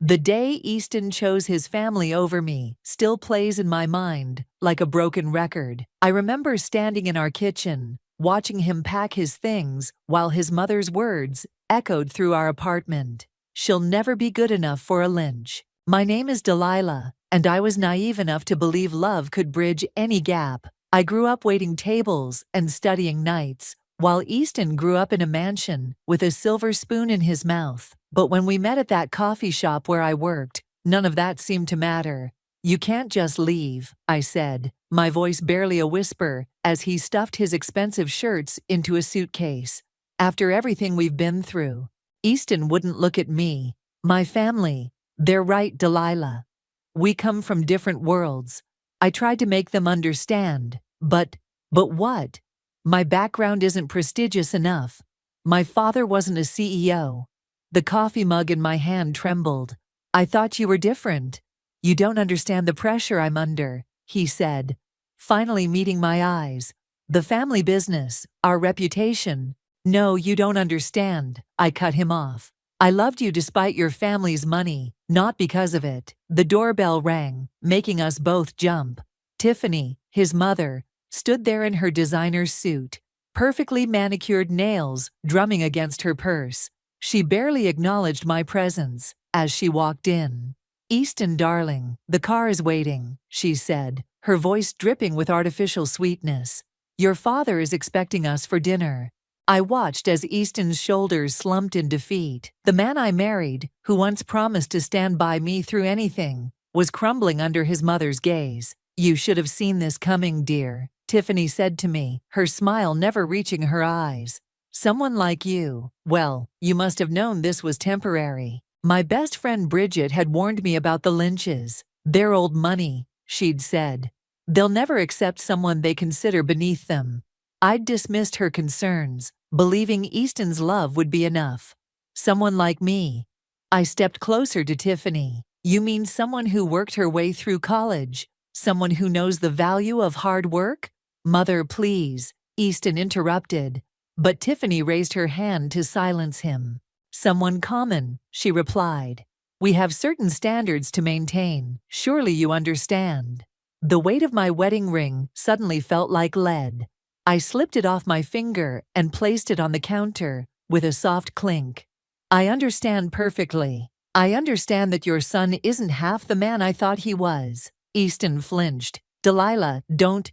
The day Easton chose his family over me still plays in my mind like a broken record. I remember standing in our kitchen, watching him pack his things while his mother's words echoed through our apartment. "She'll never be good enough for a Lynch." My name is Delilah, and I was naive enough to believe love could bridge any gap. I grew up waiting tables and studying nights, while Easton grew up in a mansion with a silver spoon in his mouth. But when we met at that coffee shop where I worked, none of that seemed to matter. "You can't just leave," I said, my voice barely a whisper, as he stuffed his expensive shirts into a suitcase. "After everything we've been through." Easton wouldn't look at me. "My family, they're right, Delilah. We come from different worlds." I tried to make them understand, but what? My background isn't prestigious enough. My father wasn't a CEO. The coffee mug in my hand trembled. "I thought you were different. You don't understand the pressure I'm under," he said, finally meeting my eyes. "The family business, our reputation." "No, you don't understand," I cut him off. "I loved you despite your family's money, not because of it." The doorbell rang, making us both jump. Tiffany, his mother, stood there in her designer suit, perfectly manicured nails drumming against her purse. She barely acknowledged my presence as she walked in. "Easton, darling, the car is waiting," she said, her voice dripping with artificial sweetness. "Your father is expecting us for dinner." I watched as Easton's shoulders slumped in defeat. The man I married, who once promised to stand by me through anything, was crumbling under his mother's gaze. "You should have seen this coming, dear," Tiffany said to me, her smile never reaching her eyes. "Someone like you, well, you must have known this was temporary." My best friend Bridget had warned me about the Lynches. "They're old money," she'd said. "They'll never accept someone they consider beneath them." I'd dismissed her concerns, believing Easton's love would be enough. "Someone like me." I stepped closer to Tiffany. "You mean someone who worked her way through college? Someone who knows the value of hard work?" "Mother, please," Easton interrupted, but Tiffany raised her hand to silence him. "Someone common," she replied. "We have certain standards to maintain. Surely you understand." The weight of my wedding ring suddenly felt like lead. I slipped it off my finger and placed it on the counter with a soft clink. "I understand perfectly. I understand that your son isn't half the man I thought he was." Easton flinched. "Delilah, don't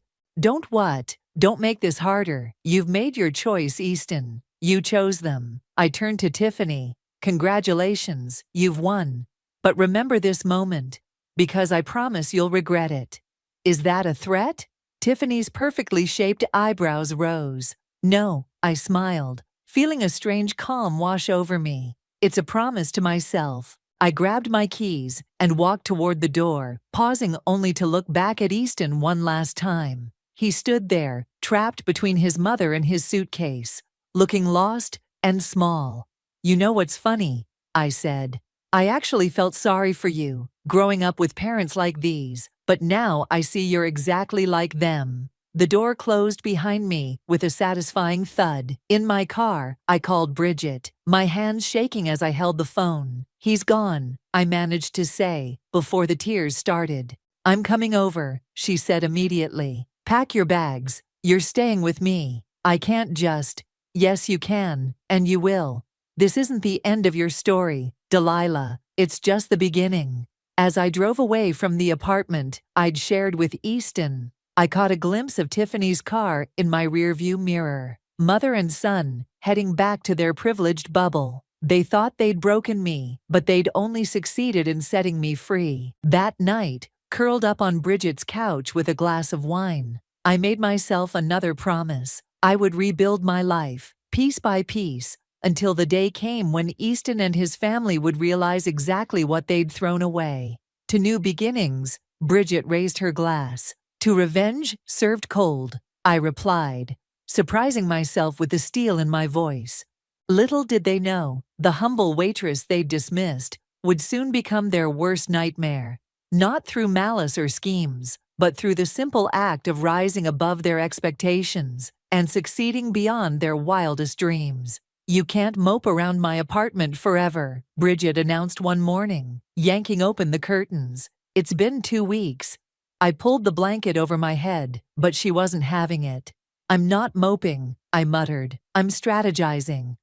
what? Don't make this harder. You've made your choice, Easton. You chose them." I turned to Tiffany. "Congratulations, you've won. But remember this moment, because I promise you'll regret it." "Is that a threat?" Tiffany's perfectly shaped eyebrows rose. "No," I smiled, feeling a strange calm wash over me. "It's a promise to myself." I grabbed my keys and walked toward the door, pausing only to look back at Easton one last time. He stood there, trapped between his mother and his suitcase, looking lost and small. "You know what's funny?" I said. "I actually felt sorry for you, growing up with parents like these, but now I see you're exactly like them." The door closed behind me with a satisfying thud. In my car, I called Bridget, my hands shaking as I held the phone. "He's gone," I managed to say, before the tears started. "I'm coming over," she said immediately. "Pack your bags. You're staying with me." "I can't just." "Yes, you can, and you will. This isn't the end of your story, Delilah. It's just the beginning." As I drove away from the apartment I'd shared with Easton, I caught a glimpse of Tiffany's car in my rearview mirror. Mother and son, heading back to their privileged bubble. They thought they'd broken me, but they'd only succeeded in setting me free. That night, curled up on Bridget's couch with a glass of wine, I made myself another promise. I would rebuild my life, piece by piece, until the day came when Easton and his family would realize exactly what they'd thrown away. "To new beginnings," Bridget raised her glass. "To revenge served cold," I replied, surprising myself with the steel in my voice. Little did they know, the humble waitress they'd dismissed would soon become their worst nightmare. Not through malice or schemes, but through the simple act of rising above their expectations and succeeding beyond their wildest dreams. You can't mope around my apartment forever, Bridget announced one morning, yanking open the curtains. It's been 2 weeks. I pulled the blanket over my head, but she wasn't having it. I'm not moping, I muttered. I'm strategizing.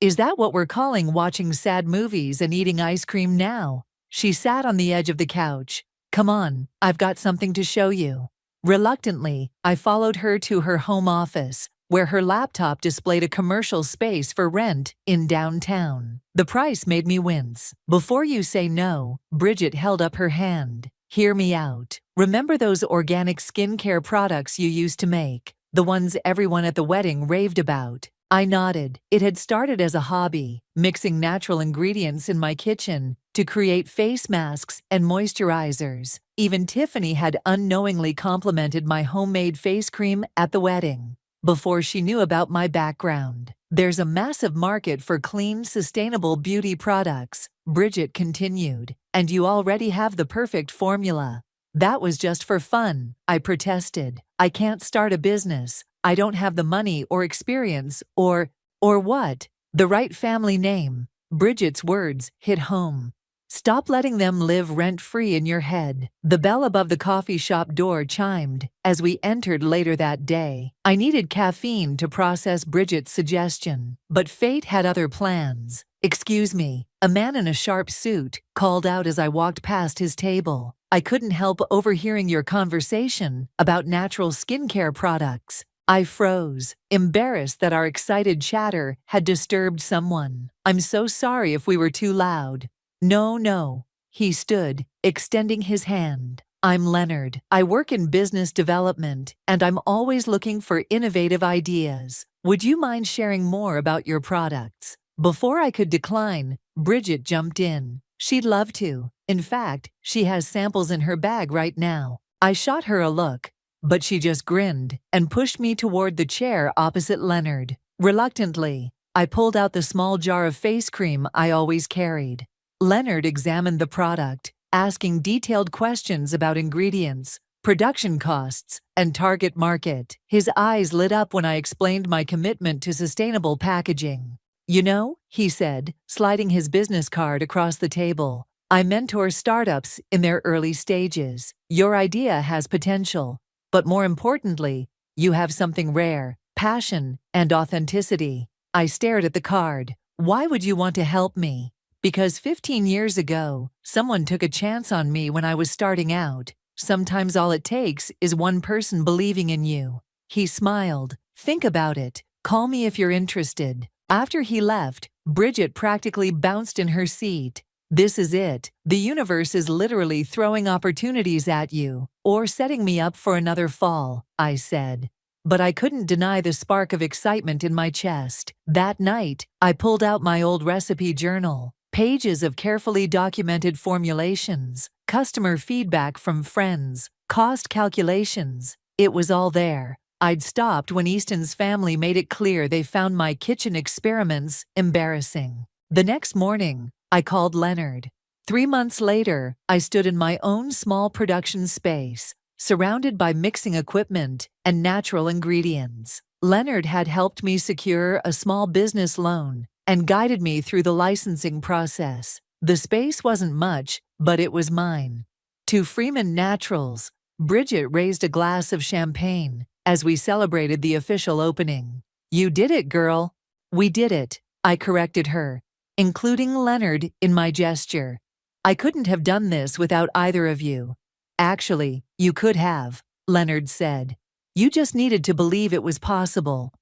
Is that what we're calling watching sad movies and eating ice cream now? She sat on the edge of the couch. Come on, I've got something to show you. Reluctantly, I followed her to her home office, where her laptop displayed a commercial space for rent in downtown. The price made me wince. Before you say no, Bridget held up her hand. Hear me out. Remember those organic skincare products you used to make? The ones everyone at the wedding raved about? I nodded. It had started as a hobby, mixing natural ingredients in my kitchen to create face masks and moisturizers. Even Tiffany had unknowingly complimented my homemade face cream at the wedding. Before she knew about my background. There's a massive market for clean, sustainable beauty products, Bridget continued, and you already have the perfect formula. That was just for fun, I protested. I can't start a business. I don't have the money or experience or what? The right family name. Bridget's words hit home. Stop letting them live rent-free in your head. The bell above the coffee shop door chimed as we entered later that day. I needed caffeine to process Bridget's suggestion, but fate had other plans. Excuse me, a man in a sharp suit called out as I walked past his table. I couldn't help overhearing your conversation about natural skincare products. I froze, embarrassed that our excited chatter had disturbed someone. I'm so sorry if we were too loud. No. He stood, extending his hand. I'm Leonard. I work in business development, and I'm always looking for innovative ideas. Would you mind sharing more about your products? Before I could decline, Bridget jumped in. She'd love to. In fact, she has samples in her bag right now. I shot her a look, but she just grinned and pushed me toward the chair opposite Leonard. Reluctantly, I pulled out the small jar of face cream I always carried. Leonard examined the product, asking detailed questions about ingredients, production costs, and target market. His eyes lit up when I explained my commitment to sustainable packaging. You know, he said, sliding his business card across the table, I mentor startups in their early stages. Your idea has potential, but more importantly, you have something rare, passion and authenticity. I stared at the card. Why would you want to help me? Because 15 years ago, someone took a chance on me when I was starting out. Sometimes all it takes is one person believing in you. He smiled. Think about it. Call me if you're interested. After he left, Bridget practically bounced in her seat. This is it. The universe is literally throwing opportunities at you, or setting me up for another fall, I said. But I couldn't deny the spark of excitement in my chest. That night, I pulled out my old recipe journal. Pages of carefully documented formulations, customer feedback from friends, cost calculations. It was all there. I'd stopped when Easton's family made it clear they found my kitchen experiments embarrassing. The next morning, I called Leonard. 3 months later, I stood in my own small production space, surrounded by mixing equipment and natural ingredients. Leonard had helped me secure a small business loan and guided me through the licensing process. The space wasn't much, but it was mine. To Freeman Naturals, Bridget raised a glass of champagne as we celebrated the official opening. You did it, girl. We did it, I corrected her, including Leonard in my gesture. I couldn't have done this without either of you. Actually, you could have, Leonard said. You just needed to believe it was possible.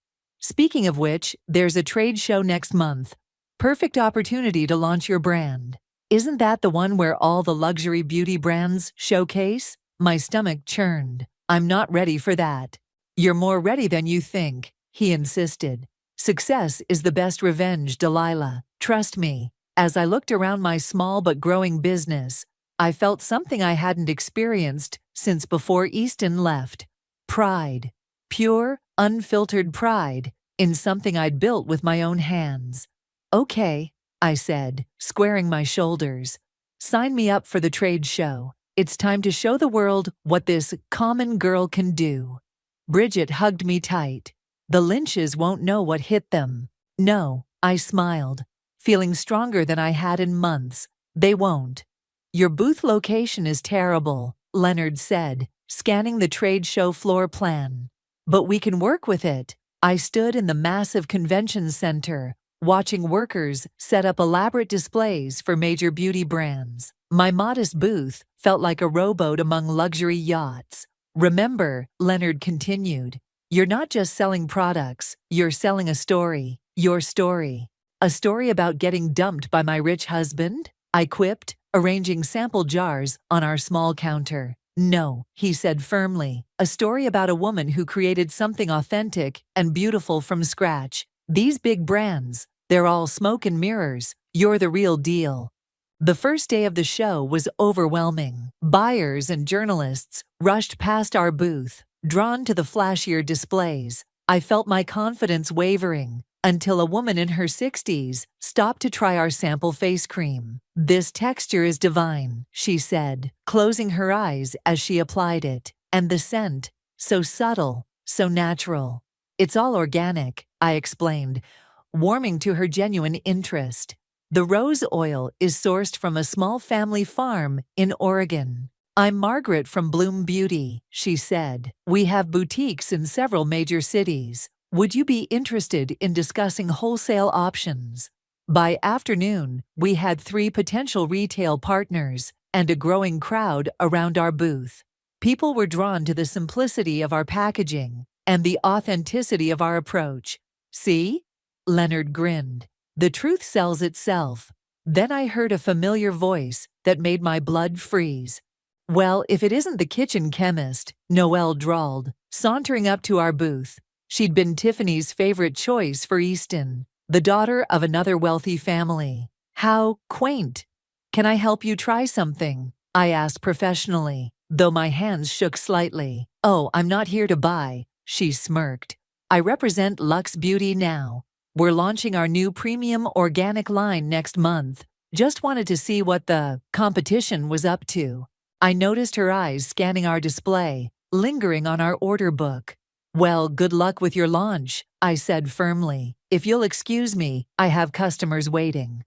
Speaking of which, there's a trade show next month. Perfect opportunity to launch your brand. Isn't that the one where all the luxury beauty brands showcase? My stomach churned. I'm not ready for that. You're more ready than you think, he insisted. Success is the best revenge, Delilah. Trust me. As I looked around my small but growing business, I felt something I hadn't experienced since before Easton left. Pride. Pure, unfiltered pride in something I'd built with my own hands. Okay, I said, squaring my shoulders. Sign me up for the trade show. It's time to show the world what this common girl can do. Bridget hugged me tight. The Lynches won't know what hit them. No, I smiled, feeling stronger than I had in months. They won't. Your booth location is terrible, Leonard said, scanning the trade show floor plan. But we can work with it. I stood in the massive convention center, watching workers set up elaborate displays for major beauty brands. My modest booth felt like a rowboat among luxury yachts. Remember, Leonard continued, you're not just selling products, you're selling a story, your story. A story about getting dumped by my rich husband? I quipped, arranging sample jars on our small counter. No, he said firmly, a story about a woman who created something authentic and beautiful from scratch. These big brands, they're all smoke and mirrors. You're the real deal. The first day of the show was overwhelming. Buyers and journalists rushed past our booth, drawn to the flashier displays. I felt my confidence wavering until a woman in her 60s stopped to try our sample face cream. This texture is divine, she said, closing her eyes as she applied it. And the scent, so subtle, so natural. It's all organic, I explained, warming to her genuine interest. The rose oil is sourced from a small family farm in Oregon. I'm Margaret from Bloom Beauty, she said. We have boutiques in several major cities. Would you be interested in discussing wholesale options? By afternoon, we had 3 potential retail partners and a growing crowd around our booth. People were drawn to the simplicity of our packaging and the authenticity of our approach. See? Leonard grinned. The truth sells itself. Then I heard a familiar voice that made my blood freeze. Well, if it isn't the kitchen chemist, Noelle drawled, sauntering up to our booth. She'd been Tiffany's favorite choice for Easton, the daughter of another wealthy family. How quaint. Can I help you try something? I asked professionally, though my hands shook slightly. Oh, I'm not here to buy, she smirked. I represent Luxe Beauty now. We're launching our new premium organic line next month. Just wanted to see what the competition was up to. I noticed her eyes scanning our display, lingering on our order book. Well, good luck with your launch, I said firmly. If you'll excuse me, I have customers waiting.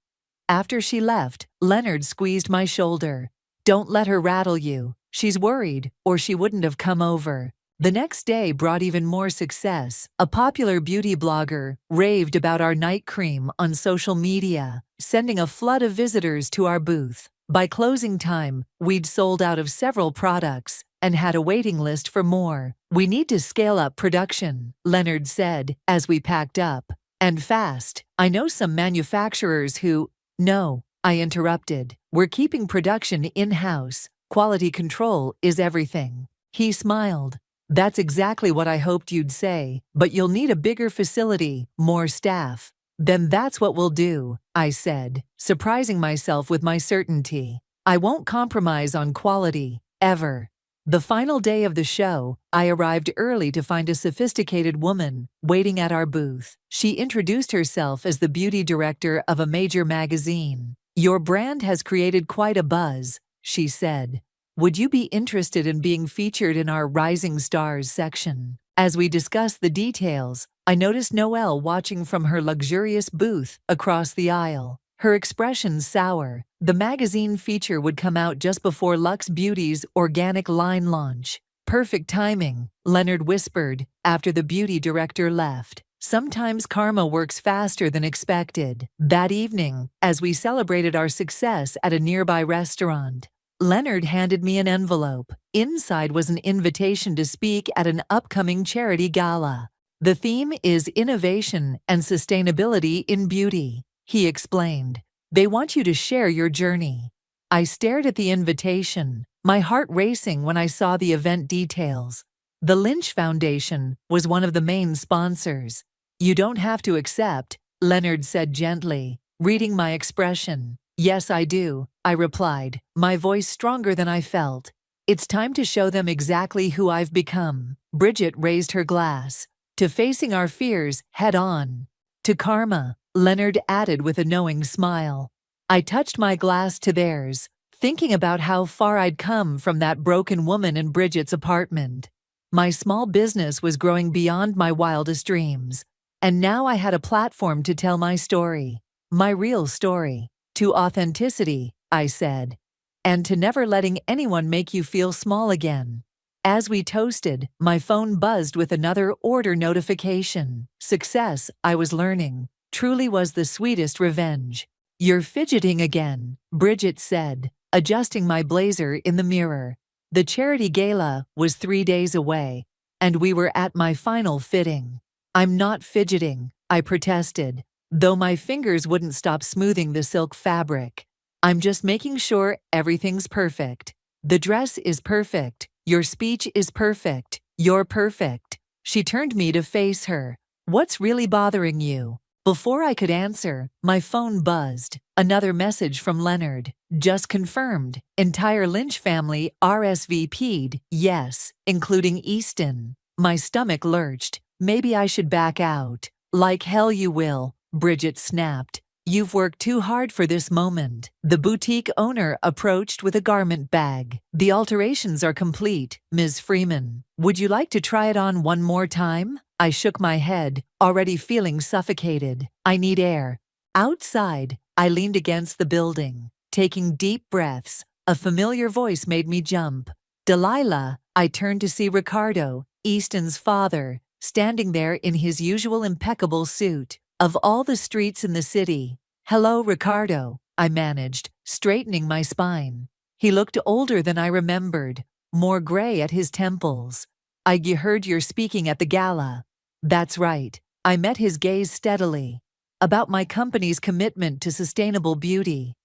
After she left, Leonard squeezed my shoulder. Don't let her rattle you. She's worried, or she wouldn't have come over. The next day brought even more success. A popular beauty blogger raved about our night cream on social media, sending a flood of visitors to our booth. By closing time, we'd sold out of several products and had a waiting list for more. We need to scale up production, Leonard said as we packed up. And fast. I know some manufacturers who… No, I interrupted. We're keeping production in-house. Quality control is everything. He smiled. That's exactly what I hoped you'd say, but you'll need a bigger facility, more staff. Then that's what we'll do, I said, surprising myself with my certainty. I won't compromise on quality, ever. The final day of the show, I arrived early to find a sophisticated woman waiting at our booth. She introduced herself as the beauty director of a major magazine. Your brand has created quite a buzz, she said. Would you be interested in being featured in our Rising Stars section? As we discussed the details, I noticed Noelle watching from her luxurious booth across the aisle. Her expression sour. The magazine feature would come out just before Luxe Beauty's organic line launch. Perfect timing, Leonard whispered after the beauty director left. Sometimes karma works faster than expected. That evening, as we celebrated our success at a nearby restaurant, Leonard handed me an envelope. Inside was an invitation to speak at an upcoming charity gala. The theme is innovation and sustainability in beauty, he explained. They want you to share your journey. I stared at the invitation, my heart racing when I saw the event details. The Lynch Foundation was one of the main sponsors. You don't have to accept, Leonard said gently, reading my expression. Yes, I do, I replied, my voice stronger than I felt. It's time to show them exactly who I've become. Bridget raised her glass. To facing our fears head on. To karma, Leonard added with a knowing smile. I touched my glass to theirs, thinking about how far I'd come from that broken woman in Bridget's apartment. My small business was growing beyond my wildest dreams, And now I had a platform to tell my story. My real story. To authenticity, I said. And to never letting anyone make you feel small again. As we toasted, my phone buzzed with another order notification. Success, I was learning, truly was the sweetest revenge. You're fidgeting again, Bridget said, adjusting my blazer in the mirror. The charity gala was 3 days away, and we were at my final fitting. I'm not fidgeting, I protested, though my fingers wouldn't stop smoothing the silk fabric. I'm just making sure everything's perfect. The dress is perfect. Your speech is perfect. You're perfect. She turned me to face her. What's really bothering you? Before I could answer, my phone buzzed. Another message from Leonard. Just confirmed. Entire Lynch family RSVP'd, yes, including Easton. My stomach lurched. Maybe I should back out. Like hell you will, Bridget snapped. You've worked too hard for this moment. The boutique owner approached with a garment bag. The alterations are complete, Ms. Freeman. Would you like to try it on one more time? I shook my head, already feeling suffocated. I need air. Outside, I leaned against the building, taking deep breaths. A familiar voice made me jump. Delilah, I turned to see Ricardo, Easton's father, standing there in his usual impeccable suit. Of all the streets in the city. Hello, Ricardo, I managed, straightening my spine. He looked older than I remembered, more gray at his temples. I heard you're speaking at the gala. That's right. I met his gaze steadily. About my company's commitment to sustainable beauty.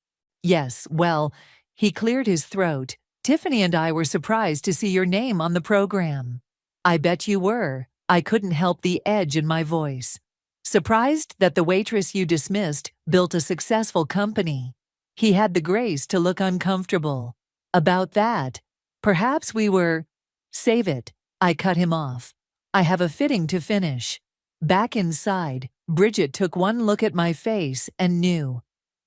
Yes, well, he cleared his throat. Tiffany and I were surprised to see your name on the program. I bet you were. I couldn't help the edge in my voice. Surprised that the waitress you dismissed built a successful company. He had the grace to look uncomfortable. About that, perhaps we were... Save it. I cut him off. I have a fitting to finish. Back inside, Bridget took one look at my face and knew.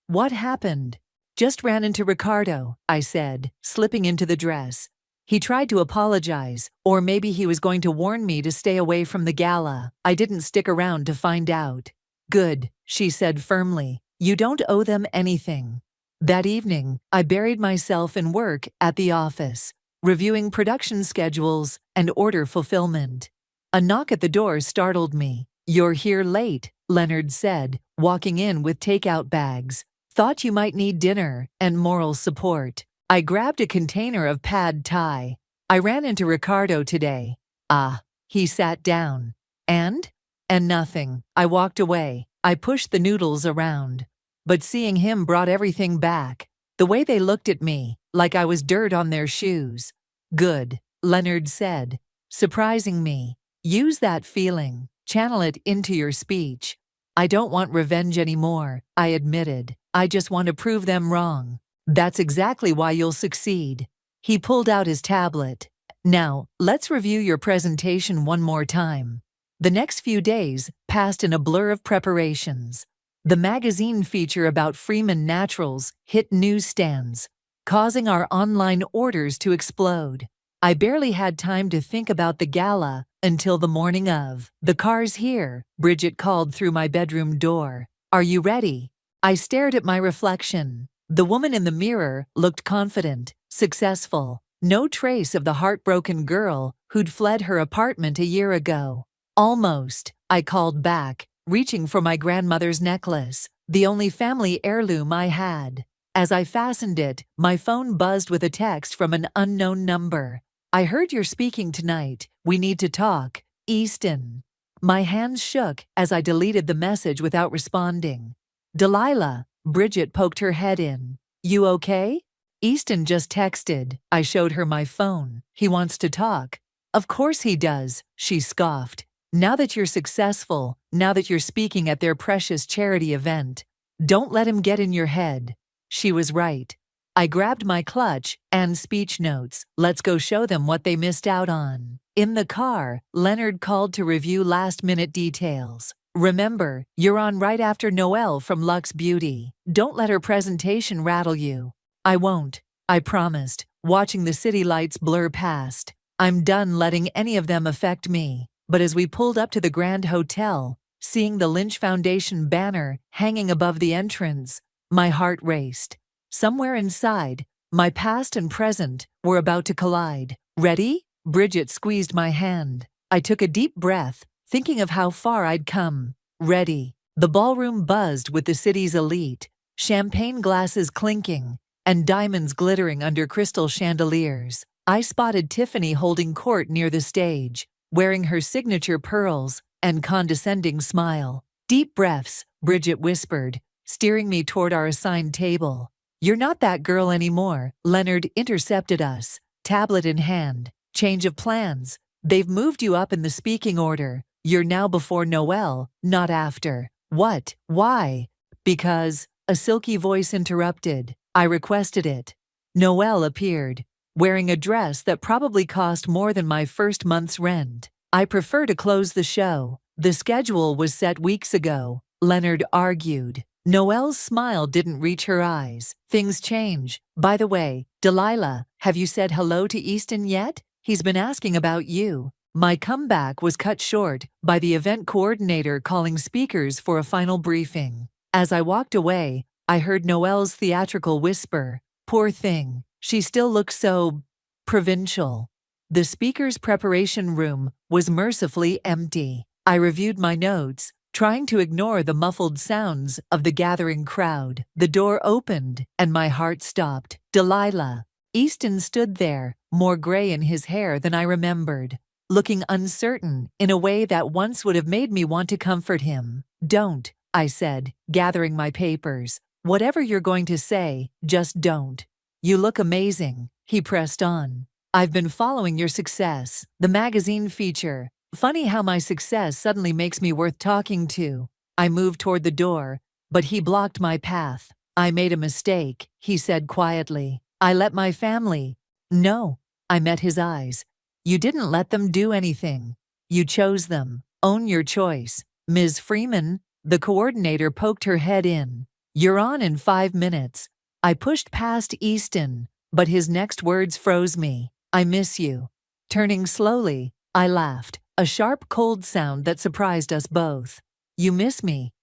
What happened? Just ran into Ricardo, I said, slipping into the dress. He tried to apologize, or maybe he was going to warn me to stay away from the gala. I didn't stick around to find out. Good, she said firmly. You don't owe them anything. That evening, I buried myself in work at the office, reviewing production schedules and order fulfillment. A knock at the door startled me. You're here late, Leonard said, walking in with takeout bags. Thought you might need dinner and moral support. I grabbed a container of pad thai. I ran into Ricardo today. Ah, he sat down. And nothing. I walked away. I pushed the noodles around. But seeing him brought everything back. The way they looked at me, like I was dirt on their shoes. Good, Leonard said, surprising me. Use that feeling. Channel it into your speech. I don't want revenge anymore, I admitted. I just want to prove them wrong. That's exactly why you'll succeed. He pulled out his tablet. Now, let's review your presentation one more time. The next few days passed in a blur of preparations. The magazine feature about Freeman Naturals hit newsstands, causing our online orders to explode. I barely had time to think about the gala until the morning of. The car's here, Bridget called through my bedroom door. Are you ready? I stared at my reflection. The woman in the mirror looked confident, successful. No trace of the heartbroken girl who'd fled her apartment a year ago. Almost, I called back, reaching for my grandmother's necklace, the only family heirloom I had. As I fastened it, my phone buzzed with a text from an unknown number. I heard you're speaking tonight. We need to talk. Easton. My hands shook as I deleted the message without responding. Delilah. Bridget poked her head in. You okay? Easton just texted. I showed her my phone. He wants to talk. Of course he does, she scoffed. Now that you're successful, now that you're speaking at their precious charity event, don't let him get in your head. She was right. I grabbed my clutch and speech notes. Let's go show them what they missed out on. In the car, Leonard called to review last-minute details. Remember, you're on right after Noelle from Luxe Beauty. Don't let her presentation rattle you. I won't, I promised, watching the city lights blur past. I'm done letting any of them affect me. But as we pulled up to the Grand Hotel, Seeing the Lynch Foundation banner hanging above the entrance, my heart raced. Somewhere inside, my past and present were about to collide. Ready? Bridget squeezed my hand. I took a deep breath, thinking of how far I'd come. Ready. The ballroom buzzed with the city's elite, champagne glasses clinking, and diamonds glittering under crystal chandeliers. I spotted Tiffany holding court near the stage, wearing her signature pearls and condescending smile. Deep breaths, Bridget whispered, steering me toward our assigned table. "You're not that girl anymore," Leonard intercepted us, tablet in hand. "Change of plans. They've moved you up in the speaking order. You're now before Noelle, not after." "What? Why?" "Because," a silky voice interrupted, "I requested it." Noelle appeared, wearing a dress that probably cost more than my first month's rent. "I prefer to close the show. The schedule was set weeks ago," Leonard argued. Noelle's smile didn't reach her eyes. "Things change. By the way, Delilah, have you said hello to Easton yet? He's been asking about you." My comeback was cut short by the event coordinator calling speakers for a final briefing. As I walked away, I heard Noelle's theatrical whisper, "Poor thing. She still looks so provincial." The speaker's preparation room was mercifully empty. I reviewed my notes, trying to ignore the muffled sounds of the gathering crowd. The door opened, and my heart stopped. Delilah. Easton stood there, more gray in his hair than I remembered, looking uncertain in a way that once would have made me want to comfort him. "Don't," I said, gathering my papers. "Whatever you're going to say, just don't." "You look amazing," he pressed on. "I've been following your success, the magazine feature. Funny how my success suddenly makes me worth talking to." I moved toward the door, but he blocked my path. "I made a mistake," he said quietly. "I let my family—" "No." I met his eyes. "You didn't let them do anything. You chose them. Own your choice." "Ms. Freeman," the coordinator poked her head in. "You're on in 5 minutes." I pushed past Easton, but his next words froze me. "I miss you." Turning slowly, I laughed, a sharp cold sound that surprised us both. "You miss me?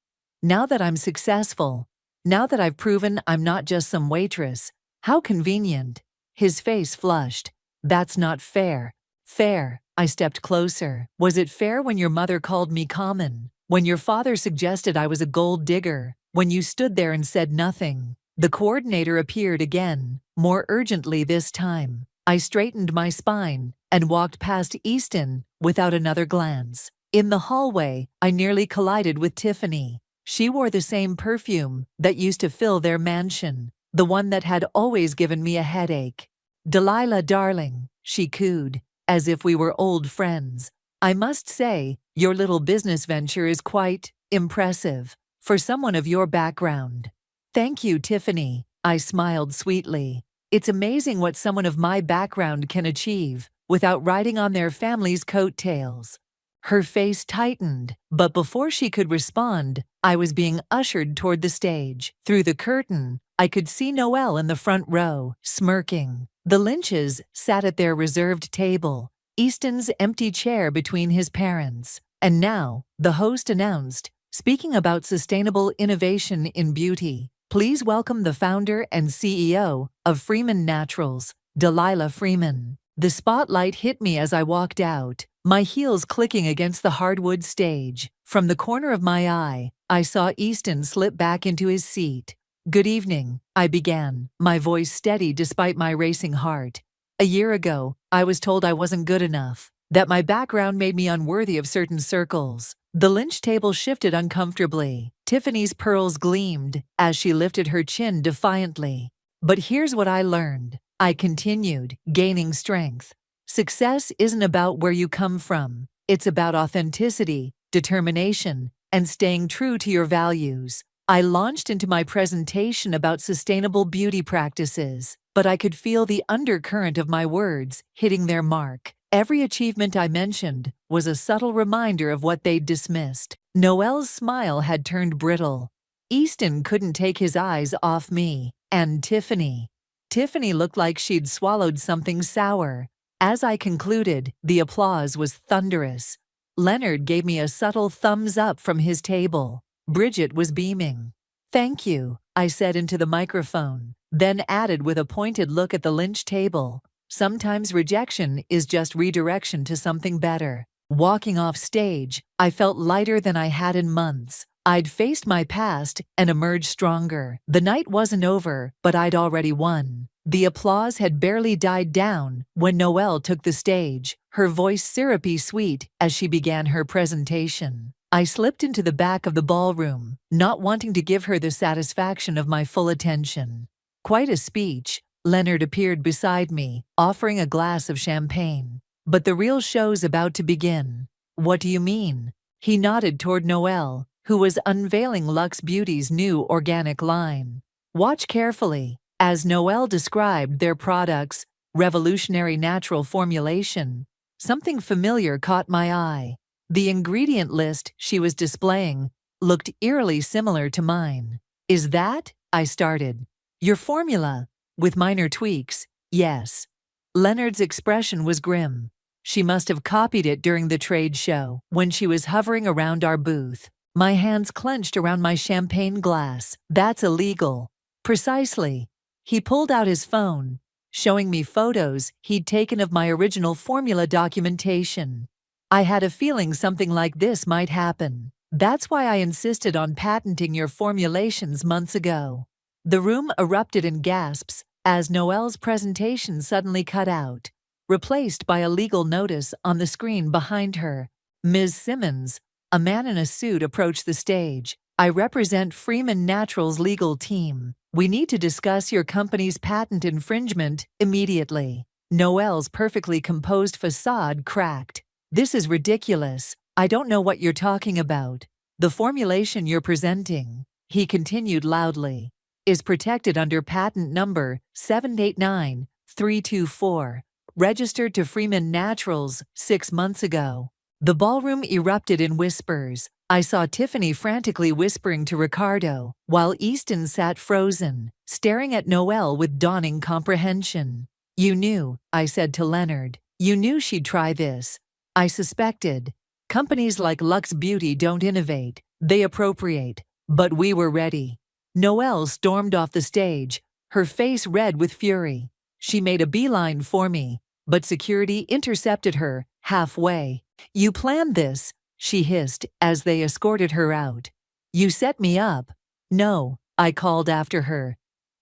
Now that I'm successful? Now that I've proven I'm not just some waitress? How convenient." His face flushed. "That's not fair." "Fair." I stepped closer. "Was it fair when your mother called me common? When your father suggested I was a gold digger? When you stood there and said nothing?" The coordinator appeared again, more urgently this time. I straightened my spine and walked past Easton without another glance. In the hallway, I nearly collided with Tiffany. She wore the same perfume that used to fill their mansion, the one that had always given me a headache. "Delilah, darling," she cooed, as if we were old friends. "I must say, your little business venture is quite impressive for someone of your background." "Thank you, Tiffany," I smiled sweetly. "It's amazing what someone of my background can achieve without riding on their family's coattails." Her face tightened, but before she could respond, I was being ushered toward the stage. Through the curtain, I could see Noelle in the front row, smirking. The Lynches sat at their reserved table, Easton's empty chair between his parents. And now, the host announced, "Speaking about sustainable innovation in beauty, please welcome the founder and CEO of Freeman Naturals, Delilah Freeman." The spotlight hit me as I walked out, my heels clicking against the hardwood stage. From the corner of my eye, I saw Easton slip back into his seat. "Good evening," I began, my voice steady despite my racing heart. "A year ago, I was told I wasn't good enough, that my background made me unworthy of certain circles." The Lynch table shifted uncomfortably. Tiffany's pearls gleamed as she lifted her chin defiantly. "But here's what I learned," I continued, gaining strength. "Success isn't about where you come from. It's about authenticity, determination, and staying true to your values." I launched into my presentation about sustainable beauty practices, but I could feel the undercurrent of my words hitting their mark. Every achievement I mentioned was a subtle reminder of what they'd dismissed. Noelle's smile had turned brittle. Easton couldn't take his eyes off me. And Tiffany. Tiffany looked like she'd swallowed something sour. As I concluded, the applause was thunderous. Leonard gave me a subtle thumbs up from his table. Bridget was beaming. "Thank you," I said into the microphone, then added with a pointed look at the lunch table. "Sometimes rejection is just redirection to something better." Walking off stage, I felt lighter than I had in months. I'd faced my past and emerged stronger. The night wasn't over, but I'd already won. The applause had barely died down when Noelle took the stage, her voice syrupy sweet as she began her presentation. I slipped into the back of the ballroom, not wanting to give her the satisfaction of my full attention. Quite a speech. Leonard appeared beside me, offering a glass of champagne. "But the real show's about to begin." "What do you mean?" He nodded toward Noelle, who was unveiling Luxe Beauty's new organic line. "Watch carefully." As Noelle described their product's revolutionary natural formulation, something familiar caught my eye. The ingredient list she was displaying looked eerily similar to mine. "Is that?" I started. "Your formula?" "With minor tweaks, yes." Leonard's expression was grim. She must have copied it during the trade show, when she was hovering around our booth. My hands clenched around my champagne glass. "That's illegal." "Precisely." He pulled out his phone, showing me photos he'd taken of my original formula documentation. I had a feeling something like this might happen. "That's why I insisted on patenting your formulations months ago." The room erupted in gasps as Noelle's presentation suddenly cut out, replaced by a legal notice on the screen behind her. "Ms. Simmons," a man in a suit approached the stage. "I represent Freeman Natural's legal team. We need to discuss your company's patent infringement immediately." Noelle's perfectly composed facade cracked. "This is ridiculous. I don't know what you're talking about. The formulation you're presenting," he continued loudly, "is protected under patent number 789324, registered to Freeman Naturals 6 months ago." The ballroom erupted in whispers. I saw Tiffany frantically whispering to Ricardo, while Easton sat frozen, staring at Noelle with dawning comprehension. "You knew," I said to Leonard. "You knew she'd try this." "I suspected. Companies like Luxe Beauty don't innovate, they appropriate. But we were ready." Noelle stormed off the stage, her face red with fury. She made a beeline for me, but security intercepted her halfway. "You planned this," she hissed as they escorted her out. "You set me up." "No," I called after her.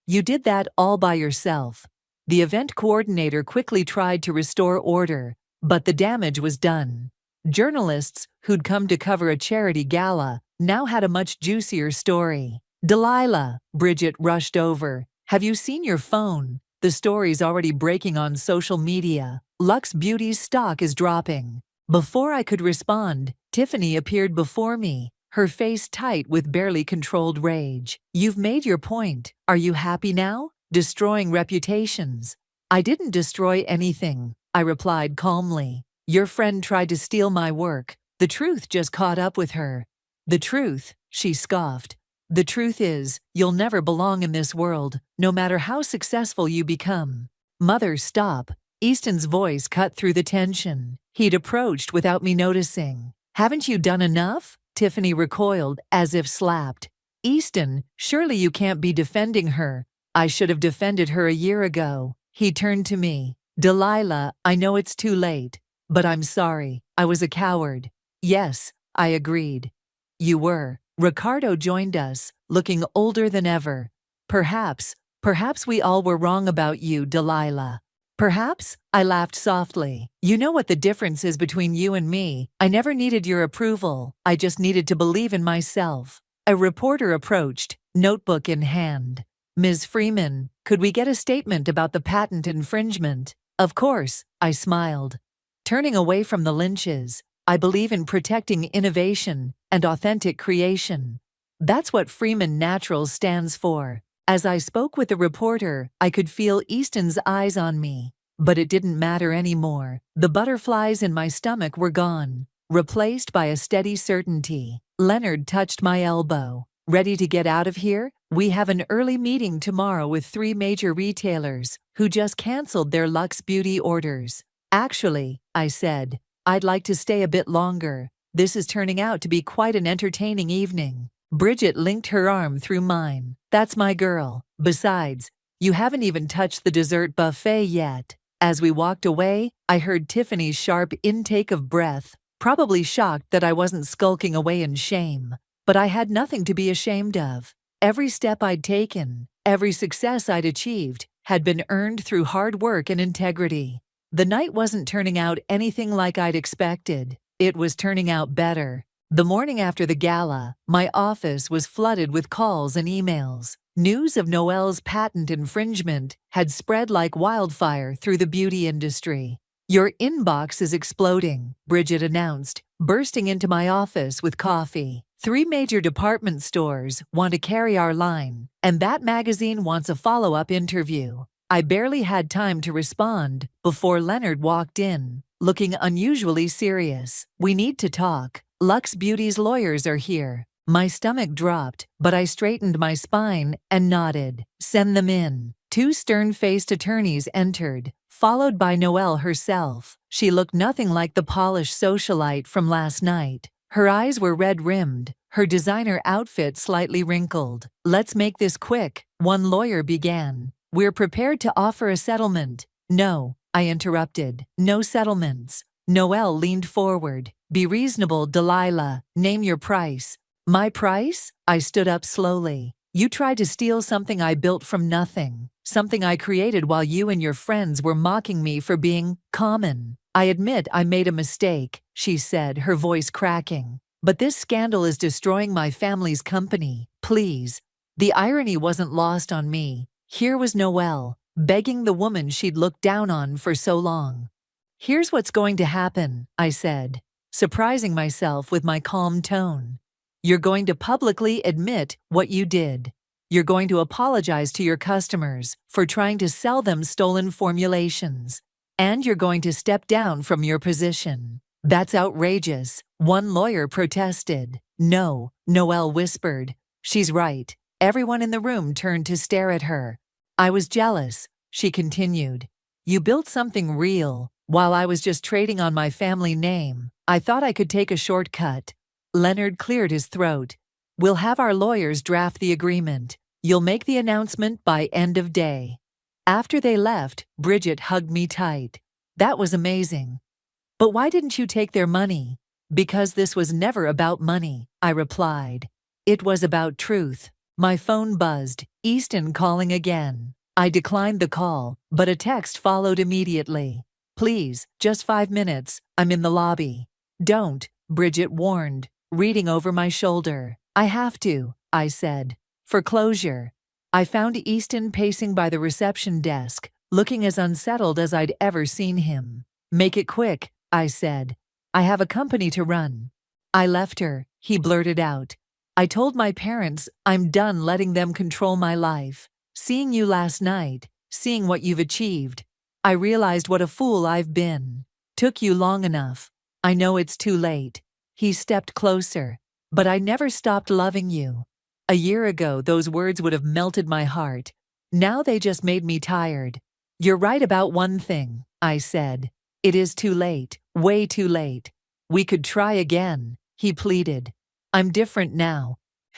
"You did that all by yourself." The event coordinator quickly tried to restore order, but the damage was done. Journalists who'd come to cover a charity gala now had a much juicier story. "Delilah," Bridget rushed over. "Have you seen your phone? The story's already breaking on social media. Luxe Beauty's stock is dropping." Before I could respond, Tiffany appeared before me, her face tight with barely controlled rage. "You've made your point. Are you happy now? Destroying reputations." "I didn't destroy anything," I replied calmly. "Your friend tried to steal my work. The truth just caught up with her." "The truth?" she scoffed. "The truth is, you'll never belong in this world, no matter how successful you become." "Mother, stop." Easton's voice cut through the tension. He'd approached without me noticing. "Haven't you done enough?" Tiffany recoiled, as if slapped. "Easton, surely you can't be defending her." "I should have defended her a year ago." He turned to me. "Delilah, I know it's too late, but I'm sorry. I was a coward." "Yes," I agreed. "You were." Ricardo joined us, looking older than ever. Perhaps we all were wrong about you, Delilah." "Perhaps?" I laughed softly. "You know what the difference is between you and me. I never needed your approval. I just needed to believe in myself." A reporter approached, notebook in hand. "Ms. Freeman, could we get a statement about the patent infringement?" "Of course," I smiled. Turning away from the lynches, "I believe in protecting innovation and authentic creation. That's what Freeman Naturals stands for." As I spoke with the reporter, I could feel Easton's eyes on me. But it didn't matter anymore. The butterflies in my stomach were gone, replaced by a steady certainty. Leonard touched my elbow. "Ready to get out of here? We have an early meeting tomorrow with 3 major retailers who just canceled their Luxe Beauty orders." "Actually," I said, I'd like to stay a bit longer. This is turning out to be quite an entertaining evening. Bridget linked her arm through mine. That's my girl. Besides, you haven't even touched the dessert buffet yet. As we walked away, I heard Tiffany's sharp intake of breath, probably shocked that I wasn't skulking away in shame. But I had nothing to be ashamed of. Every step I'd taken, every success I'd achieved, had been earned through hard work and integrity. The night wasn't turning out anything like I'd expected. It was turning out better. The morning after the gala, my office was flooded with calls and emails. News of Noelle's patent infringement had spread like wildfire through the beauty industry. "Your inbox is exploding," Bridget announced, bursting into my office with coffee. "3 major department stores want to carry our line, and that magazine wants a follow-up interview." I barely had time to respond before Leonard walked in, looking unusually serious. "We need to talk. Lux Beauty's lawyers are here." My stomach dropped, but I straightened my spine and nodded. "Send them in." 2 stern-faced attorneys entered, followed by Noelle herself. She looked nothing like the polished socialite from last night. Her eyes were red-rimmed, her designer outfit slightly wrinkled. "Let's make this quick," one lawyer began. "We're prepared to offer a settlement." "No," I interrupted. "No settlements." Noelle leaned forward. "Be reasonable, Delilah. Name your price." "My price?" I stood up slowly. "You tried to steal something I built from nothing, something I created while you and your friends were mocking me for being common." "I admit I made a mistake," she said, her voice cracking. "But this scandal is destroying my family's company. Please." The irony wasn't lost on me. Here was Noelle, begging the woman she'd looked down on for so long. "Here's what's going to happen," I said, surprising myself with my calm tone. "You're going to publicly admit what you did. You're going to apologize to your customers for trying to sell them stolen formulations. And you're going to step down from your position." "That's outrageous," one lawyer protested. "No," Noelle whispered. "She's right." Everyone in the room turned to stare at her. "I was jealous," she continued. "You built something real, while I was just trading on my family name. I thought I could take a shortcut." Leonard cleared his throat. "We'll have our lawyers draft the agreement. You'll make the announcement by end of day." After they left, Bridget hugged me tight. "That was amazing." "But why didn't you take their money?" "Because this was never about money," I replied. "It was about truth." My phone buzzed. Easton calling again. I declined the call, but a text followed immediately. "Please, just 5 minutes. I'm in the lobby." "Don't," Bridget warned, reading over my shoulder. "I have to," I said. "For closure." I found Easton pacing by the reception desk, looking as unsettled as I'd ever seen him. "Make it quick," I said. "I have a company to run." "I left her," he blurted out. "I told my parents I'm done letting them control my life. Seeing you last night, seeing what you've achieved, I realized what a fool I've been. Took you long enough. I know it's too late." He stepped closer. "But I never stopped loving you." A year ago, those words would have melted my heart. Now they just made me tired. "You're right about one thing," I said. "It is too late, way too late. We could try again," he pleaded. "I'm different now."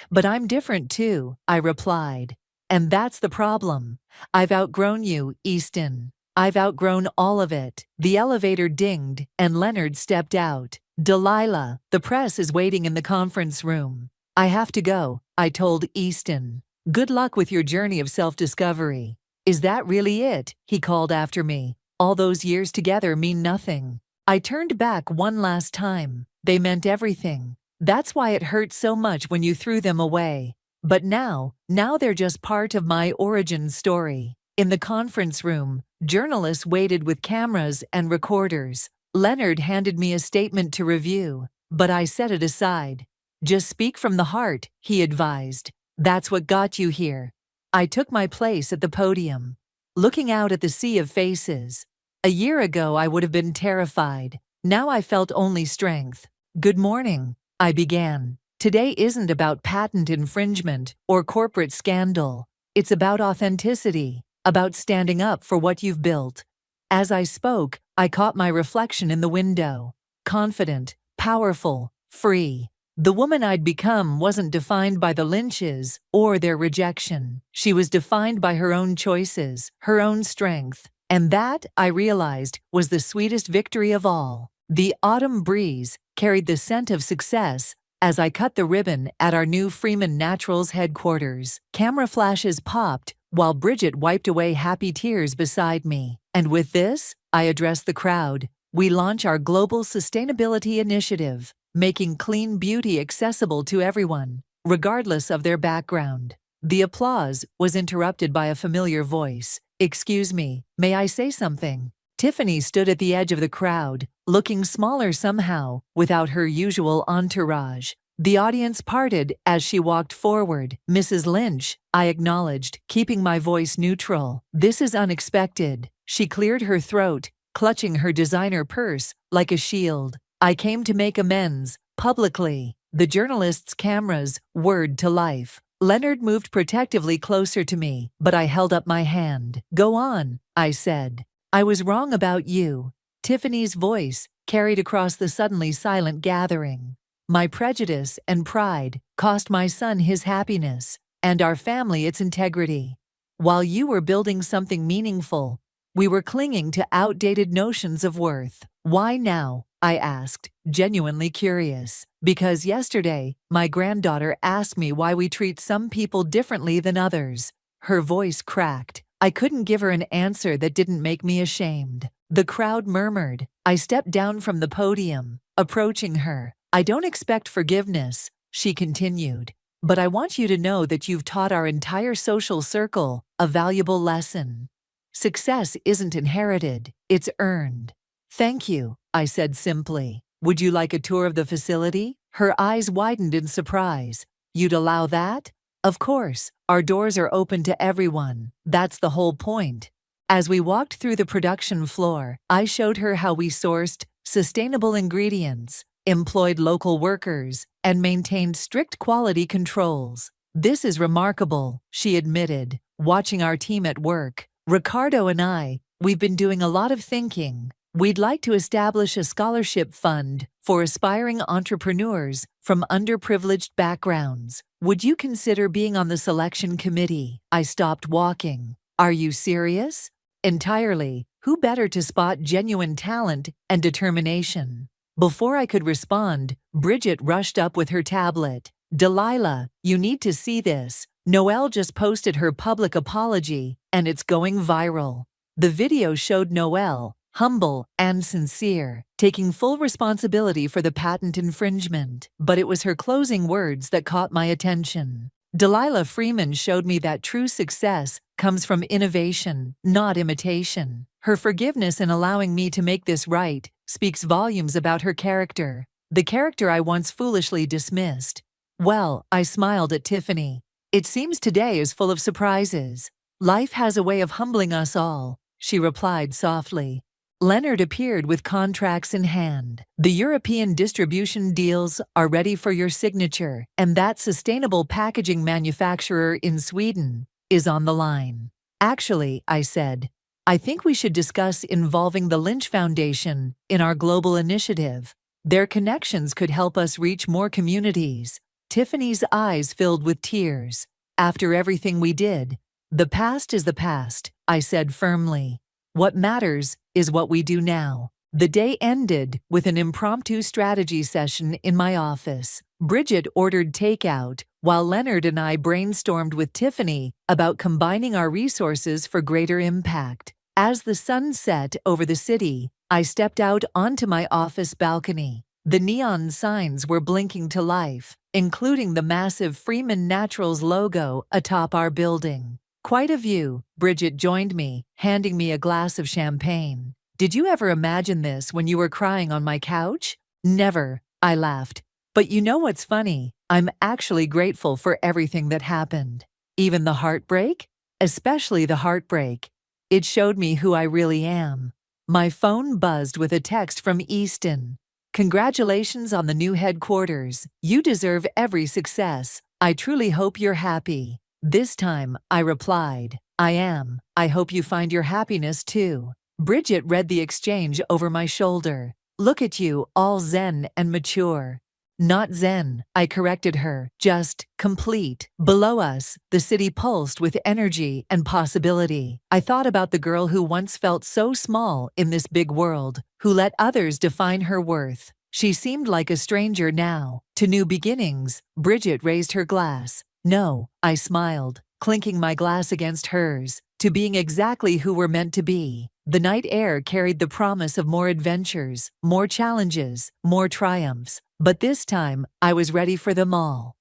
"But I'm different too," I replied. "And that's the problem. I've outgrown you, Easton. I've outgrown all of it." The elevator dinged, and Leonard stepped out. "Delilah, the press is waiting in the conference room." "I have to go," I told Easton. "Good luck with your journey of self-discovery." "Is that really it?" he called after me. "All those years together mean nothing." I turned back one last time. They meant everything. That's why it hurt so much when you threw them away. But now they're just part of my origin story. In the conference room, journalists waited with cameras and recorders. Leonard handed me a statement to review, but I set it aside. "Just speak from the heart," he advised. "That's what got you here." I took my place at the podium, looking out at the sea of faces. A year ago I would have been terrified. Now I felt only strength. "Good morning," I began. "Today isn't about patent infringement or corporate scandal. It's about authenticity, about standing up for what you've built." As I spoke, I caught my reflection in the window. confident, powerful, free. The woman I'd become wasn't defined by the Lynches or their rejection. She was defined by her own choices, her own strength. And that, I realized, was the sweetest victory of all. The autumn breeze carried the scent of success as I cut the ribbon at our new Freeman Naturals headquarters. Camera flashes popped while Bridget wiped away happy tears beside me. And with this, I addressed the crowd. We launch our global sustainability initiative, making clean beauty accessible to everyone, regardless of their background. The applause was interrupted by a familiar voice. "Excuse me, may I say something?" Tiffany stood at the edge of the crowd, looking smaller somehow, without her usual entourage. The audience parted as she walked forward. "Mrs. Lynch," I acknowledged, keeping my voice neutral. "This is unexpected." She cleared her throat, clutching her designer purse like a shield. "I came to make amends, publicly." The journalist's cameras whirred to life. Leonard moved protectively closer to me, but I held up my hand. "Go on," I said. "I was wrong about you." Tiffany's voice carried across the suddenly silent gathering. "My prejudice and pride cost my son his happiness, and our family its integrity. While you were building something meaningful, we were clinging to outdated notions of worth." "Why now?" I asked, genuinely curious. "Because yesterday, my granddaughter asked me why we treat some people differently than others." Her voice cracked. I couldn't give her an answer that didn't make me ashamed. The crowd murmured. I stepped down from the podium, approaching her. "I don't expect forgiveness," she continued, "but I want you to know that you've taught our entire social circle a valuable lesson. Success isn't inherited, it's earned." "Thank you," I said simply. "Would you like a tour of the facility?" Her eyes widened in surprise. "You'd allow that?" "Of course, our doors are open to everyone. That's the whole point." As we walked through the production floor, I showed her how we sourced sustainable ingredients, employed local workers, and maintained strict quality controls. "This is remarkable," she admitted, watching our team at work. "Ricardo and we've been doing a lot of thinking. We'd like to establish a scholarship fund for aspiring entrepreneurs from underprivileged backgrounds. Would you consider being on the selection committee?" I stopped walking. "Are you serious?" "Entirely. Who better to spot genuine talent and determination?" Before I could respond, Bridget rushed up with her tablet. "Delilah, you need to see this. Noelle just posted her public apology, and it's going viral." The video showed Noelle, humble and sincere, taking full responsibility for the patent infringement. But it was her closing words that caught my attention. Delilah Freeman showed me that true success comes from innovation, not imitation. Her forgiveness in allowing me to make this right speaks volumes about her character, the character I once foolishly dismissed. "Well," I smiled at Tiffany, "it seems today is full of surprises." "Life has a way of humbling us all," she replied softly. Leonard appeared with contracts in hand. "The European distribution deals are ready for your signature, and that sustainable packaging manufacturer in Sweden is on the line." "Actually," I said, "I think we should discuss involving the Lynch Foundation in our global initiative. Their connections could help us reach more communities." Tiffany's eyes filled with tears. "After everything we did, the past is the past," I said firmly. "What matters is what we do now." The day ended with an impromptu strategy session in my office. Bridget ordered takeout, while Leonard and I brainstormed with Tiffany about combining our resources for greater impact. As the sun set over the city, I stepped out onto my office balcony. The neon signs were blinking to life, including the massive Freeman Naturals logo atop our building. "Quite a view." Bridget joined me, handing me a glass of champagne. "Did you ever imagine this when you were crying on my couch?" "Never," I laughed. "But you know what's funny? I'm actually grateful for everything that happened. Even the heartbreak? Especially the heartbreak. It showed me who I really am." My phone buzzed with a text from Easton. "Congratulations on the new headquarters. You deserve every success. I truly hope you're happy." This time, I replied, "I am. I hope you find your happiness too." Bridget read the exchange over my shoulder. look at you, all zen and mature. Not zen, I corrected her, just complete. Below us, the city pulsed with energy and possibility. I thought about the girl who once felt so small in this big world, who let others define her worth. She seemed like a stranger now. To new beginnings, Bridget raised her glass. No, I smiled, clinking my glass against hers. To being exactly who we're meant to be. The night air carried the promise of more adventures, more challenges, more triumphs. But this time, I was ready for them all.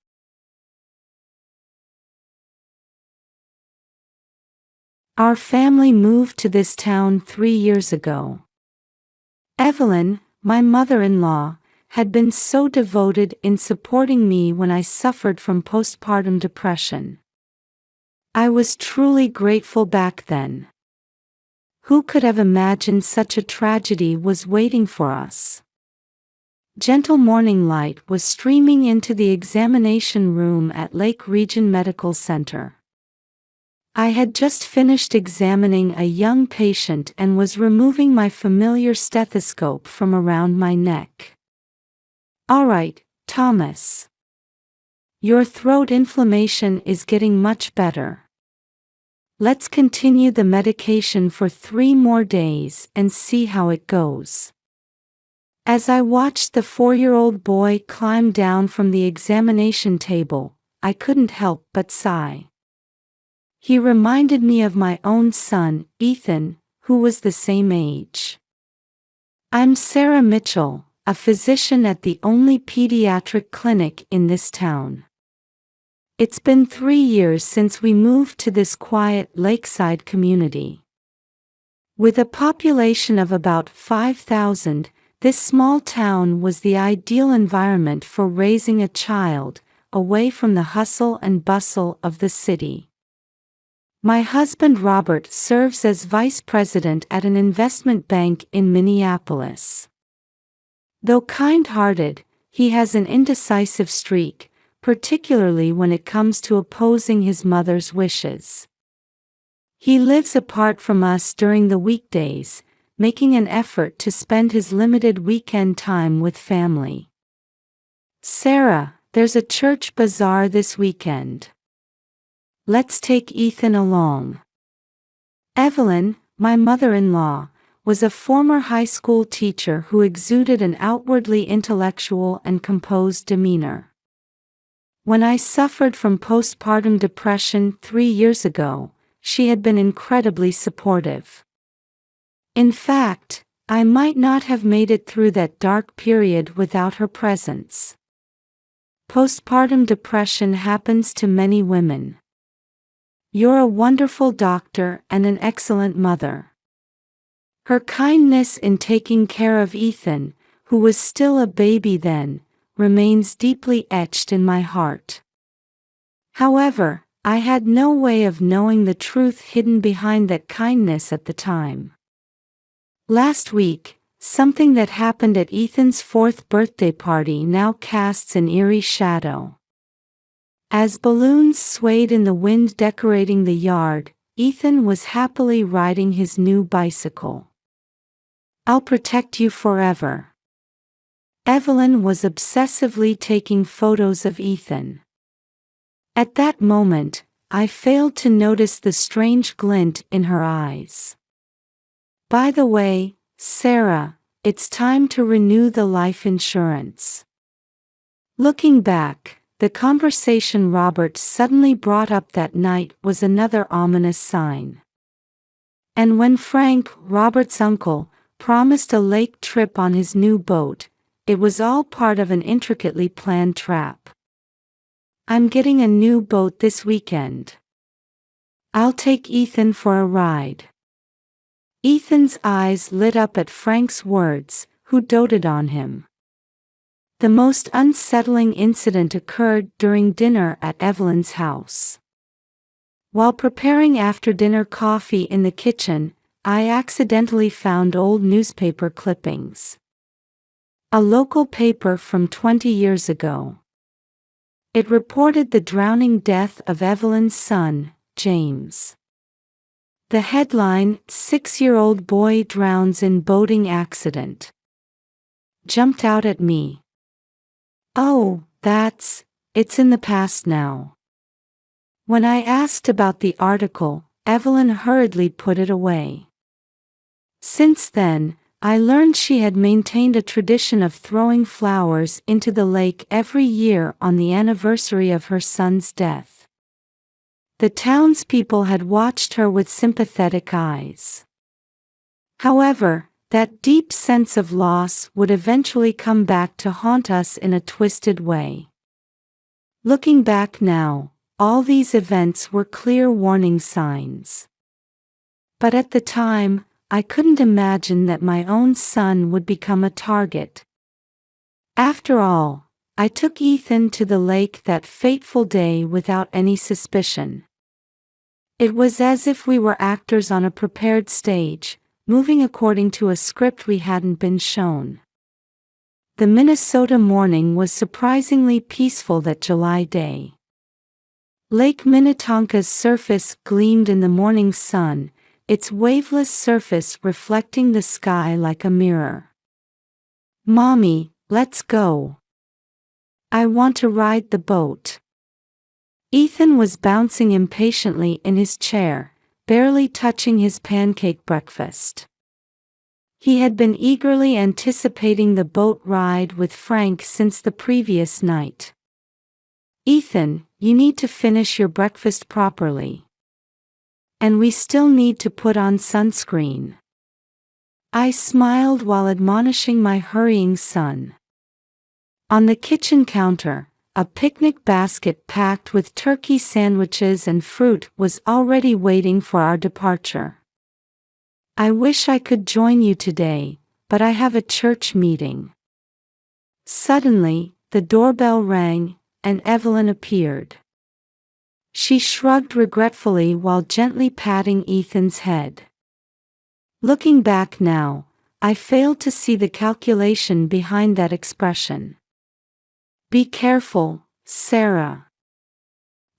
Our family moved to this town 3 years ago. Evelyn, my mother-in-law, had been so devoted in supporting me when I suffered from postpartum depression. I was truly grateful back then. Who could have imagined such a tragedy was waiting for us? Gentle morning light was streaming into the examination room at Lake Region Medical Center. I had just finished examining a young patient and was removing my familiar stethoscope from around my neck. "All right, Thomas. Your throat inflammation is getting much better. Let's continue the medication for 3 more days and see how it goes." As I watched the 4-year-old boy climb down from the examination table, I couldn't help but sigh. He reminded me of my own son, Ethan, who was the same age. I'm Sarah Mitchell, a physician at the only pediatric clinic in this town. It's been 3 years since we moved to this quiet lakeside community. With a population of about 5,000, this small town was the ideal environment for raising a child, away from the hustle and bustle of the city. My husband Robert serves as vice president at an investment bank in Minneapolis. Though kind-hearted, he has an indecisive streak, particularly when it comes to opposing his mother's wishes. He lives apart from us during the weekdays, making an effort to spend his limited weekend time with family. "Sarah, there's a church bazaar this weekend. Let's take Ethan along." Evelyn, my mother-in-law, was a former high school teacher who exuded an outwardly intellectual and composed demeanor. When I suffered from postpartum depression 3 years ago, she had been incredibly supportive. In fact, I might not have made it through that dark period without her presence. Postpartum depression happens to many women. You're a wonderful doctor and an excellent mother. Her kindness in taking care of Ethan, who was still a baby then, remains deeply etched in my heart. However, I had no way of knowing the truth hidden behind that kindness at the time. Last week, something that happened at Ethan's 4th birthday party now casts an eerie shadow. As balloons swayed in the wind decorating the yard, Ethan was happily riding his new bicycle. "I'll protect you forever." Evelyn was obsessively taking photos of Ethan. At that moment, I failed to notice the strange glint in her eyes. "By the way, Sarah, it's time to renew the life insurance." Looking back, the conversation Robert suddenly brought up that night was another ominous sign. And when Frank, Robert's uncle, promised a lake trip on his new boat, it was all part of an intricately planned trap. "I'm getting a new boat this weekend. I'll take Ethan for a ride." Ethan's eyes lit up at Frank's words, who doted on him. The most unsettling incident occurred during dinner at Evelyn's house. While preparing after-dinner coffee in the kitchen, I accidentally found old newspaper clippings. A local paper from 20 years ago. It reported the drowning death of Evelyn's son, James. The headline, 6-year-old boy drowns in boating accident. jumped out at me. Oh, it's in the past now. When I asked about the article, Evelyn hurriedly put it away. Since then, I learned she had maintained a tradition of throwing flowers into the lake every year on the anniversary of her son's death. The townspeople had watched her with sympathetic eyes. However, that deep sense of loss would eventually come back to haunt us in a twisted way. Looking back now, all these events were clear warning signs. But at the time, I couldn't imagine that my own son would become a target. After all, I took Ethan to the lake that fateful day without any suspicion. It was as if we were actors on a prepared stage, moving according to a script we hadn't been shown. The Minnesota morning was surprisingly peaceful that July day. Lake Minnetonka's surface gleamed in the morning sun, its waveless surface reflecting the sky like a mirror. "Mommy, let's go. I want to ride the boat." Ethan was bouncing impatiently in his chair, barely touching his pancake breakfast. He had been eagerly anticipating the boat ride with Frank since the previous night. "Ethan, you need to finish your breakfast properly. And we still need to put on sunscreen." I smiled while admonishing my hurrying son. On the kitchen counter, a picnic basket packed with turkey sandwiches and fruit was already waiting for our departure. "I wish I could join you today, but I have a church meeting." Suddenly, the doorbell rang, and Evelyn appeared. She shrugged regretfully while gently patting Ethan's head. Looking back now, I failed to see the calculation behind that expression. "Be careful, Sarah.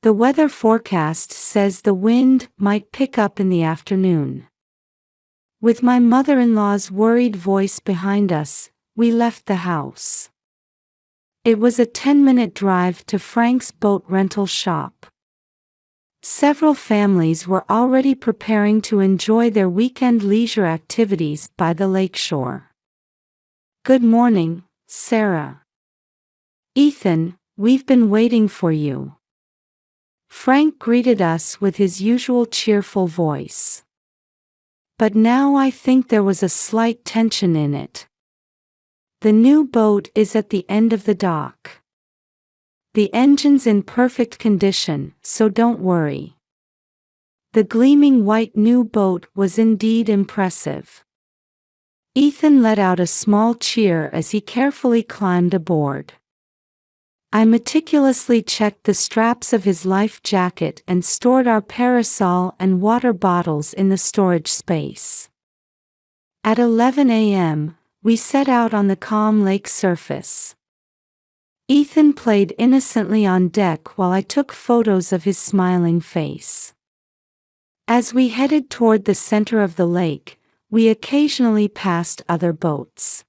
The weather forecast says the wind might pick up in the afternoon." With my mother-in-law's worried voice behind us, we left the house. It was a 10-minute drive to Frank's boat rental shop. Several families were already preparing to enjoy their weekend leisure activities by the lakeshore. "Good morning, Sarah." "Ethan, we've been waiting for you." Frank greeted us with his usual cheerful voice. But now I think there was a slight tension in it. "The new boat is at the end of the dock. The engine's in perfect condition, so don't worry." The gleaming white new boat was indeed impressive. Ethan let out a small cheer as he carefully climbed aboard. I meticulously checked the straps of his life jacket and stored our parasol and water bottles in the storage space. At 11 a.m., we set out on the calm lake surface. Ethan played innocently on deck while I took photos of his smiling face. As we headed toward the center of the lake, we occasionally passed other boats.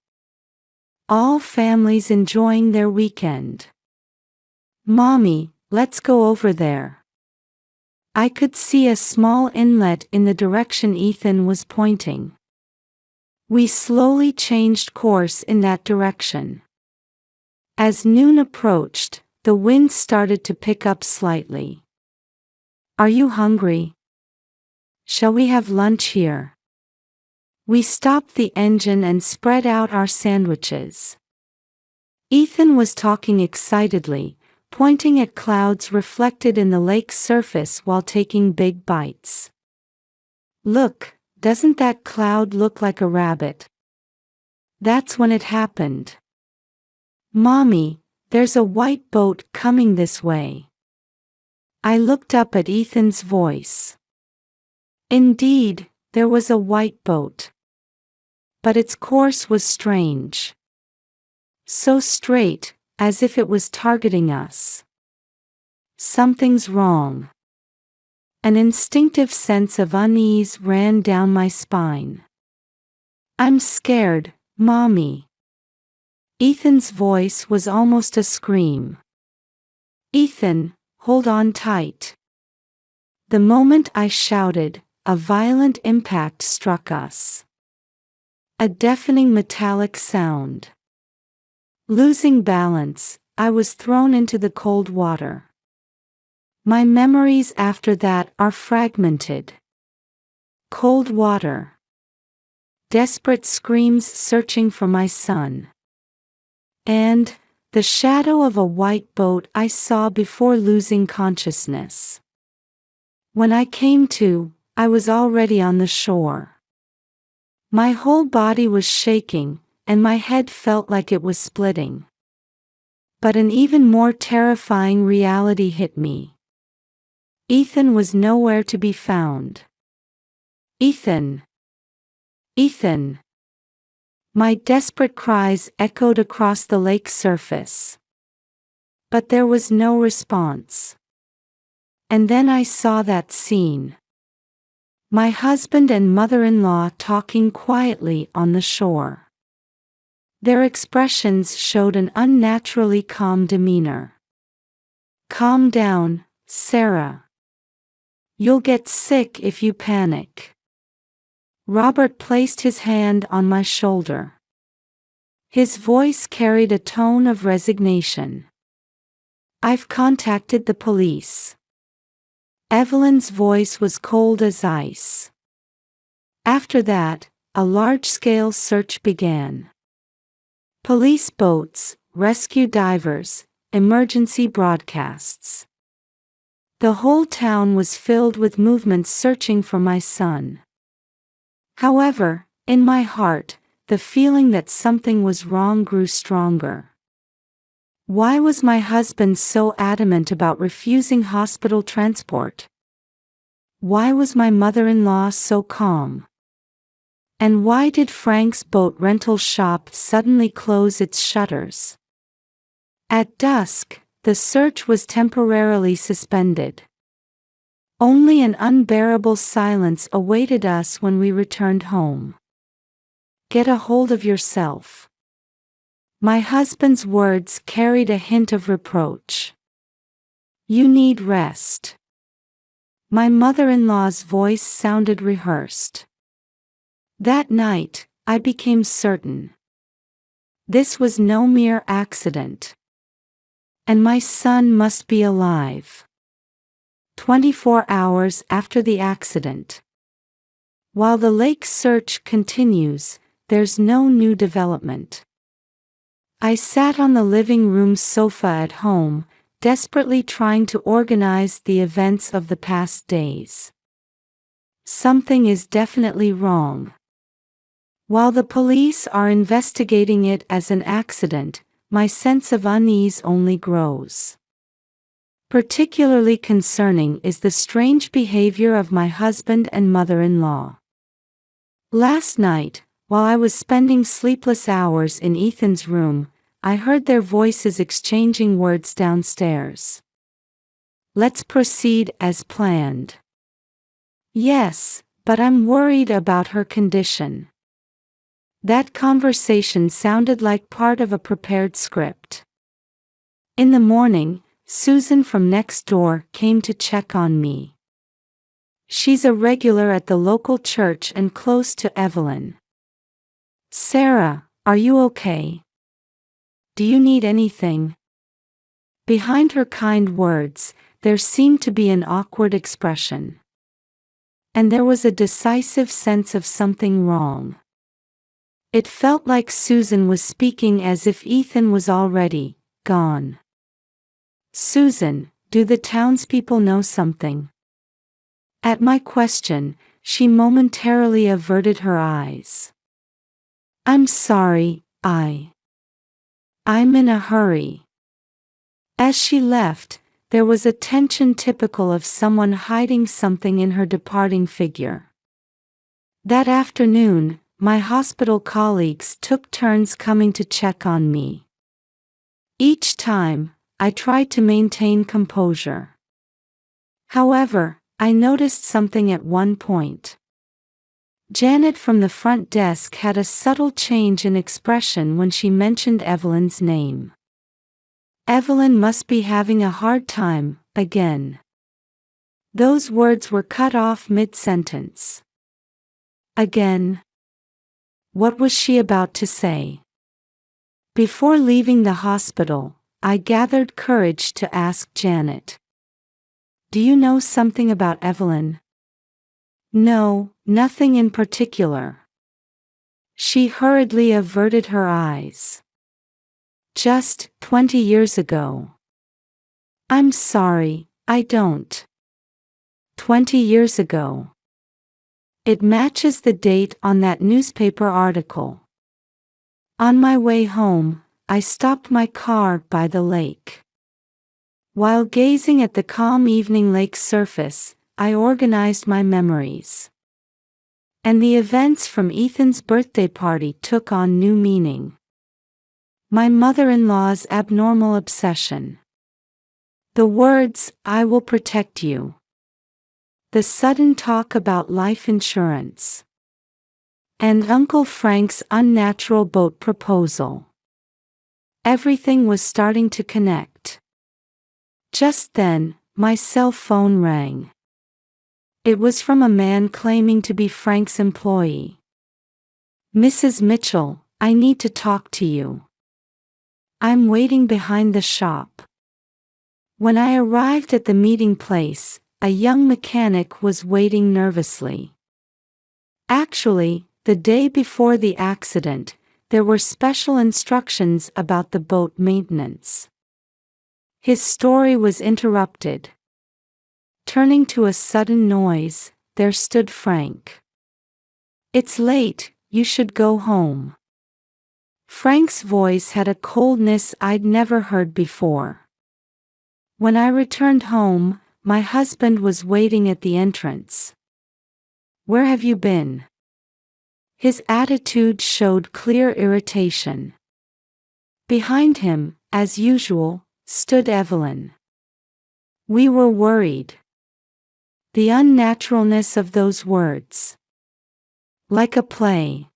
All families enjoying their weekend. "Mommy, let's go over there." I could see a small inlet in the direction Ethan was pointing. We slowly changed course in that direction. As noon approached, the wind started to pick up slightly. "Are you hungry? Shall we have lunch here?" We stopped the engine and spread out our sandwiches. Ethan was talking excitedly, pointing at clouds reflected in the lake's surface while taking big bites. "Look, doesn't that cloud look like a rabbit?" That's when it happened. "Mommy, there's a white boat coming this way." I looked up at Ethan's voice. Indeed, there was a white boat. But its course was strange. So straight, as if it was targeting us. Something's wrong. An instinctive sense of unease ran down my spine. "I'm scared, Mommy." Ethan's voice was almost a scream. "Ethan, hold on tight." The moment I shouted, a violent impact struck us. A deafening metallic sound. Losing balance, I was thrown into the cold water. My memories after that are fragmented. Cold water. Desperate screams searching for my son. And the shadow of a white boat I saw before losing consciousness. When I came to, I was already on the shore. My whole body was shaking, and my head felt like it was splitting. But an even more terrifying reality hit me. Ethan was nowhere to be found. "Ethan! Ethan!" My desperate cries echoed across the lake's surface. But there was no response. And then I saw that scene. My husband and mother-in-law talking quietly on the shore. Their expressions showed an unnaturally calm demeanor. "Calm down, Sarah. You'll get sick if you panic." Robert placed his hand on my shoulder. His voice carried a tone of resignation. "I've contacted the police." Evelyn's voice was cold as ice. After that, a large-scale search began. Police boats, rescue divers, emergency broadcasts. The whole town was filled with movements searching for my son. However, in my heart, the feeling that something was wrong grew stronger. Why was my husband so adamant about refusing hospital transport? Why was my mother-in-law so calm? And why did Frank's boat rental shop suddenly close its shutters? At dusk, the search was temporarily suspended. Only an unbearable silence awaited us when we returned home. "Get a hold of yourself." My husband's words carried a hint of reproach. "You need rest." My mother-in-law's voice sounded rehearsed. That night, I became certain. This was no mere accident. And my son must be alive. 24 hours after the accident. While the lake search continues, there's no new development. I sat on the living room sofa at home, desperately trying to organize the events of the past days. Something is definitely wrong. While the police are investigating it as an accident, my sense of unease only grows. Particularly concerning is the strange behavior of my husband and mother-in-law. Last night, while I was spending sleepless hours in Ethan's room, I heard their voices exchanging words downstairs. "Let's proceed as planned." "Yes, but I'm worried about her condition." That conversation sounded like part of a prepared script. In the morning, Susan from next door came to check on me. She's a regular at the local church and close to Evelyn. "Sarah, are you okay? Do you need anything?" Behind her kind words, there seemed to be an awkward expression. And there was a decisive sense of something wrong. It felt like Susan was speaking as if Ethan was already gone. "Susan, do the townspeople know something?" At my question, she momentarily averted her eyes. "I'm sorry, I'm in a hurry." As she left, there was a tension typical of someone hiding something in her departing figure. That afternoon, my hospital colleagues took turns coming to check on me. Each time, I tried to maintain composure. However, I noticed something at one point. Janet from the front desk had a subtle change in expression when she mentioned Evelyn's name. Evelyn must be having a hard time, again. Those words were cut off mid-sentence. Again. What was she about to say? Before leaving the hospital, I gathered courage to ask Janet. Do you know something about Evelyn? No, nothing in particular. She hurriedly averted her eyes. Just 20 years ago. I'm sorry, I don't. 20 years ago. It matches the date on that newspaper article. On my way home, I stopped my car by the lake. While gazing at the calm evening lake surface, I organized my memories. And the events from Ethan's birthday party took on new meaning. My mother-in-law's abnormal obsession. The words, "I will protect you." The sudden talk about life insurance. And Uncle Frank's unnatural boat proposal. Everything was starting to connect. Just then, my cell phone rang. It was from a man claiming to be Frank's employee. "Mrs. Mitchell, I need to talk to you. I'm waiting behind the shop." When I arrived at the meeting place, a young mechanic was waiting nervously. Actually, the day before the accident, there were special instructions about the boat maintenance. His story was interrupted. Turning to a sudden noise, there stood Frank. "It's late, you should go home." Frank's voice had a coldness I'd never heard before. When I returned home, my husband was waiting at the entrance. "Where have you been?" His attitude showed clear irritation. Behind him, as usual, stood Evelyn. We were worried. The unnaturalness of those words. Like a play.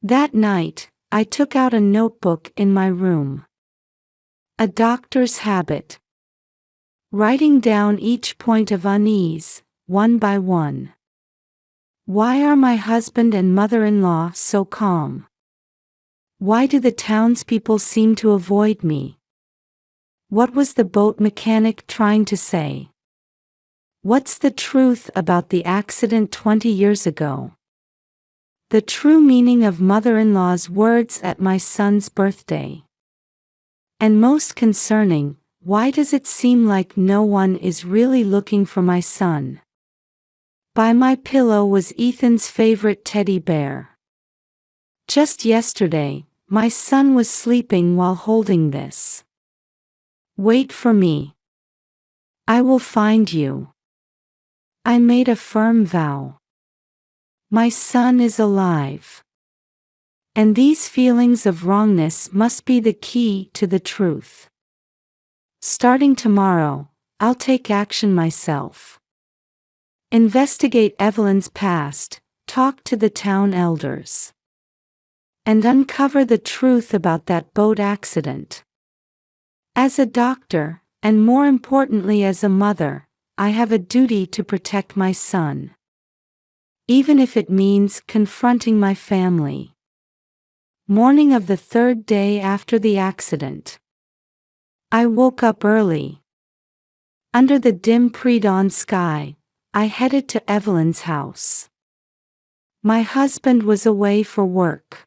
That night, I took out a notebook in my room. A doctor's habit. Writing down each point of unease, one by one. Why are my husband and mother-in-law so calm? Why do the townspeople seem to avoid me? What was the boat mechanic trying to say? What's the truth about the accident 20 years ago? The true meaning of mother-in-law's words at my son's birthday. And most concerning, why does it seem like no one is really looking for my son? By my pillow was Ethan's favorite teddy bear. Just yesterday, my son was sleeping while holding this. Wait for me. I will find you. I made a firm vow. My son is alive. And these feelings of wrongness must be the key to the truth. Starting tomorrow, I'll take action myself. Investigate Evelyn's past, talk to the town elders. And uncover the truth about that boat accident. As a doctor, and more importantly as a mother, I have a duty to protect my son. Even if it means confronting my family. Morning of the third day after the accident. I woke up early. Under the dim pre-dawn sky, I headed to Evelyn's house. My husband was away for work.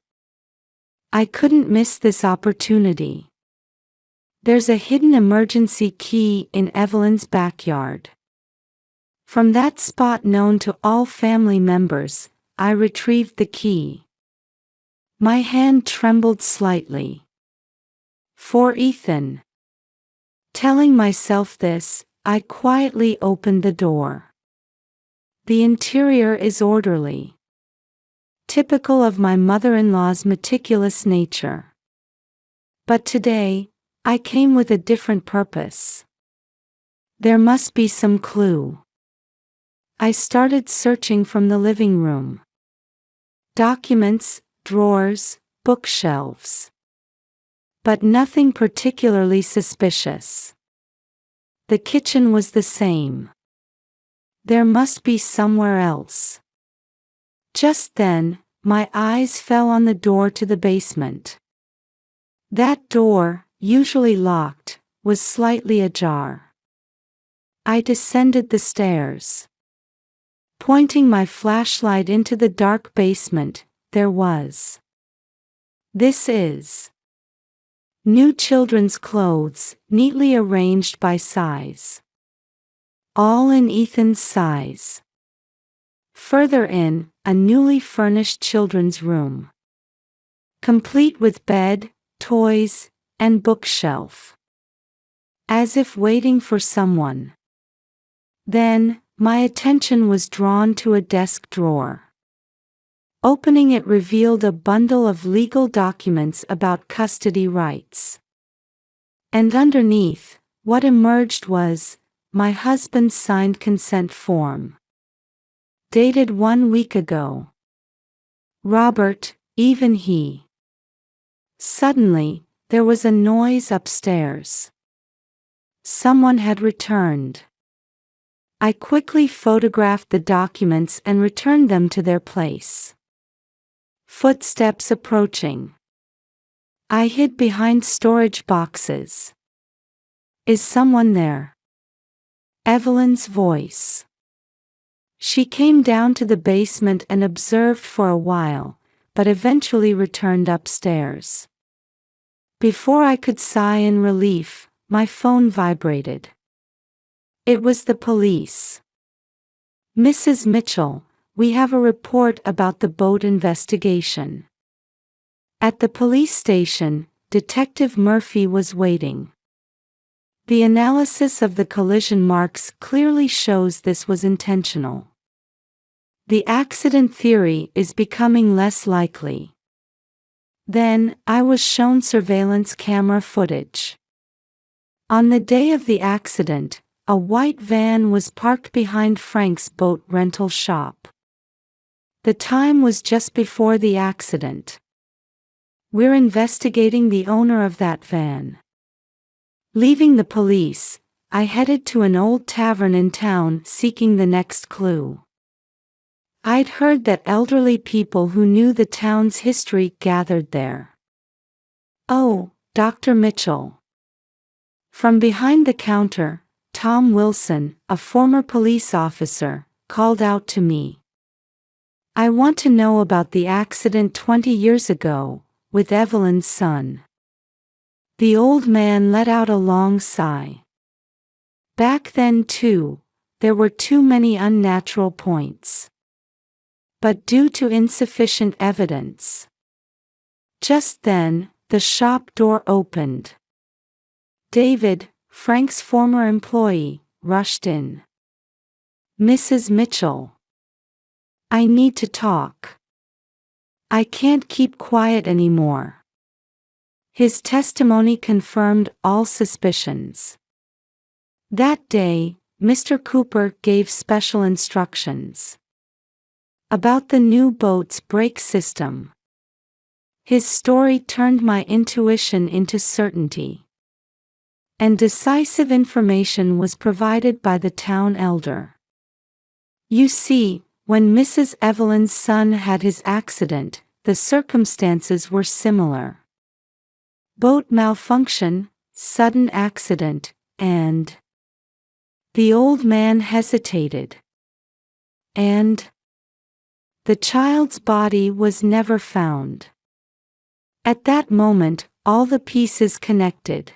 I couldn't miss this opportunity. There's a hidden emergency key in Evelyn's backyard. From that spot known to all family members, I retrieved the key. My hand trembled slightly. For Ethan. Telling myself this, I quietly opened the door. The interior is orderly. Typical of my mother-in-law's meticulous nature. But today, I came with a different purpose. There must be some clue. I started searching from the living room. Documents, drawers, bookshelves. But nothing particularly suspicious. The kitchen was the same. There must be somewhere else. Just then, my eyes fell on the door to the basement. That door, usually locked, was slightly ajar. I descended the stairs. Pointing my flashlight into the dark basement, there was. This is. New children's clothes, neatly arranged by size. All in Ethan's size. Further in, a newly furnished children's room. Complete with bed, toys, and bookshelf. As if waiting for someone. Then, my attention was drawn to a desk drawer. Opening it revealed a bundle of legal documents about custody rights. And underneath, what emerged was, my husband's signed consent form. Dated 1 week ago. Robert, even he. Suddenly, there was a noise upstairs. Someone had returned. I quickly photographed the documents and returned them to their place. Footsteps approaching. I hid behind storage boxes. Is someone there? Evelyn's voice. She came down to the basement and observed for a while, but eventually returned upstairs. Before I could sigh in relief, my phone vibrated. It was the police. Mrs. Mitchell, we have a report about the boat investigation. At the police station, Detective Murphy was waiting. The analysis of the collision marks clearly shows this was intentional. The accident theory is becoming less likely. Then, I was shown surveillance camera footage. On the day of the accident, a white van was parked behind Frank's boat rental shop. The time was just before the accident. We're investigating the owner of that van. Leaving the police, I headed to an old tavern in town seeking the next clue. I'd heard that elderly people who knew the town's history gathered there. Oh, Dr. Mitchell. From behind the counter, Tom Wilson, a former police officer, called out to me. I want to know about the accident 20 years ago, with Evelyn's son. The old man let out a long sigh. Back then too, there were too many unnatural points. But due to insufficient evidence. Just then, the shop door opened. David, Frank's former employee, rushed in. Mrs. Mitchell. I need to talk. I can't keep quiet anymore. His testimony confirmed all suspicions. That day, Mr. Cooper gave special instructions about the new boat's brake system. His story turned my intuition into certainty. And decisive information was provided by the town elder. You see, when Mrs. Evelyn's son had his accident, the circumstances were similar. Boat malfunction, sudden accident, and... The old man hesitated. And... the child's body was never found. At that moment, all the pieces connected.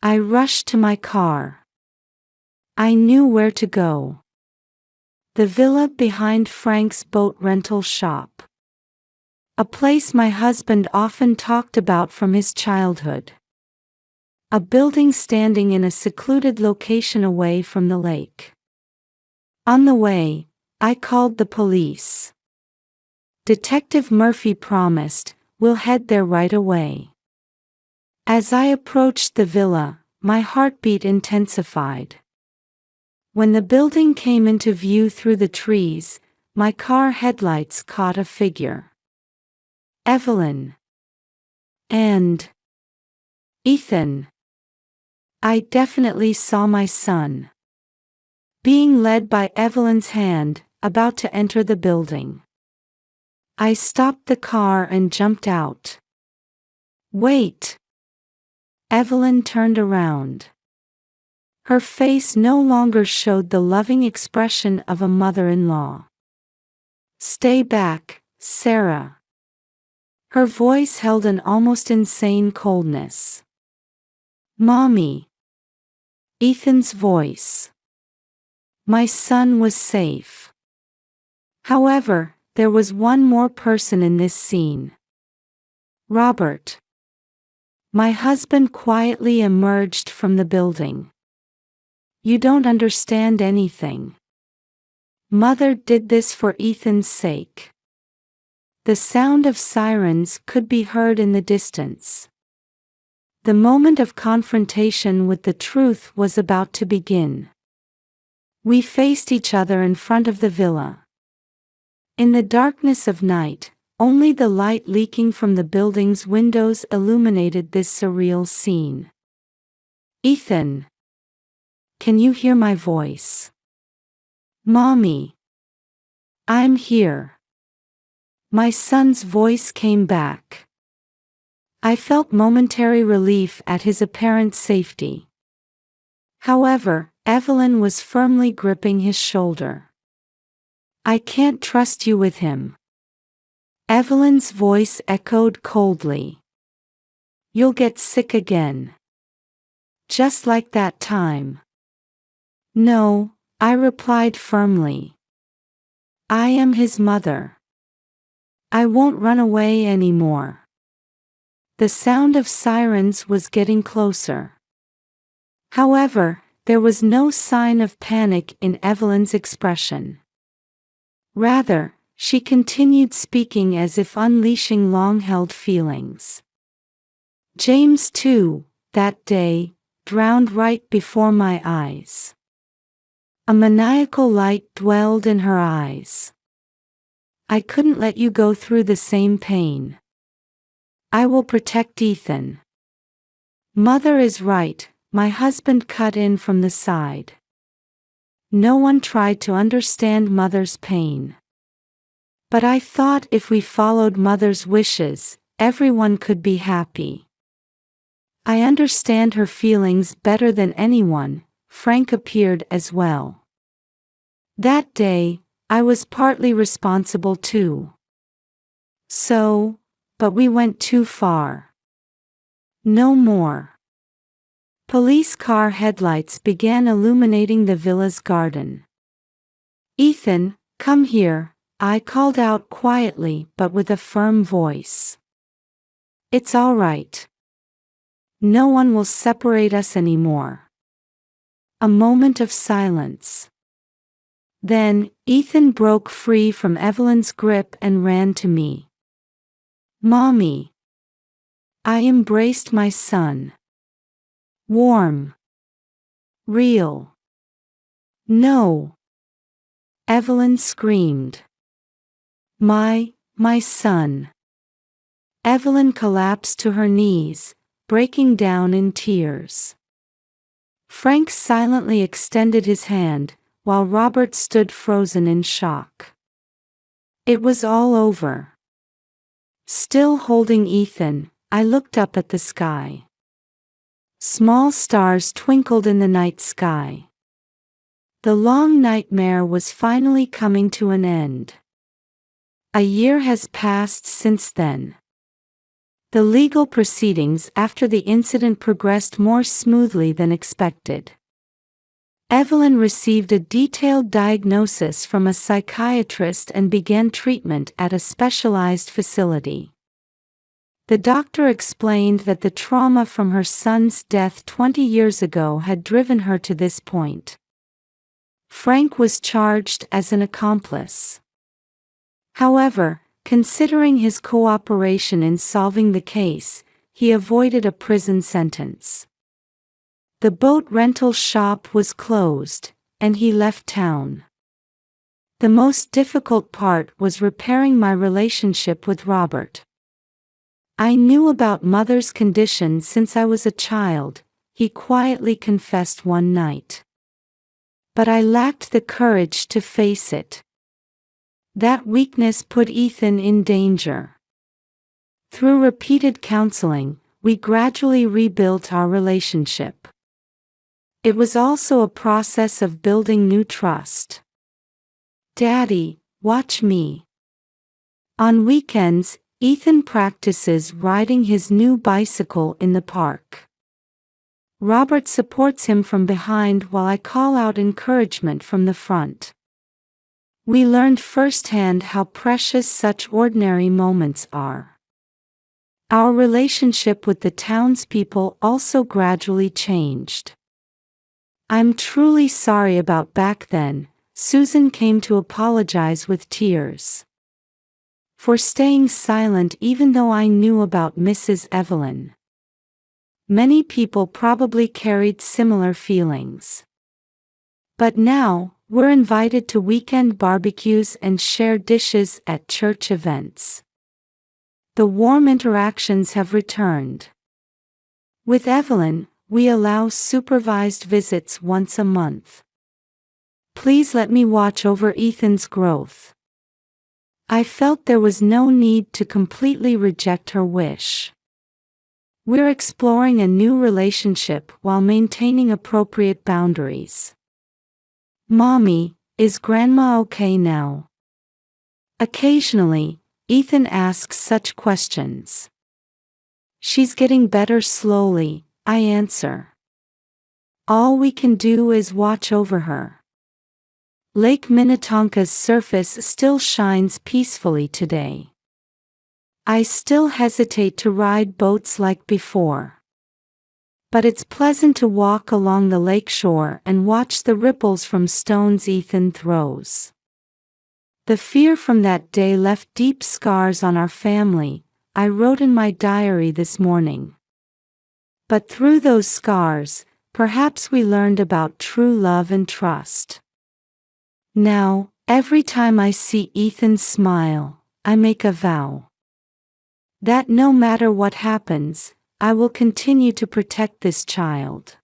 I rushed to my car. I knew where to go. The villa behind Frank's boat rental shop. A place my husband often talked about from his childhood. A building standing in a secluded location away from the lake. On the way, I called the police. Detective Murphy promised, we'll head there right away. As I approached the villa, my heartbeat intensified. When the building came into view through the trees, my car headlights caught a figure. Evelyn. And Ethan. I definitely saw my son being led by Evelyn's hand, about to enter the building. I stopped the car and jumped out. Wait! Evelyn turned around. Her face no longer showed the loving expression of a mother-in-law. Stay back, Sarah. Her voice held an almost insane coldness. Mommy. Ethan's voice. My son was safe. However, there was one more person in this scene. Robert. My husband quietly emerged from the building. You don't understand anything. Mother did this for Ethan's sake. The sound of sirens could be heard in the distance. The moment of confrontation with the truth was about to begin. We faced each other in front of the villa. In the darkness of night, only the light leaking from the building's windows illuminated this surreal scene. Ethan. Can you hear my voice? Mommy. I'm here. My son's voice came back. I felt momentary relief at his apparent safety. However, Evelyn was firmly gripping his shoulder. I can't trust you with him. Evelyn's voice echoed coldly. You'll get sick again. Just like that time. No, I replied firmly. I am his mother. I won't run away anymore. The sound of sirens was getting closer. However, there was no sign of panic in Evelyn's expression. Rather, she continued speaking as if unleashing long-held feelings. James too, that day, drowned right before my eyes. A maniacal light dwelled in her eyes. I couldn't let you go through the same pain. I will protect Ethan. Mother is right, my husband cut in from the side. No one tried to understand Mother's pain. But I thought if we followed Mother's wishes, everyone could be happy. I understand her feelings better than anyone. Frank appeared as well. That day, I was partly responsible too. But we went too far. No more. Police car headlights began illuminating the villa's garden. Ethan, come here, I called out quietly but with a firm voice. It's all right. No one will separate us anymore. A moment of silence. Then, Ethan broke free from Evelyn's grip and ran to me. Mommy. I embraced my son. Warm. Real. No. Evelyn screamed. My son. Evelyn collapsed to her knees, breaking down in tears. Frank silently extended his hand, while Robert stood frozen in shock. It was all over. Still holding Ethan, I looked up at the sky. Small stars twinkled in the night sky. The long nightmare was finally coming to an end. A year has passed since then. The legal proceedings after the incident progressed more smoothly than expected. Evelyn received a detailed diagnosis from a psychiatrist and began treatment at a specialized facility. The doctor explained that the trauma from her son's death 20 years ago had driven her to this point. Frank was charged as an accomplice. However, considering his cooperation in solving the case, he avoided a prison sentence. The boat rental shop was closed, and he left town. The most difficult part was repairing my relationship with Robert. I knew about Mother's condition since I was a child, he quietly confessed one night. But I lacked the courage to face it. That weakness put Ethan in danger. Through repeated counseling, we gradually rebuilt our relationship. It was also a process of building new trust. Daddy, watch me. On weekends, Ethan practices riding his new bicycle in the park. Robert supports him from behind while I call out encouragement from the front. We learned firsthand how precious such ordinary moments are. Our relationship with the townspeople also gradually changed. I'm truly sorry about back then, Susan came to apologize with tears. For staying silent even though I knew about Mrs. Evelyn. Many people probably carried similar feelings. But now, we're invited to weekend barbecues and share dishes at church events. The warm interactions have returned. With Evelyn, we allow supervised visits once a month. Please let me watch over Ethan's growth. I felt there was no need to completely reject her wish. We're exploring a new relationship while maintaining appropriate boundaries. Mommy, is Grandma okay now? Occasionally, Ethan asks such questions. She's getting better slowly, I answer. All we can do is watch over her. Lake Minnetonka's surface still shines peacefully today. I still hesitate to ride boats like before. But it's pleasant to walk along the lakeshore and watch the ripples from stones Ethan throws. The fear from that day left deep scars on our family, I wrote in my diary this morning. But through those scars, perhaps we learned about true love and trust. Now, every time I see Ethan smile, I make a vow. That no matter what happens, I will continue to protect this child.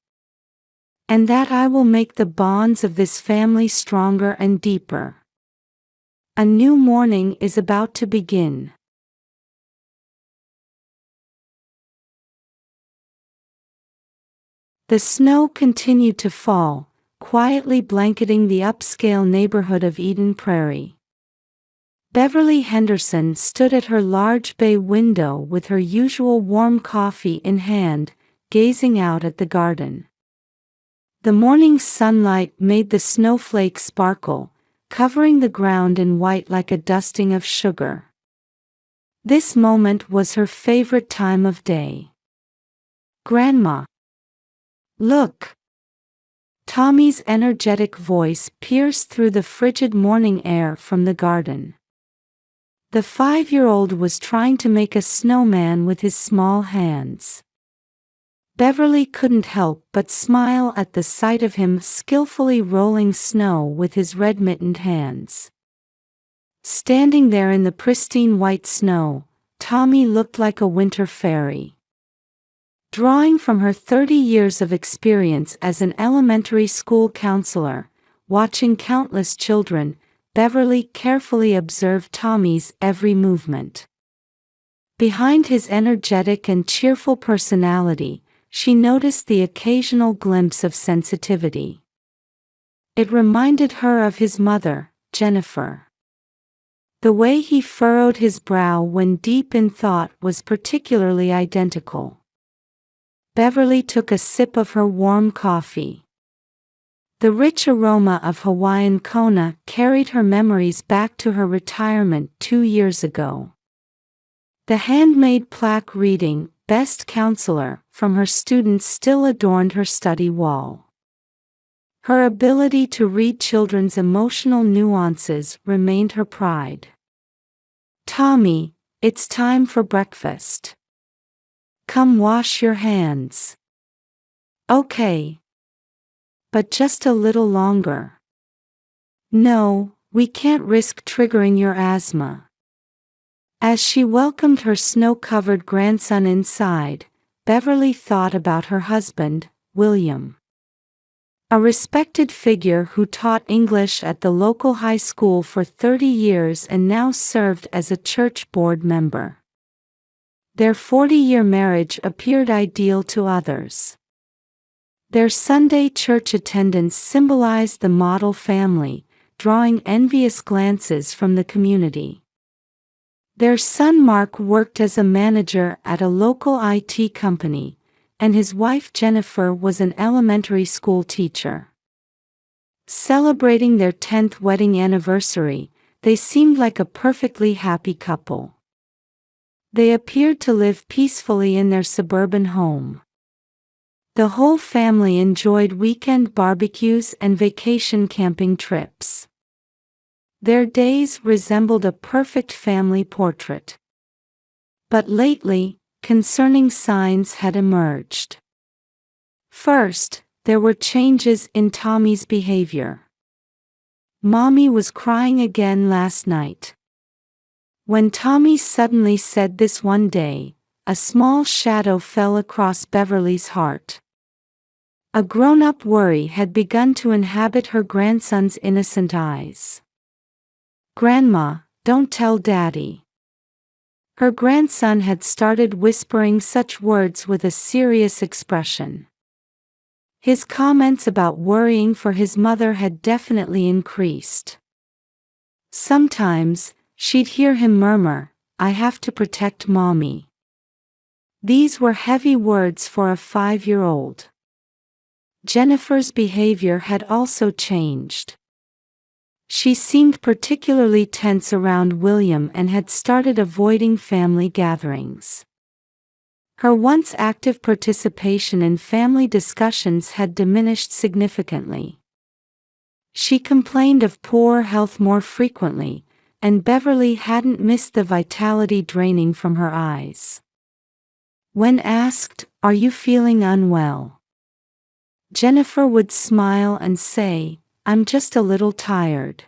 And that I will make the bonds of this family stronger and deeper. A new morning is about to begin. The snow continued to fall, quietly blanketing the upscale neighborhood of Eden Prairie. Beverly Henderson stood at her large bay window with her usual warm coffee in hand, gazing out at the garden. The morning sunlight made the snowflakes sparkle, covering the ground in white like a dusting of sugar. This moment was her favorite time of day. Grandma! Look! Tommy's energetic voice pierced through the frigid morning air from the garden. The 5-year-old was trying to make a snowman with his small hands. Beverly couldn't help but smile at the sight of him skillfully rolling snow with his red-mittened hands. Standing there in the pristine white snow, Tommy looked like a winter fairy. Drawing from her 30 years of experience as an elementary school counselor, watching countless children, Beverly carefully observed Tommy's every movement. Behind his energetic and cheerful personality, she noticed the occasional glimpse of sensitivity. It reminded her of his mother, Jennifer. The way he furrowed his brow when deep in thought was particularly identical. Beverly took a sip of her warm coffee. The rich aroma of Hawaiian kona carried her memories back to her retirement 2 years ago. The handmade plaque reading, "Best Counselor," from her students still adorned her study wall. Her ability to read children's emotional nuances remained her pride. Tommy, it's time for breakfast. Come wash your hands. Okay. But just a little longer. No, We can't risk triggering your asthma." As she welcomed her snow-covered grandson inside, Beverly thought about her husband, William. A respected figure who taught English at the local high school for 30 years and now served as a church board member. Their 40-year marriage appeared ideal to others. Their Sunday church attendance symbolized the model family, drawing envious glances from the community. Their son Mark worked as a manager at a local IT company, and his wife Jennifer was an elementary school teacher. Celebrating their 10th wedding anniversary, they seemed like a perfectly happy couple. They appeared to live peacefully in their suburban home. The whole family enjoyed weekend barbecues and vacation camping trips. Their days resembled a perfect family portrait. But lately, concerning signs had emerged. First, there were changes in Tommy's behavior. Mommy was crying again last night. When Tommy suddenly said this one day, a small shadow fell across Beverly's heart. A grown-up worry had begun to inhabit her grandson's innocent eyes. "Grandma, don't tell Daddy." Her grandson had started whispering such words with a serious expression. His comments about worrying for his mother had definitely increased. Sometimes, she'd hear him murmur, "I have to protect Mommy." These were heavy words for a 5-year-old. Jennifer's behavior had also changed. She seemed particularly tense around William and had started avoiding family gatherings. Her once active participation in family discussions had diminished significantly. She complained of poor health more frequently, and Beverly hadn't missed the vitality draining from her eyes. When asked, "Are you feeling unwell?" Jennifer would smile and say, "I'm just a little tired."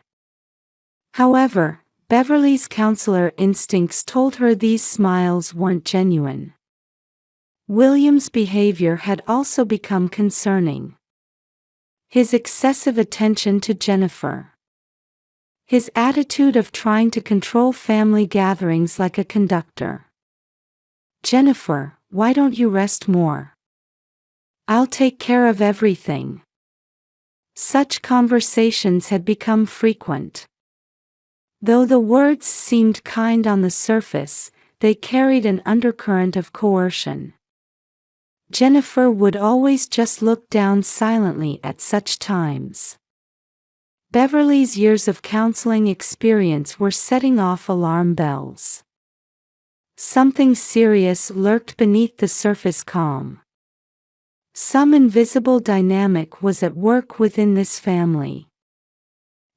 However, Beverly's counselor instincts told her these smiles weren't genuine. William's behavior had also become concerning. His excessive attention to Jennifer. His attitude of trying to control family gatherings like a conductor. "Jennifer, why don't you rest more? I'll take care of everything." Such conversations had become frequent. Though the words seemed kind on the surface, they carried an undercurrent of coercion. Jennifer would always just look down silently at such times. Beverly's years of counseling experience were setting off alarm bells. Something serious lurked beneath the surface calm. Some invisible dynamic was at work within this family.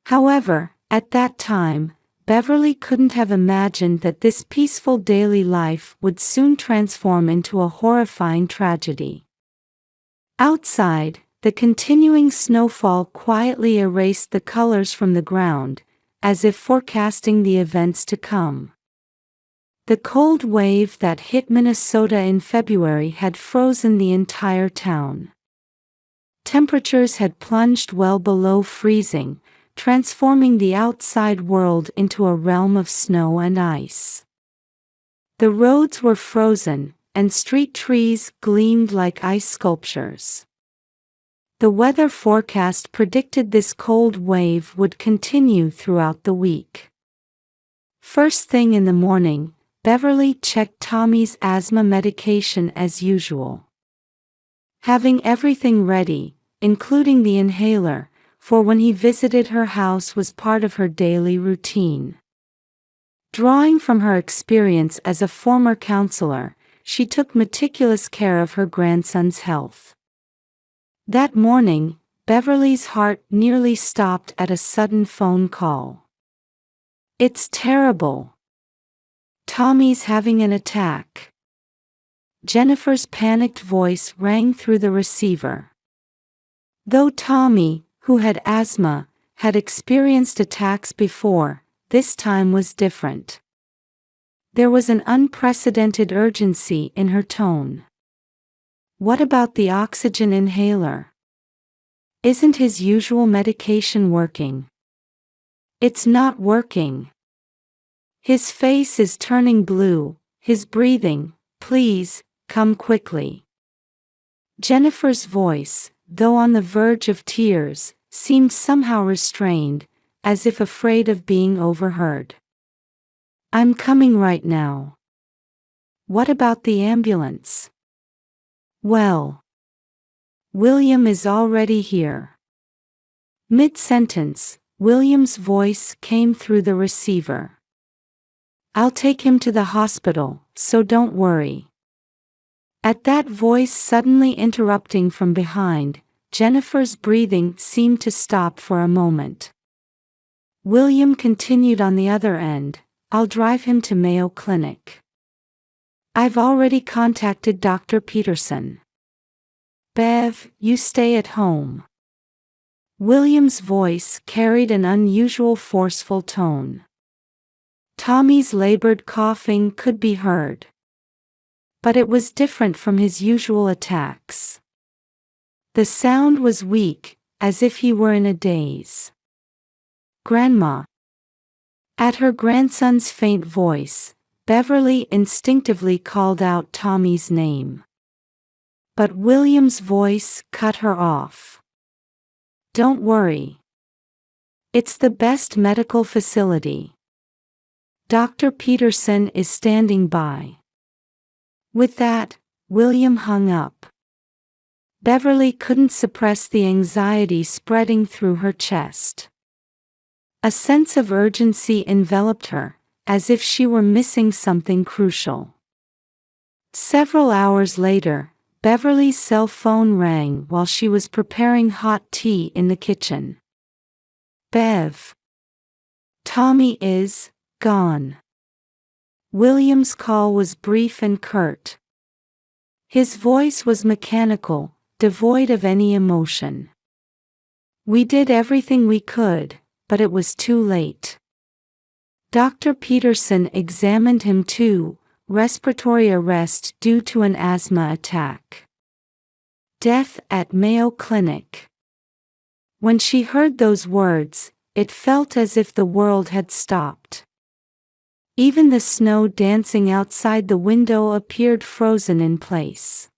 However, at that time, Beverly couldn't have imagined that this peaceful daily life would soon transform into a horrifying tragedy. Outside, the continuing snowfall quietly erased the colors from the ground, as if forecasting the events to come. The cold wave that hit Minnesota in February had frozen the entire town. Temperatures had plunged well below freezing, transforming the outside world into a realm of snow and ice. The roads were frozen, and street trees gleamed like ice sculptures. The weather forecast predicted this cold wave would continue throughout the week. First thing in the morning, Beverly checked Tommy's asthma medication as usual. Having everything ready, including the inhaler, for when he visited her house was part of her daily routine. Drawing from her experience as a former counselor, she took meticulous care of her grandson's health. That morning, Beverly's heart nearly stopped at a sudden phone call. "It's terrible. Tommy's having an attack." Jennifer's panicked voice rang through the receiver. Though Tommy, who had asthma, had experienced attacks before. This time was different. There was an unprecedented urgency in her tone. What about the oxygen inhaler? Isn't his usual medication working? It's not working. His face is turning blue, his breathing. Please, come quickly. Jennifer's voice, though on the verge of tears, seemed somehow restrained, as if afraid of being overheard. I'm coming right now. What about the ambulance? Well, William is already here. Mid-sentence, William's voice came through the receiver. I'll take him to the hospital, so don't worry. At that voice suddenly interrupting from behind, Jennifer's breathing seemed to stop for a moment. William continued on the other end, I'll drive him to Mayo Clinic. I've already contacted Dr. Peterson. Bev, you stay at home. William's voice carried an unusual forceful tone. Tommy's labored coughing could be heard. But it was different from his usual attacks. The sound was weak, as if he were in a daze. Grandma. At her grandson's faint voice, Beverly instinctively called out Tommy's name. But William's voice cut her off. Don't worry. It's the best medical facility. Dr. Peterson is standing by. With that, William hung up. Beverly couldn't suppress the anxiety spreading through her chest. A sense of urgency enveloped her, as if she were missing something crucial. Several hours later, Beverly's cell phone rang while she was preparing hot tea in the kitchen. Bev. Tommy is gone. William's call was brief and curt. His voice was mechanical, devoid of any emotion. We did everything we could, but it was too late. Dr. Peterson examined him too, respiratory arrest due to an asthma attack. Death at Mayo Clinic. When she heard those words, it felt as if the world had stopped. Even the snow dancing outside the window appeared frozen in place.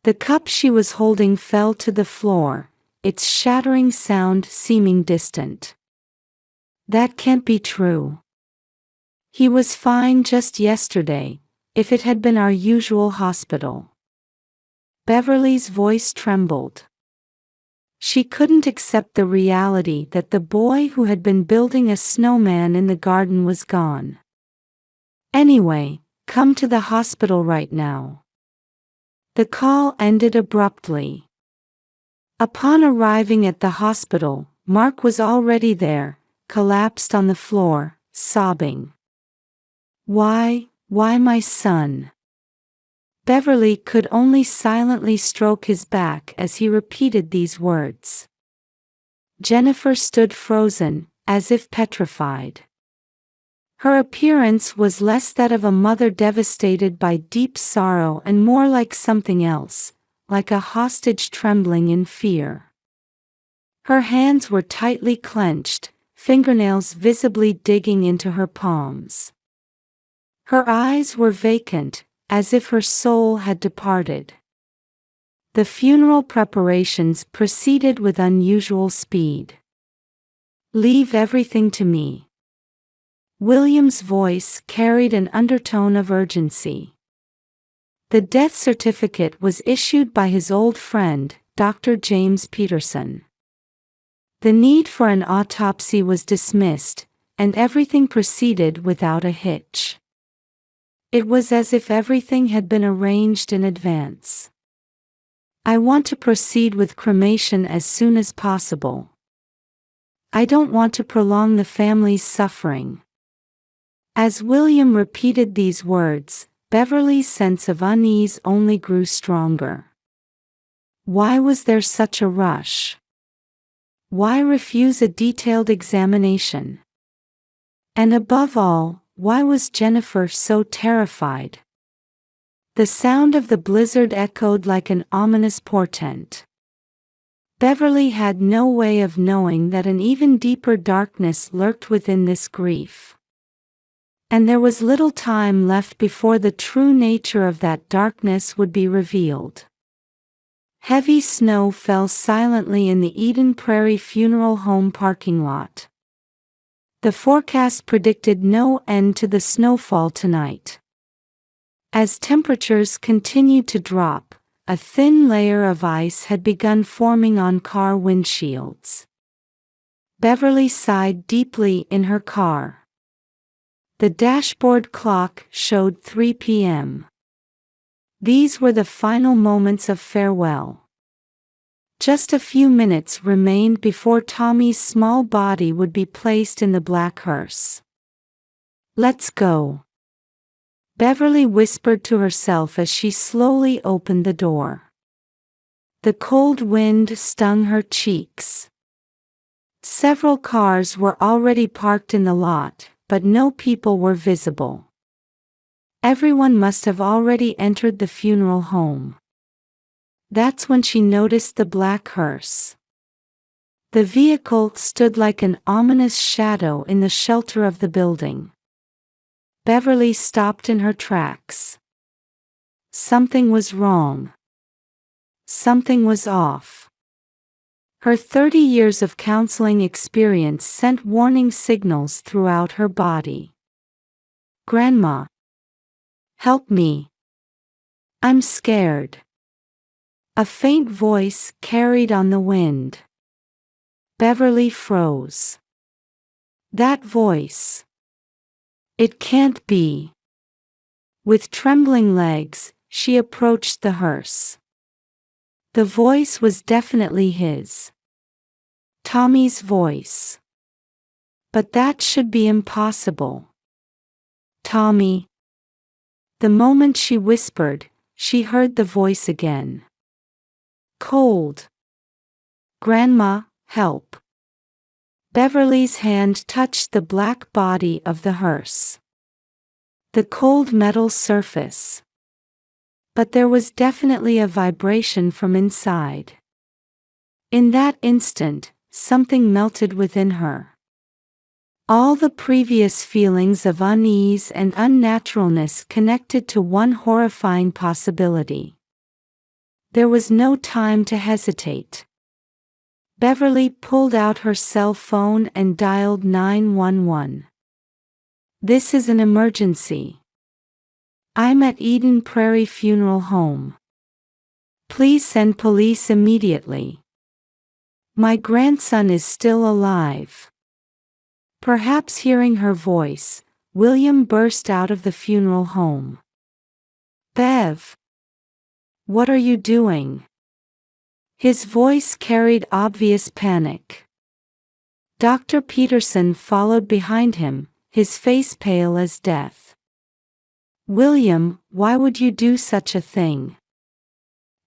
The cup she was holding fell to the floor, its shattering sound seeming distant. That can't be true. He was fine just yesterday, if it had been our usual hospital. Beverly's voice trembled. She couldn't accept the reality that the boy who had been building a snowman in the garden was gone. Anyway, come to the hospital right now. The call ended abruptly. Upon arriving at the hospital, Mark was already there, collapsed on the floor, sobbing. Why my son? Beverly could only silently stroke his back as he repeated these words. Jennifer stood frozen, as if petrified. Her appearance was less that of a mother devastated by deep sorrow and more like something else, like a hostage trembling in fear. Her hands were tightly clenched, fingernails visibly digging into her palms. Her eyes were vacant, as if her soul had departed. The funeral preparations proceeded with unusual speed. Leave everything to me. William's voice carried an undertone of urgency. The death certificate was issued by his old friend, Dr. James Peterson. The need for an autopsy was dismissed, and everything proceeded without a hitch. It was as if everything had been arranged in advance. I want to proceed with cremation as soon as possible. I don't want to prolong the family's suffering. As William repeated these words, Beverly's sense of unease only grew stronger. Why was there such a rush? Why refuse a detailed examination? And above all, why was Jennifer so terrified? The sound of the blizzard echoed like an ominous portent. Beverly had no way of knowing that an even deeper darkness lurked within this grief. And there was little time left before the true nature of that darkness would be revealed. Heavy snow fell silently in the Eden Prairie Funeral Home parking lot. The forecast predicted no end to the snowfall tonight. As temperatures continued to drop, a thin layer of ice had begun forming on car windshields. Beverly sighed deeply in her car. The dashboard clock showed 3 p.m. These were the final moments of farewell. Just a few minutes remained before Tommy's small body would be placed in the black hearse. "Let's go," Beverly whispered to herself as she slowly opened the door. The cold wind stung her cheeks. Several cars were already parked in the lot, but no people were visible. Everyone must have already entered the funeral home. That's when she noticed the black hearse. The vehicle stood like an ominous shadow in the shelter of the building. Beverly stopped in her tracks. Something was wrong. Something was off. Her 30 years of counseling experience sent warning signals throughout her body. "Grandma, help me. I'm scared." A faint voice carried on the wind. Beverly froze. That voice. It can't be. With trembling legs, she approached the hearse. The voice was definitely his. Tommy's voice. But that should be impossible. "Tommy." The moment she whispered, she heard the voice again. Cold. "Grandma, help." Beverly's hand touched the black body of the hearse. The cold metal surface. But there was definitely a vibration from inside. In that instant, something melted within her. All the previous feelings of unease and unnaturalness connected to one horrifying possibility. There was no time to hesitate. Beverly pulled out her cell phone and dialed 911. "This is an emergency. I'm at Eden Prairie Funeral Home. Please send police immediately. My grandson is still alive." Perhaps hearing her voice, William burst out of the funeral home. "Bev, what are you doing?" His voice carried obvious panic. Dr. Peterson followed behind him, his face pale as death. "William, why would you do such a thing?"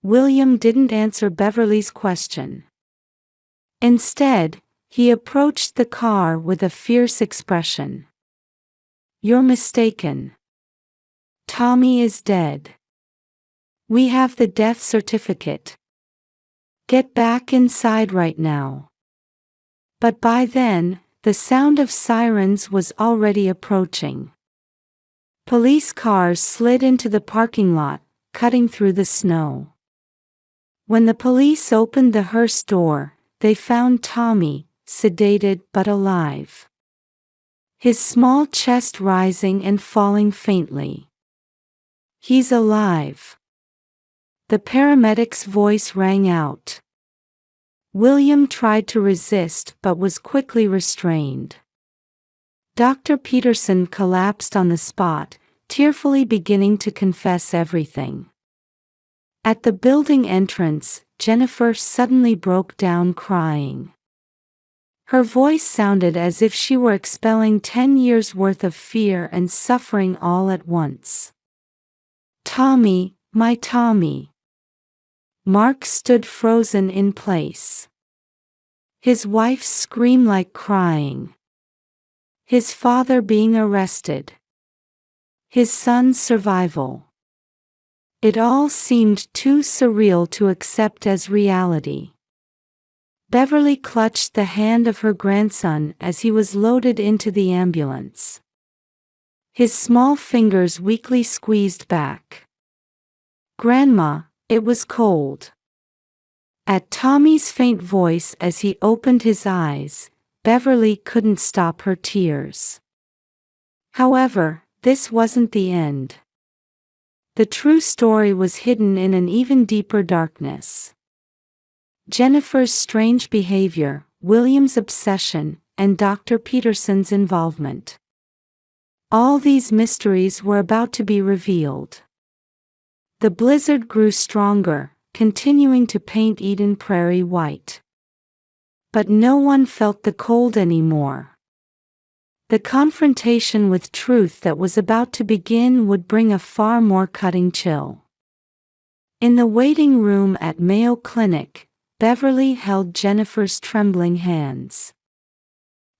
William didn't answer Beverly's question. Instead, he approached the car with a fierce expression. "You're mistaken. Tommy is dead. We have the death certificate. Get back inside right now." But by then, the sound of sirens was already approaching. Police cars slid into the parking lot, cutting through the snow. When the police opened the hearse door, they found Tommy, sedated but alive. His small chest rising and falling faintly. "He's alive." The paramedic's voice rang out. William tried to resist but was quickly restrained. Dr. Peterson collapsed on the spot, tearfully beginning to confess everything. At the building entrance, Jennifer suddenly broke down crying. Her voice sounded as if she were expelling 10 years' worth of fear and suffering all at once. "Tommy, my Tommy." Mark stood frozen in place. His wife screamed like crying. His father being arrested. His son's survival. It all seemed too surreal to accept as reality. Beverly clutched the hand of her grandson as he was loaded into the ambulance. His small fingers weakly squeezed back. "Grandma, it was cold." At Tommy's faint voice as he opened his eyes, Beverly couldn't stop her tears. However, this wasn't the end. The true story was hidden in an even deeper darkness. Jennifer's strange behavior, William's obsession, and Dr. Peterson's involvement. All these mysteries were about to be revealed. The blizzard grew stronger, continuing to paint Eden Prairie white. But no one felt the cold anymore. The confrontation with truth that was about to begin would bring a far more cutting chill. In the waiting room at Mayo Clinic, Beverly held Jennifer's trembling hands.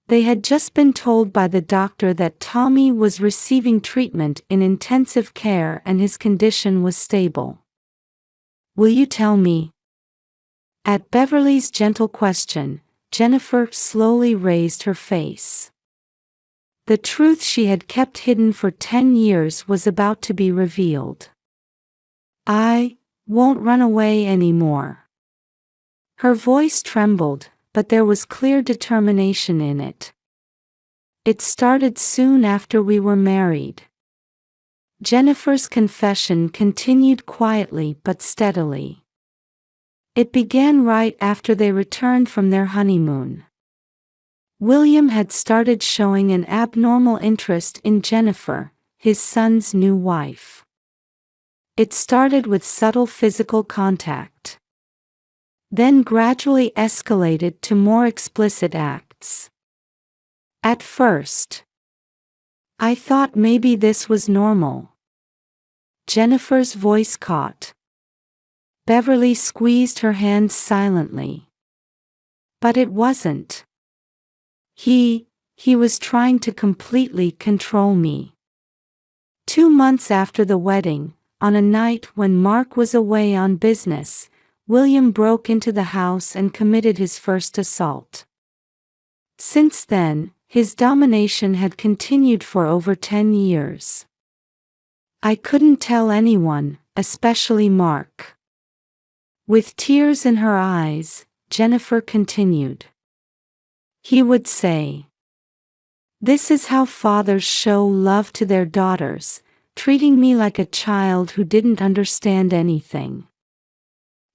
They had just been told by the doctor that Tommy was receiving treatment in intensive care and his condition was stable. "Will you tell me?" At Beverly's gentle question, Jennifer slowly raised her face. The truth she had kept hidden for 10 years was about to be revealed. "I won't run away anymore." Her voice trembled, but there was clear determination in it. "It started soon after we were married." Jennifer's confession continued quietly but steadily. "It began right after they returned from their honeymoon. William had started showing an abnormal interest in Jennifer, his son's new wife. It started with subtle physical contact. Then gradually escalated to more explicit acts. At first, I thought maybe this was normal." Jennifer's voice caught. Beverly squeezed her hands silently. "But it wasn't. He was trying to completely control me." 2 months after the wedding, on a night when Mark was away on business, William broke into the house and committed his first assault. Since then, his domination had continued for over 10 years. "I couldn't tell anyone, especially Mark." With tears in her eyes, Jennifer continued. "He would say, 'This is how fathers show love to their daughters, treating me like a child who didn't understand anything.'"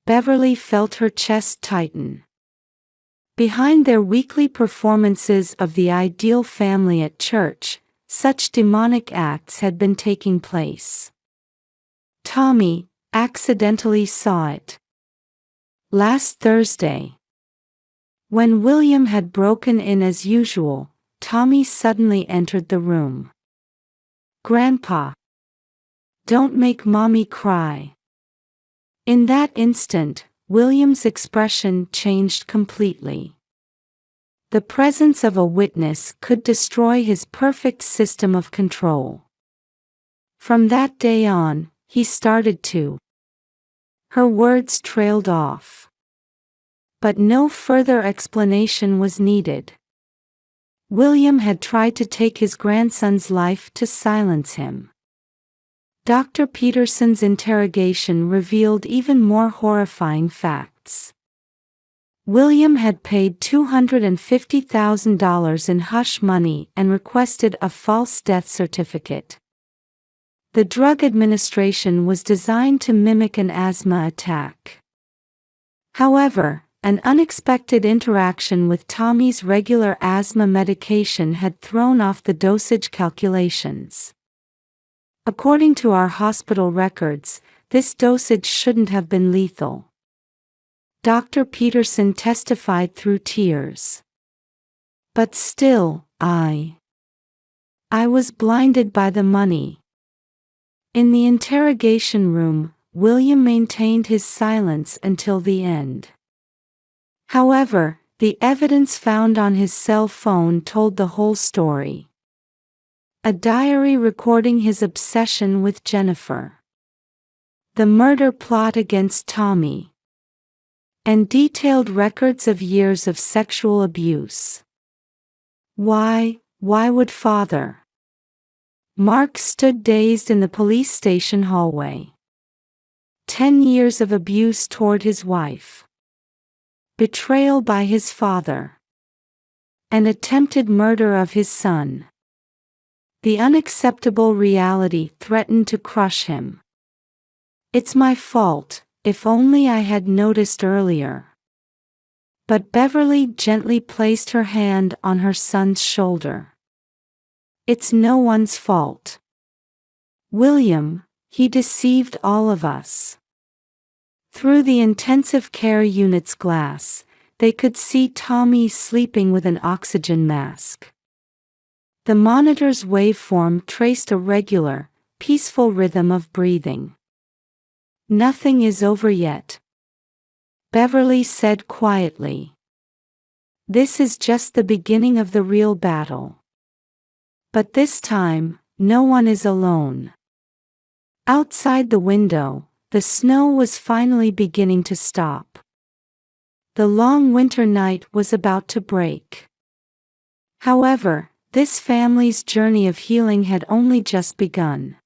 Beverly felt her chest tighten. Behind their weekly performances of the ideal family at church, such demonic acts had been taking place. Tommy accidentally saw it. Last Thursday, when William had broken in as usual, Tommy suddenly entered the room. "Grandpa, don't make Mommy cry." In that instant, William's expression changed completely. The presence of a witness could destroy his perfect system of control. From that day on, he started to. Her words trailed off. But no further explanation was needed. William had tried to take his grandson's life to silence him. Dr. Peterson's interrogation revealed even more horrifying facts. William had paid $250,000 in hush money and requested a false death certificate. The drug administration was designed to mimic an asthma attack. However, an unexpected interaction with Tommy's regular asthma medication had thrown off the dosage calculations. According to our hospital records, this dosage shouldn't have been lethal. Dr. Peterson testified through tears. "But still, I was blinded by the money." In the interrogation room, William maintained his silence until the end. However, The evidence found on his cell phone told the whole story. A diary recording his obsession with Jennifer. The murder plot against Tommy. And detailed records of years of sexual abuse. Why would Father? Mark stood dazed in the police station hallway. 10 years of abuse toward his wife. Betrayal by his father. And attempted murder of his son. The unacceptable reality threatened to crush him. It's my fault, if only I had noticed earlier. But Beverly gently placed her hand on her son's shoulder. It's no one's fault. William, he deceived all of us. Through the intensive care unit's glass, they could see Tommy sleeping with an oxygen mask. The monitor's waveform traced a regular, peaceful rhythm of breathing. Nothing is over yet, Beverly said quietly. This is just the beginning of the real battle. But this time, no one is alone. Outside the window, the snow was finally beginning to stop. The long winter night was about to break. However, this family's journey of healing had only just begun.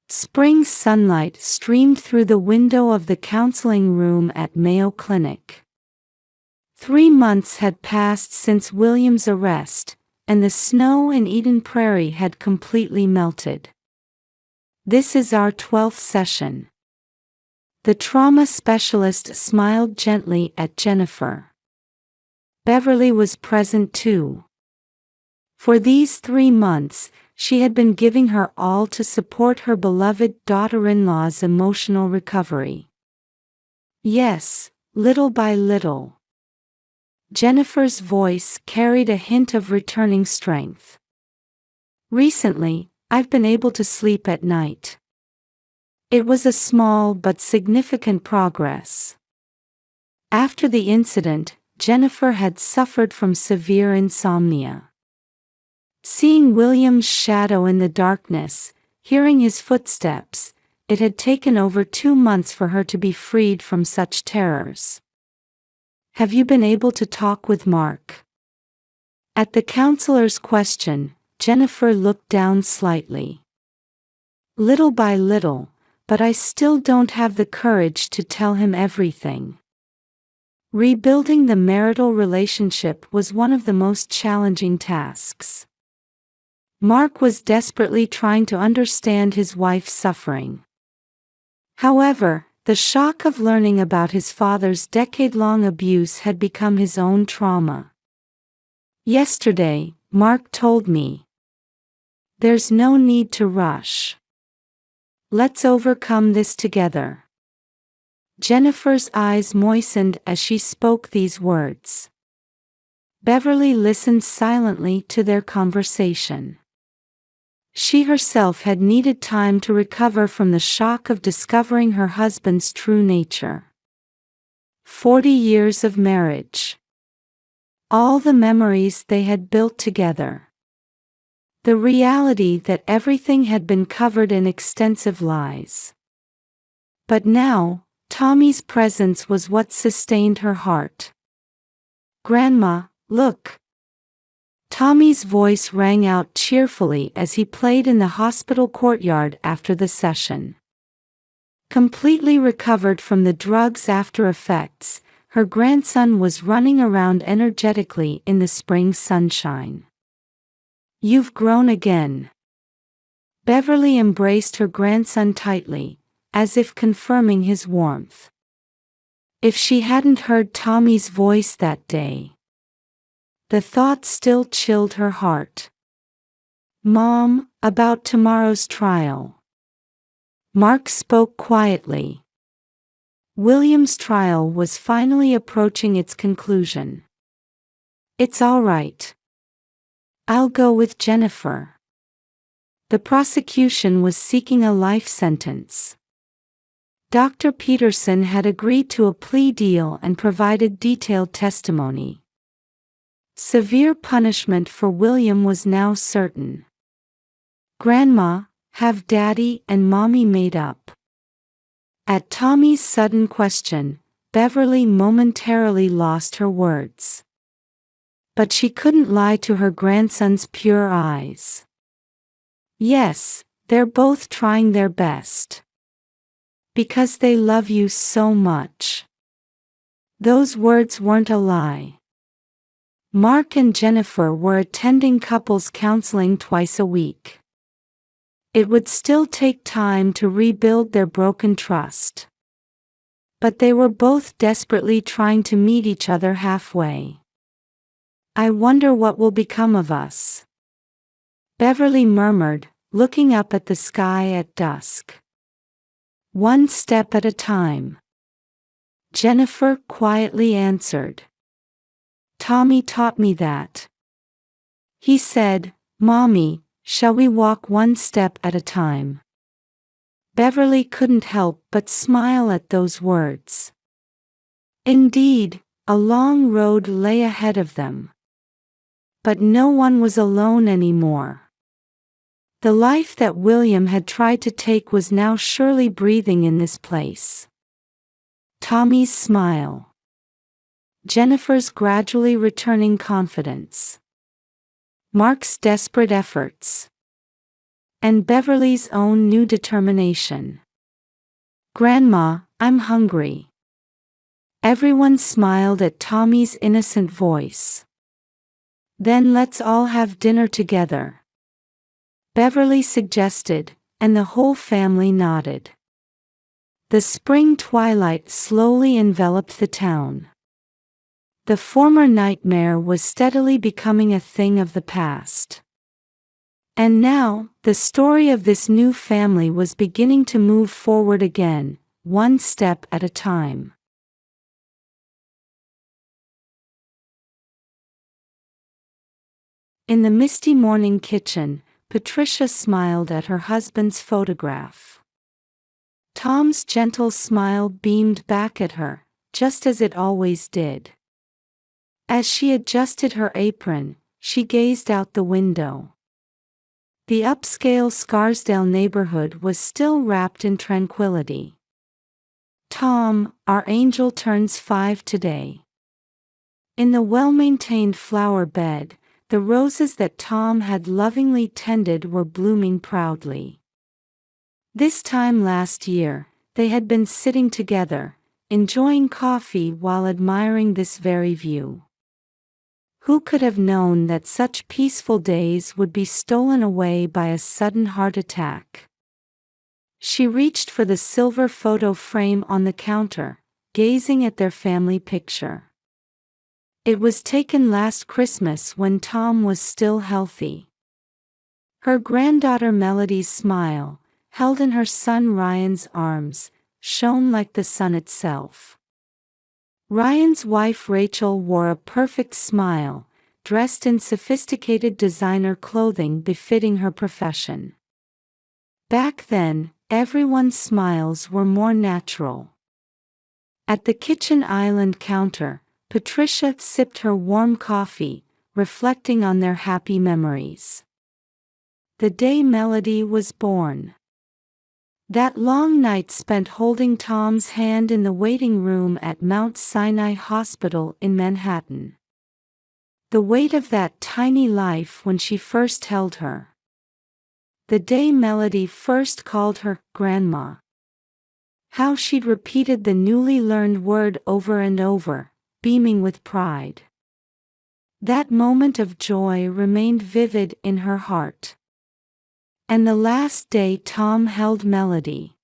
Spring sunlight streamed through the window of the counseling room at Mayo Clinic. 3 months had passed since William's arrest, and the snow in Eden Prairie had completely melted. This is our 12th session. The trauma specialist smiled gently at Jennifer. Beverly was present too. For these 3 months, she had been giving her all to support her beloved daughter-in-law's emotional recovery. Yes, little by little. Jennifer's voice carried a hint of returning strength. Recently, I've been able to sleep at night. It was a small but significant progress. After the incident, Jennifer had suffered from severe insomnia. Seeing William's shadow in the darkness, hearing his footsteps, it had taken over 2 months for her to be freed from such terrors. Have you been able to talk with Mark? At the counselor's question, Jennifer looked down slightly. Little by little, but I still don't have the courage to tell him everything. Rebuilding the marital relationship was one of the most challenging tasks. Mark was desperately trying to understand his wife's suffering. However, the shock of learning about his father's decade-long abuse had become his own trauma. Yesterday, Mark told me, "There's no need to rush. Let's overcome this together." Jennifer's eyes moistened as she spoke these words. Beverly listened silently to their conversation. She herself had needed time to recover from the shock of discovering her husband's true nature. 40 years of marriage. All the memories they had built together. The reality that everything had been covered in extensive lies. But now, Tommy's presence was what sustained her heart. "Grandma, look." Tommy's voice rang out cheerfully as he played in the hospital courtyard after the session. Completely recovered from the drug's after effects, her grandson was running around energetically in the spring sunshine. "You've grown again." Beverly embraced her grandson tightly, as if confirming his warmth. If she hadn't heard Tommy's voice that day, the thought still chilled her heart. "Mom, about tomorrow's trial." Mark spoke quietly. William's trial was finally approaching its conclusion. "It's all right. I'll go with Jennifer." The prosecution was seeking a life sentence. Dr. Peterson had agreed to a plea deal and provided detailed testimony. Severe punishment for William was now certain. "Grandma, have Daddy and Mommy made up?" At Tommy's sudden question, Beverly momentarily lost her words. But she couldn't lie to her grandson's pure eyes. "Yes, they're both trying their best. Because they love you so much." Those words weren't a lie. Mark and Jennifer were attending couples counseling twice a week. It would still take time to rebuild their broken trust. But they were both desperately trying to meet each other halfway. "I wonder what will become of us," Beverly murmured, looking up at the sky at dusk. "One step at a time," Jennifer quietly answered. "Tommy taught me that. He said, 'Mommy, shall we walk one step at a time?'" Beverly couldn't help but smile at those words. Indeed, a long road lay ahead of them. But no one was alone anymore. The life that William had tried to take was now surely breathing in this place. Tommy's smile. Jennifer's gradually returning confidence. Mark's desperate efforts. And Beverly's own new determination. "Grandma, I'm hungry." Everyone smiled at Tommy's innocent voice. "Then let's all have dinner together," Beverly suggested, and the whole family nodded. The spring twilight slowly enveloped the town. The former nightmare was steadily becoming a thing of the past. And now, the story of this new family was beginning to move forward again, one step at a time. In the misty morning kitchen, Patricia smiled at her husband's photograph. Tom's gentle smile beamed back at her, just as it always did. As she adjusted her apron, she gazed out the window. The upscale Scarsdale neighborhood was still wrapped in tranquility. "Tom, our angel turns 5 today." In the well-maintained flower bed, the roses that Tom had lovingly tended were blooming proudly. This time last year, they had been sitting together, enjoying coffee while admiring this very view. Who could have known that such peaceful days would be stolen away by a sudden heart attack? She reached for the silver photo frame on the counter, gazing at their family picture. It was taken last Christmas when Tom was still healthy. Her granddaughter Melody's smile, held in her son Ryan's arms, shone like the sun itself. Ryan's wife Rachel wore a perfect smile, dressed in sophisticated designer clothing befitting her profession. Back then, everyone's smiles were more natural. At the kitchen island counter, Patricia sipped her warm coffee, reflecting on their happy memories. The day Melody was born. That long night spent holding Tom's hand in the waiting room at Mount Sinai Hospital in Manhattan. The weight of that tiny life when she first held her. The day Melody first called her Grandma. How she'd repeated the newly learned word over and over, beaming with pride. That moment of joy remained vivid in her heart. And the last day Tom held Melody.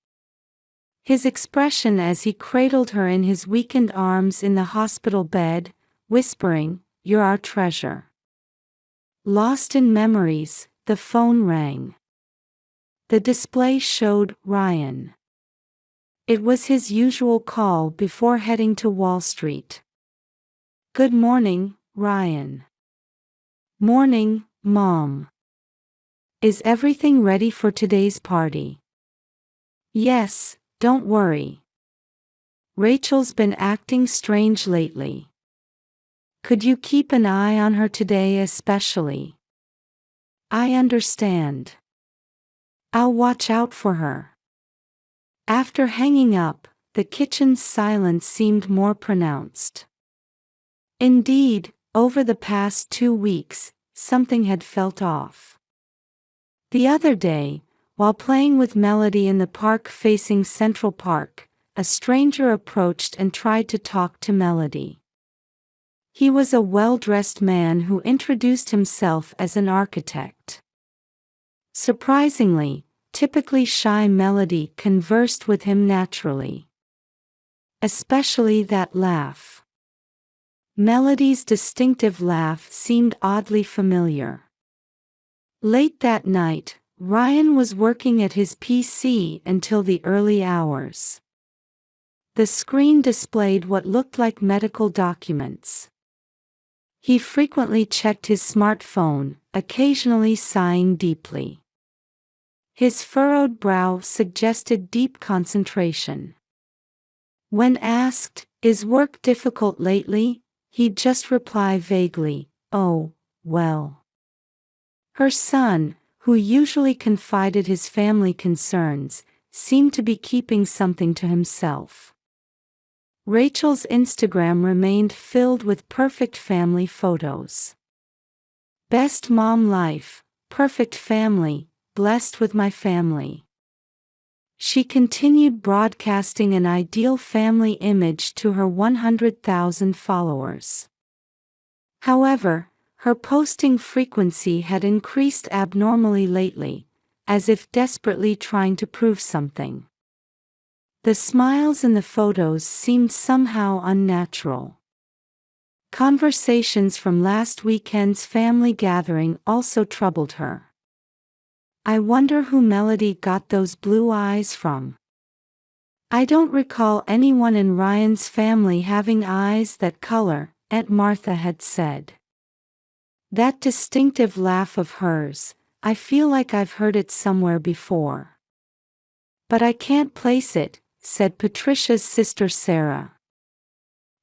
His expression as he cradled her in his weakened arms in the hospital bed, whispering, "You're our treasure." Lost in memories, the phone rang. The display showed Ryan. It was his usual call before heading to Wall Street. "Good morning, Ryan." "Morning, Mom. Is everything ready for today's party?" "Yes, Don't worry. Rachel's been acting strange lately. Could you keep an eye on her today especially? I understand. I'll watch out for her. After hanging up, the kitchen's silence seemed more pronounced. Indeed, over the past 2 weeks, something had felt off. The other day, while playing with Melody in the park facing Central Park, a stranger approached and tried to talk to Melody. He was a well-dressed man who introduced himself as an architect. Surprisingly, typically shy Melody conversed with him naturally. Especially that laugh. Melody's distinctive laugh seemed oddly familiar. Late that night, Ryan was working at his PC until the early hours. The screen displayed what looked like medical documents. He frequently checked his smartphone, occasionally sighing deeply. His furrowed brow suggested deep concentration. When asked, "Is work difficult lately?" he'd just reply vaguely, "Oh, well." Her son, who usually confided his family concerns, seemed to be keeping something to himself. Rachel's Instagram remained filled with perfect family photos. Best mom life, perfect family, blessed with my family. She continued broadcasting an ideal family image to her 100,000 followers. However, her posting frequency had increased abnormally lately, as if desperately trying to prove something. The smiles in the photos seemed somehow unnatural. Conversations from last weekend's family gathering also troubled her. I wonder who Melody got those blue eyes from. I don't recall anyone in Ryan's family having eyes that color, Aunt Martha had said. That distinctive laugh of hers, I feel like I've heard it somewhere before. But I can't place it, said Patricia's sister Sarah.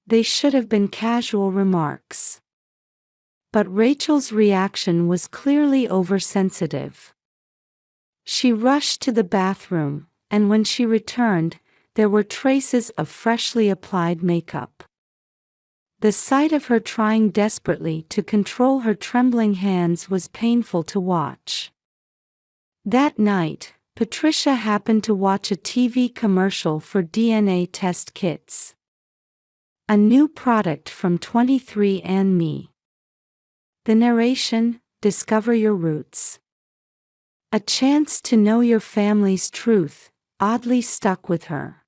They should have been casual remarks. But Rachel's reaction was clearly oversensitive. She rushed to the bathroom, and when she returned, there were traces of freshly applied makeup. The sight of her trying desperately to control her trembling hands was painful to watch. That night, Patricia happened to watch a TV commercial for DNA test kits. A new product from 23andMe. The narration, "Discover your roots." A chance to know your family's truth, oddly stuck with her.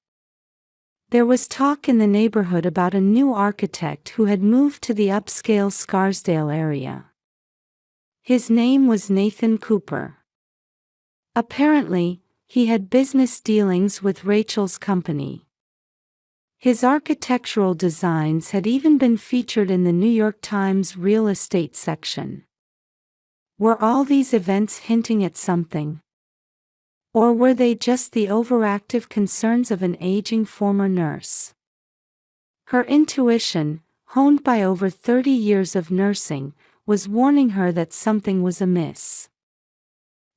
There was talk in the neighborhood about a new architect who had moved to the upscale Scarsdale area. His name was Nathan Cooper. Apparently, he had business dealings with Rachel's company. His architectural designs had even been featured in the New York Times real estate section. Were all these events hinting at something? Or were they just the overactive concerns of an aging former nurse? Her intuition, honed by over 30 years of nursing, was warning her that something was amiss.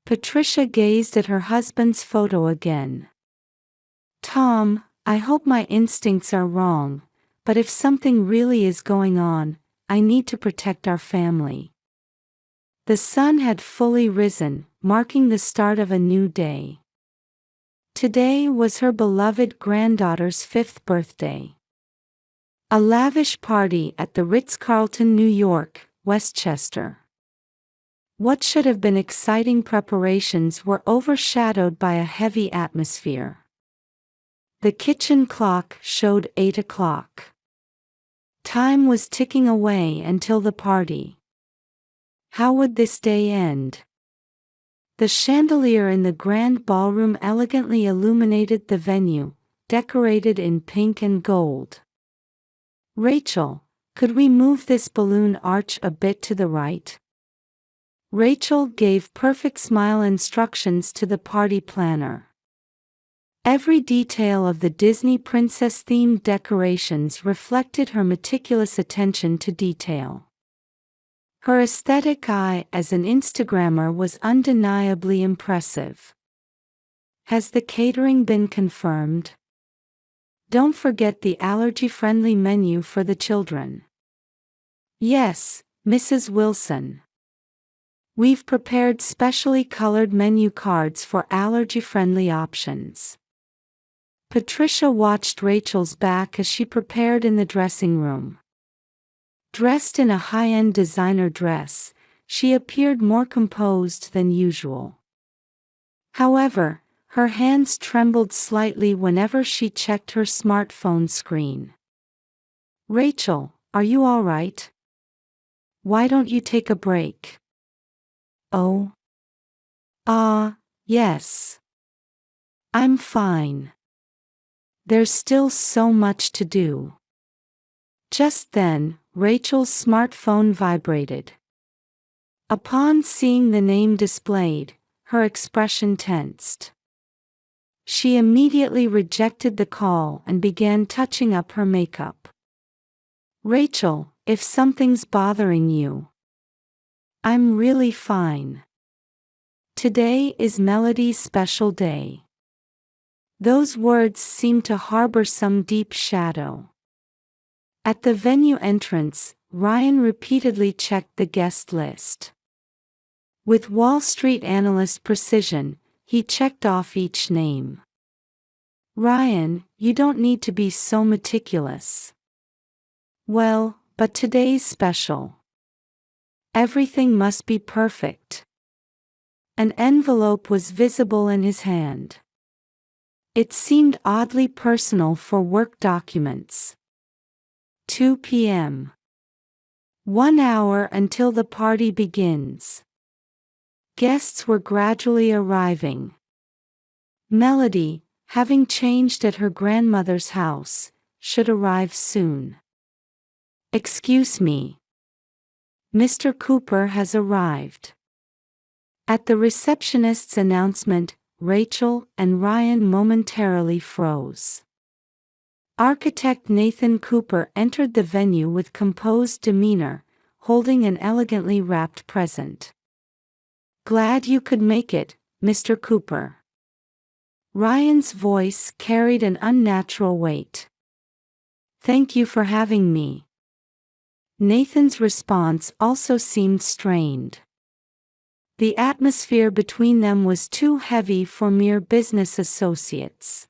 Patricia gazed at her husband's photo again. "Tom, I hope my instincts are wrong, but if something really is going on, I need to protect our family." The sun had fully risen, marking the start of a new day. Today was her beloved granddaughter's 5th birthday. A lavish party at the Ritz-Carlton, New York, Westchester. What should have been exciting preparations were overshadowed by a heavy atmosphere. The kitchen clock showed 8 o'clock. Time was ticking away until the party. How would this day end? The chandelier in the grand ballroom elegantly illuminated the venue, decorated in pink and gold. "Rachel, could we move this balloon arch a bit to the right?" Rachel gave perfect smile instructions to the party planner. Every detail of the Disney princess-themed decorations reflected her meticulous attention to detail. Her aesthetic eye as an Instagrammer was undeniably impressive. Has the catering been confirmed? Don't forget the allergy-friendly menu for the children. Yes, Mrs. Wilson. We've prepared specially colored menu cards for allergy-friendly options. Patricia watched Rachel's back as she prepared in the dressing room. Dressed in a high-end designer dress, she appeared more composed than usual. However, her hands trembled slightly whenever she checked her smartphone screen. "Rachel, are you all right? Why don't you take a break?" "Oh. Yes. I'm fine. There's still so much to do." Just then, Rachel's smartphone vibrated. Upon seeing the name displayed, her expression tensed. She immediately rejected the call and began touching up her makeup. "Rachel, if something's bothering you, I'm really fine. Today is Melody's special day." Those words seemed to harbor some deep shadow. At the venue entrance, Ryan repeatedly checked the guest list. With Wall Street analyst precision, he checked off each name. "Ryan, you don't need to be so meticulous." "Well, but today's special. Everything must be perfect." An envelope was visible in his hand. It seemed oddly personal for work documents. 2 p.m. 1 hour until the party begins. Guests were gradually arriving. Melody, having changed at her grandmother's house, should arrive soon. "Excuse me. Mr. Cooper has arrived." At the receptionist's announcement, Rachel and Ryan momentarily froze. Architect Nathan Cooper entered the venue with composed demeanor, holding an elegantly wrapped present. "Glad you could make it, Mr. Cooper." Ryan's voice carried an unnatural weight. "Thank you for having me." Nathan's response also seemed strained. The atmosphere between them was too heavy for mere business associates.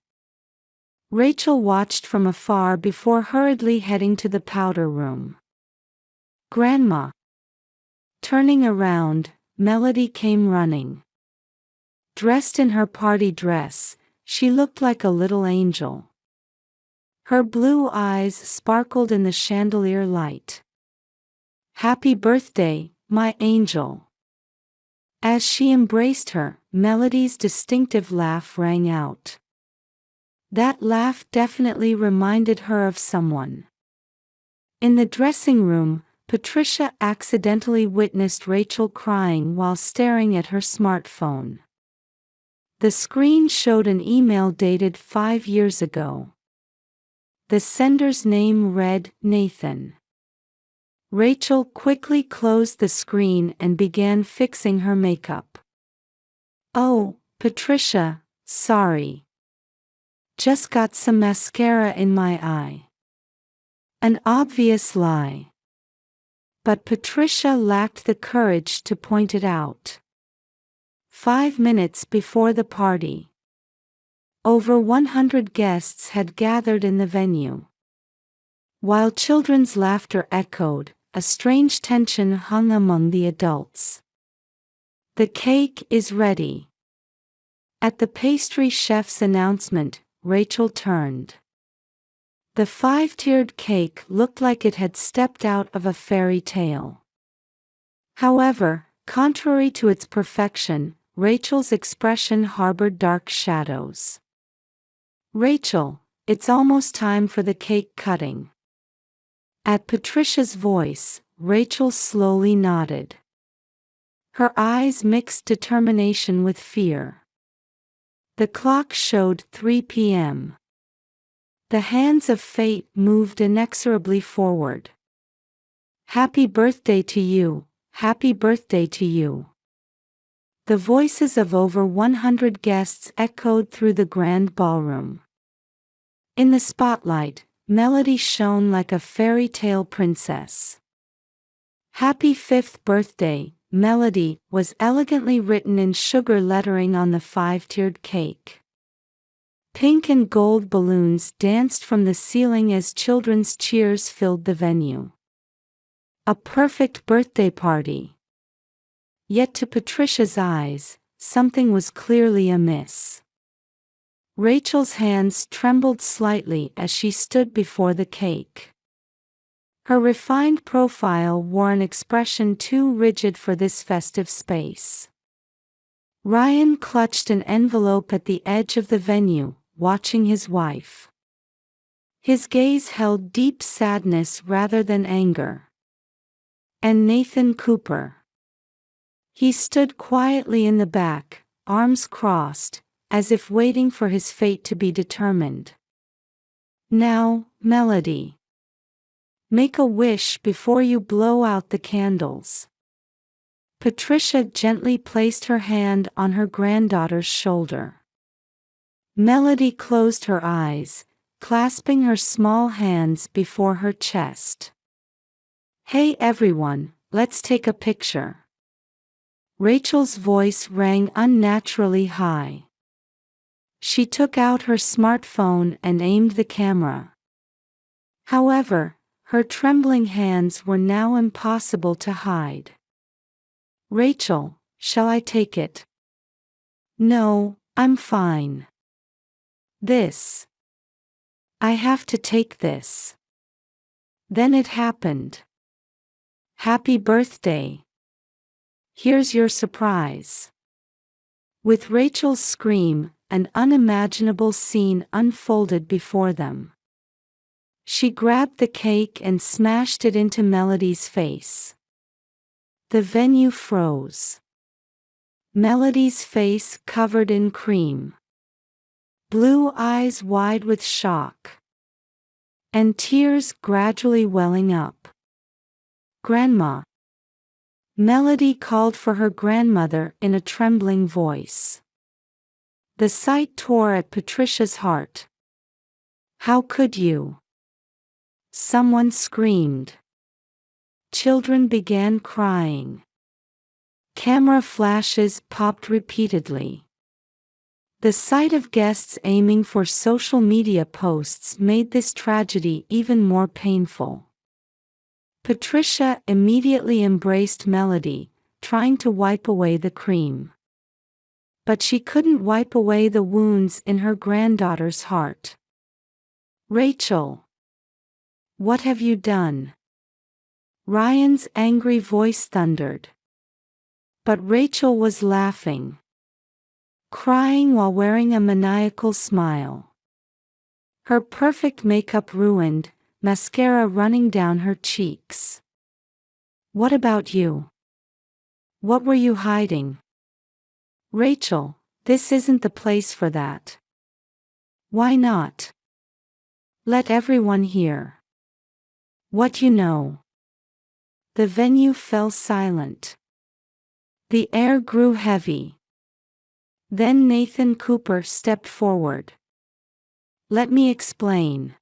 Rachel watched from afar before hurriedly heading to the powder room. "Grandma." Turning around, Melody came running. Dressed in her party dress, she looked like a little angel. Her blue eyes sparkled in the chandelier light. "Happy birthday, my angel." As she embraced her, Melody's distinctive laugh rang out. That laugh definitely reminded her of someone. In the dressing room, Patricia accidentally witnessed Rachel crying while staring at her smartphone. The screen showed an email dated 5 years ago. The sender's name read, Nathan. Rachel quickly closed the screen and began fixing her makeup. "Oh, Patricia, sorry. Just got some mascara in my eye." An obvious lie. But Patricia lacked the courage to point it out. 5 minutes before the party, over 100 guests had gathered in the venue. While children's laughter echoed, a strange tension hung among the adults. "The cake is ready." At the pastry chef's announcement, Rachel turned. The 5-tiered cake looked like it had stepped out of a fairy tale. However, contrary to its perfection, Rachel's expression harbored dark shadows. "Rachel, it's almost time for the cake cutting." At Patricia's voice, Rachel slowly nodded. Her eyes mixed determination with fear. The clock showed 3 p.m. The hands of fate moved inexorably forward. Happy birthday to you, happy birthday to you. The voices of over 100 guests echoed through the grand ballroom. In the spotlight, Melody shone like a fairy tale princess. Happy 5th birthday, Melody, was elegantly written in sugar lettering on the 5-tiered cake. Pink and gold balloons danced from the ceiling as children's cheers filled the venue. A perfect birthday party. Yet to Patricia's eyes, something was clearly amiss. Rachel's hands trembled slightly as she stood before the cake. Her refined profile wore an expression too rigid for this festive space. Ryan clutched an envelope at the edge of the venue, watching his wife. His gaze held deep sadness rather than anger. And Nathan Cooper. He stood quietly in the back, arms crossed, as if waiting for his fate to be determined. Now, Melody. Make a wish before you blow out the candles. Patricia gently placed her hand on her granddaughter's shoulder. Melody closed her eyes, clasping her small hands before her chest. Hey everyone, let's take a picture. Rachel's voice rang unnaturally high. She took out her smartphone and aimed the camera. However, her trembling hands were now impossible to hide. Rachel, shall I take it? No, I'm fine. This. I have to take this. Then it happened. Happy birthday. Here's your surprise. With Rachel's scream, an unimaginable scene unfolded before them. She grabbed the cake and smashed it into Melody's face. The venue froze. Melody's face covered in cream. Blue eyes wide with shock. And tears gradually welling up. Grandma. Melody called for her grandmother in a trembling voice. The sight tore at Patricia's heart. How could you? Someone screamed. Children began crying. Camera flashes popped repeatedly. The sight of guests aiming for social media posts made this tragedy even more painful. Patricia immediately embraced Melody, trying to wipe away the cream. But she couldn't wipe away the wounds in her granddaughter's heart. Rachel. What have you done? Ryan's angry voice thundered. But Rachel was laughing. Crying while wearing a maniacal smile. Her perfect makeup ruined, mascara running down her cheeks. What about you? What were you hiding? Rachel, this isn't the place for that. Why not? Let everyone hear. What you know. The venue fell silent. The air grew heavy. Then Nathan Cooper stepped forward. Let me explain.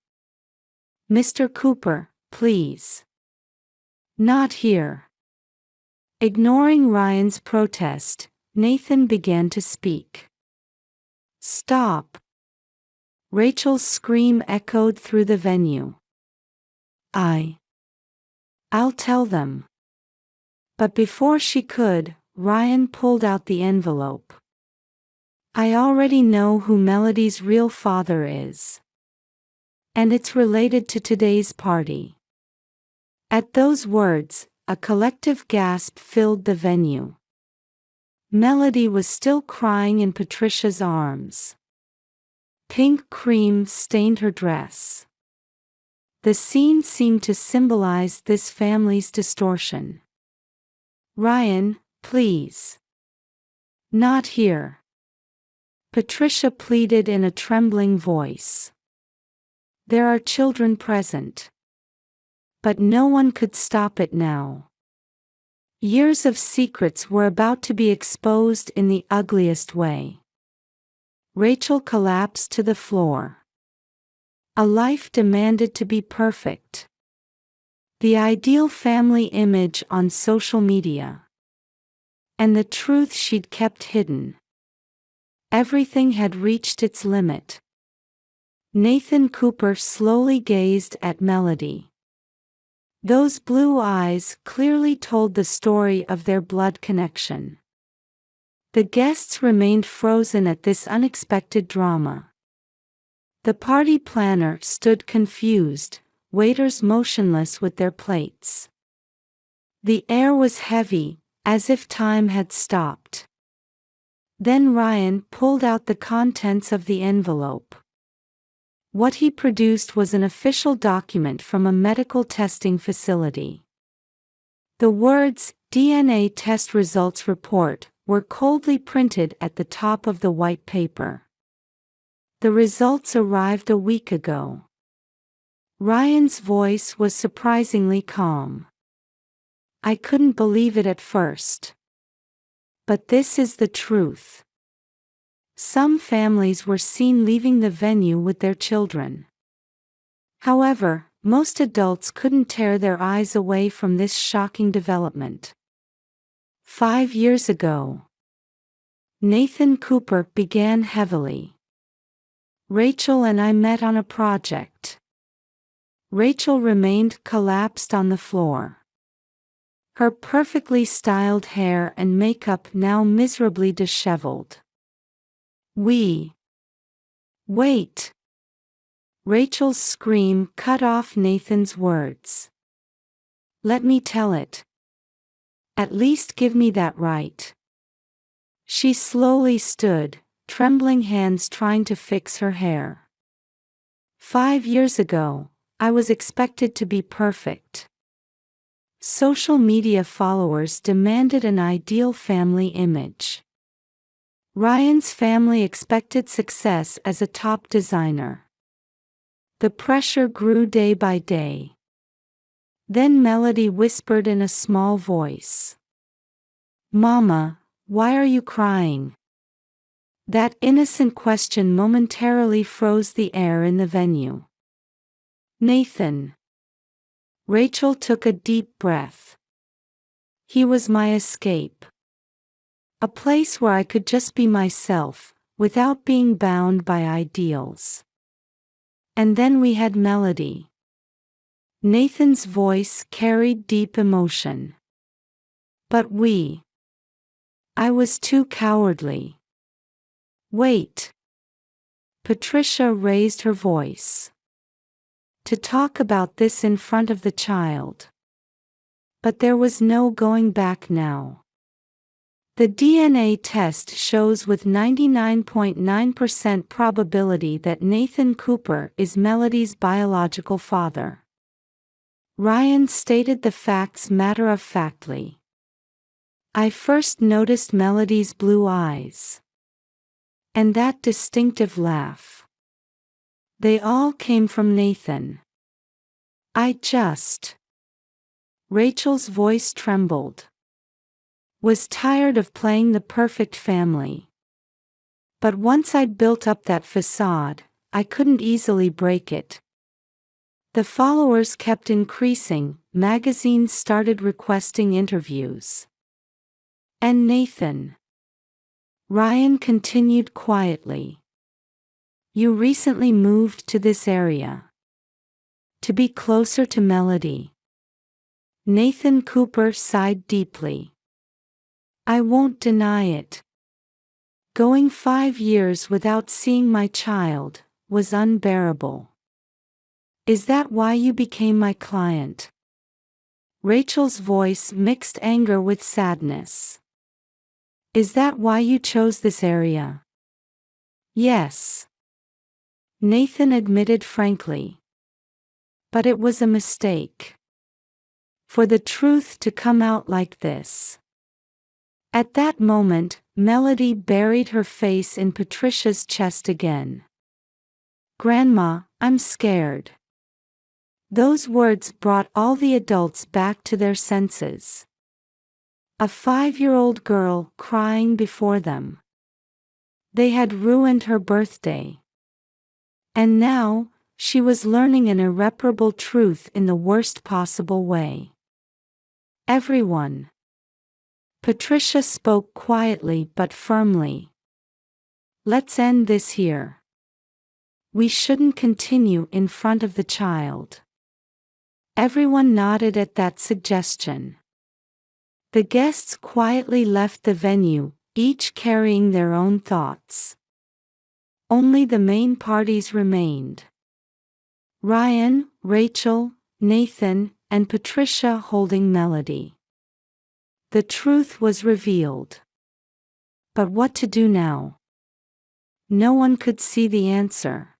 Mr. Cooper, please. Not here. Ignoring Ryan's protest, Nathan began to speak. Stop. Rachel's scream echoed through the venue. I'll tell them. But before she could, Ryan pulled out the envelope. I already know who Melody's real father is. And it's related to today's party. At those words, a collective gasp filled the venue. Melody was still crying in Patricia's arms. Pink cream stained her dress. The scene seemed to symbolize this family's distortion. Ryan, please. Not here. Patricia pleaded in a trembling voice. There are children present. But no one could stop it now. Years of secrets were about to be exposed in the ugliest way. Rachel collapsed to the floor. A life demanded to be perfect. The ideal family image on social media. And the truth she'd kept hidden. Everything had reached its limit. Nathan Cooper slowly gazed at Melody. Those blue eyes clearly told the story of their blood connection. The guests remained frozen at this unexpected drama. The party planner stood confused, waiters motionless with their plates. The air was heavy, as if time had stopped. Then Ryan pulled out the contents of the envelope. What he produced was an official document from a medical testing facility. The words, "DNA test results report," were coldly printed at the top of the white paper. The results arrived a week ago. Ryan's voice was surprisingly calm. I couldn't believe it at first. But this is the truth. Some families were seen leaving the venue with their children. However, most adults couldn't tear their eyes away from this shocking development. 5 years ago, Nathan Cooper began heavily. Rachel and I met on a project. Rachel remained collapsed on the floor. Her perfectly styled hair and makeup now miserably disheveled. Wait! Rachel's scream cut off Nathan's words. Let me tell it. At least give me that right. She slowly stood, trembling hands trying to fix her hair. 5 years ago, I was expected to be perfect. Social media followers demanded an ideal family image. Ryan's family expected success as a top designer. The pressure grew day by day. Then Melody whispered in a small voice. Mama, why are you crying? That innocent question momentarily froze the air in the venue. Nathan. Rachel took a deep breath. He was my escape. A place where I could just be myself, without being bound by ideals. And then we had Melody. Nathan's voice carried deep emotion. But I was too cowardly. Wait. Patricia raised her voice. To talk about this in front of the child. But there was no going back now. The DNA test shows with 99.9% probability that Nathan Cooper is Melody's biological father. Ryan stated the facts matter-of-factly. I first noticed Melody's blue eyes. And that distinctive laugh. They all came from Nathan. Rachel's voice trembled. Was tired of playing the perfect family. But once I'd built up that facade, I couldn't easily break it. The followers kept increasing, magazines started requesting interviews. And Nathan. Ryan continued quietly. You recently moved to this area. To be closer to Melody. Nathan Cooper sighed deeply. I won't deny it. Going 5 years without seeing my child was unbearable. Is that why you became my client? Rachel's voice mixed anger with sadness. Is that why you chose this area? Yes. Nathan admitted frankly. But it was a mistake. For the truth to come out like this. At that moment, Melody buried her face in Patricia's chest again. "Grandma, I'm scared." Those words brought all the adults back to their senses. A 5-year-old girl crying before them. They had ruined her birthday. And now, she was learning an irreparable truth in the worst possible way. "Everyone." Patricia spoke quietly but firmly. "Let's end this here. We shouldn't continue in front of the child." Everyone nodded at that suggestion. The guests quietly left the venue, each carrying their own thoughts. Only the main parties remained. Ryan, Rachel, Nathan, and Patricia holding Melody. The truth was revealed. But what to do now? No one could see the answer.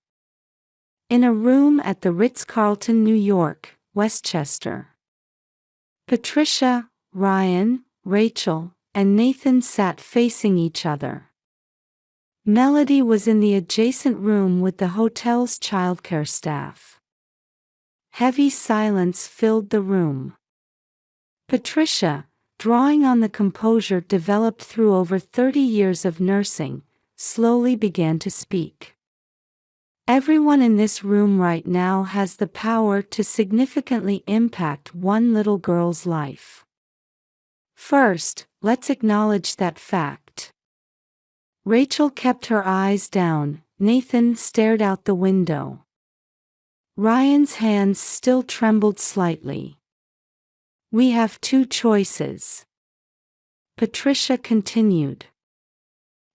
In a room at the Ritz-Carlton, New York, Westchester, Patricia, Ryan, Rachel, and Nathan sat facing each other. Melody was in the adjacent room with the hotel's childcare staff. Heavy silence filled the room. Patricia, drawing on the composure developed through over 30 years of nursing, slowly began to speak. "Everyone in this room right now has the power to significantly impact one little girl's life. First, let's acknowledge that fact." Rachel kept her eyes down, Nathan stared out the window. Ryan's hands still trembled slightly. "We have two choices," Patricia continued.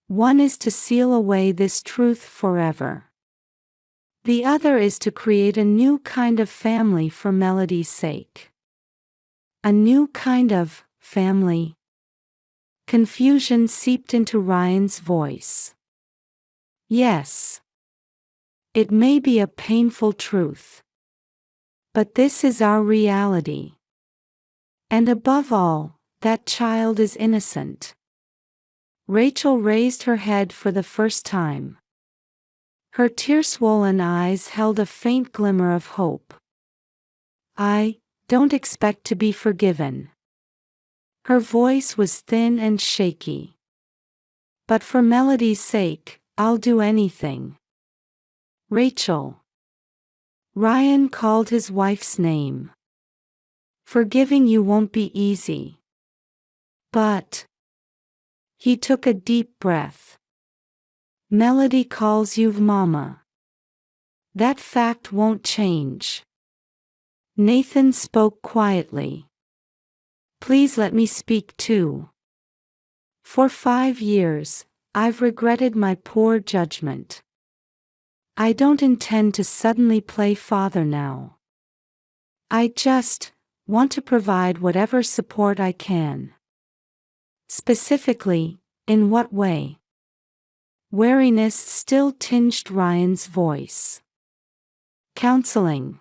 "One is to seal away this truth forever. The other is to create a new kind of family for Melody's sake." "A new kind of family?" Confusion seeped into Ryan's voice. "Yes. It may be a painful truth. But this is our reality. And above all, that child is innocent." Rachel raised her head for the first time. Her tear-swollen eyes held a faint glimmer of hope. "I don't expect to be forgiven." Her voice was thin and shaky. "But for Melody's sake, I'll do anything." "Rachel." Ryan called his wife's name. "Forgiving you won't be easy. But..." He took a deep breath. "Melody calls you Mama. That fact won't change." Nathan spoke quietly. "Please let me speak too. For 5 years, I've regretted my poor judgment. I don't intend to suddenly play father now. I just want to provide whatever support I can." "Specifically, in what way?" Wariness still tinged Ryan's voice. "Counseling,"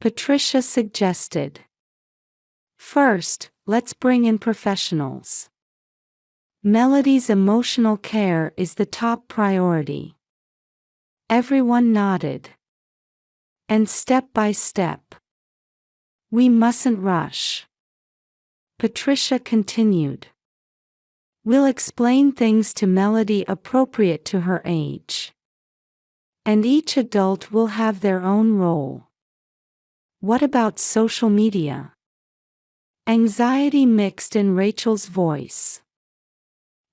Patricia suggested. "First, let's bring in professionals. Melody's emotional care is the top priority." Everyone nodded. "And step by step. We mustn't rush." Patricia continued. "We'll explain things to Melody appropriate to her age. And each adult will have their own role." "What about social media?" Anxiety mixed in Rachel's voice.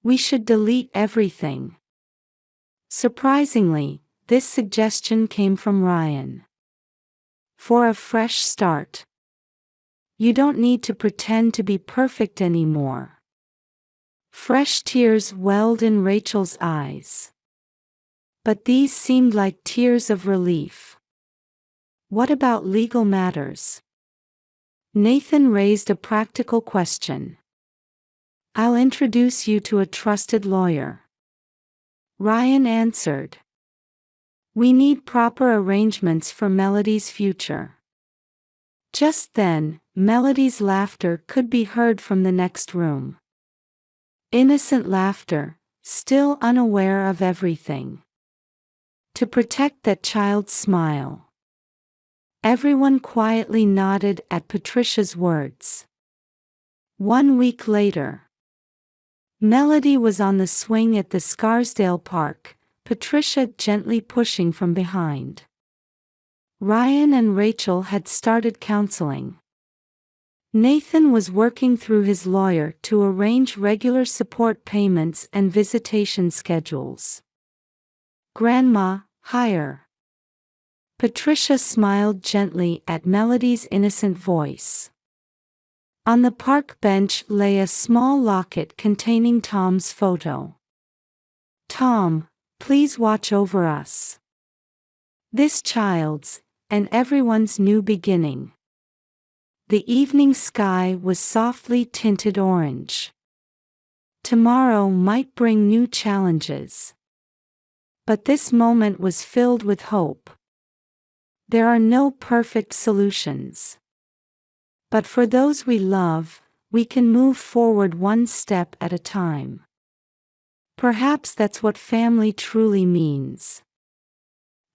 "We should delete everything." Surprisingly, this suggestion came from Ryan. "For a fresh start. You don't need to pretend to be perfect anymore." Fresh tears welled in Rachel's eyes. But these seemed like tears of relief. "What about legal matters?" Nathan raised a practical question. "I'll introduce you to a trusted lawyer." Ryan answered. "We need proper arrangements for Melody's future." Just then, Melody's laughter could be heard from the next room. Innocent laughter, still unaware of everything. To protect that child's smile. Everyone quietly nodded at Patricia's words. 1 week later. Melody was on the swing at the Scarsdale Park, Patricia gently pushing from behind. Ryan and Rachel had started counseling. Nathan was working through his lawyer to arrange regular support payments and visitation schedules. Grandma, higher. Patricia smiled gently at Melody's innocent voice. On the park bench lay a small locket containing Tom's photo. Tom, please watch over us. This child's, and everyone's new beginning. The evening sky was softly tinted orange. Tomorrow might bring new challenges. But this moment was filled with hope. There are no perfect solutions. But for those we love, we can move forward one step at a time. Perhaps that's what family truly means.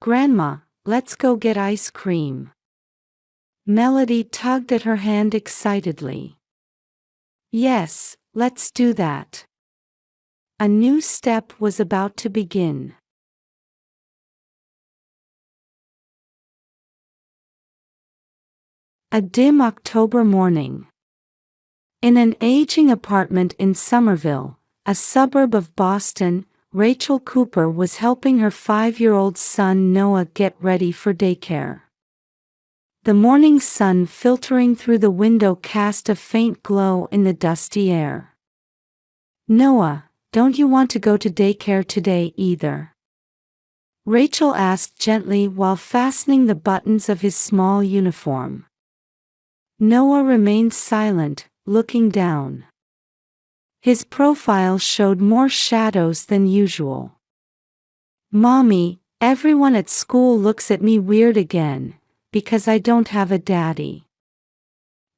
Grandma, let's go get ice cream. Melody tugged at her hand excitedly. Yes, let's do that. A new step was about to begin. A dim October morning. In an aging apartment in Somerville, a suburb of Boston, Rachel Cooper was helping her 5-year-old son Noah get ready for daycare. The morning sun filtering through the window cast a faint glow in the dusty air. Noah, don't you want to go to daycare today either? Rachel asked gently while fastening the buttons of his small uniform. Noah remained silent, looking down. His profile showed more shadows than usual. Mommy, everyone at school looks at me weird again, because I don't have a daddy.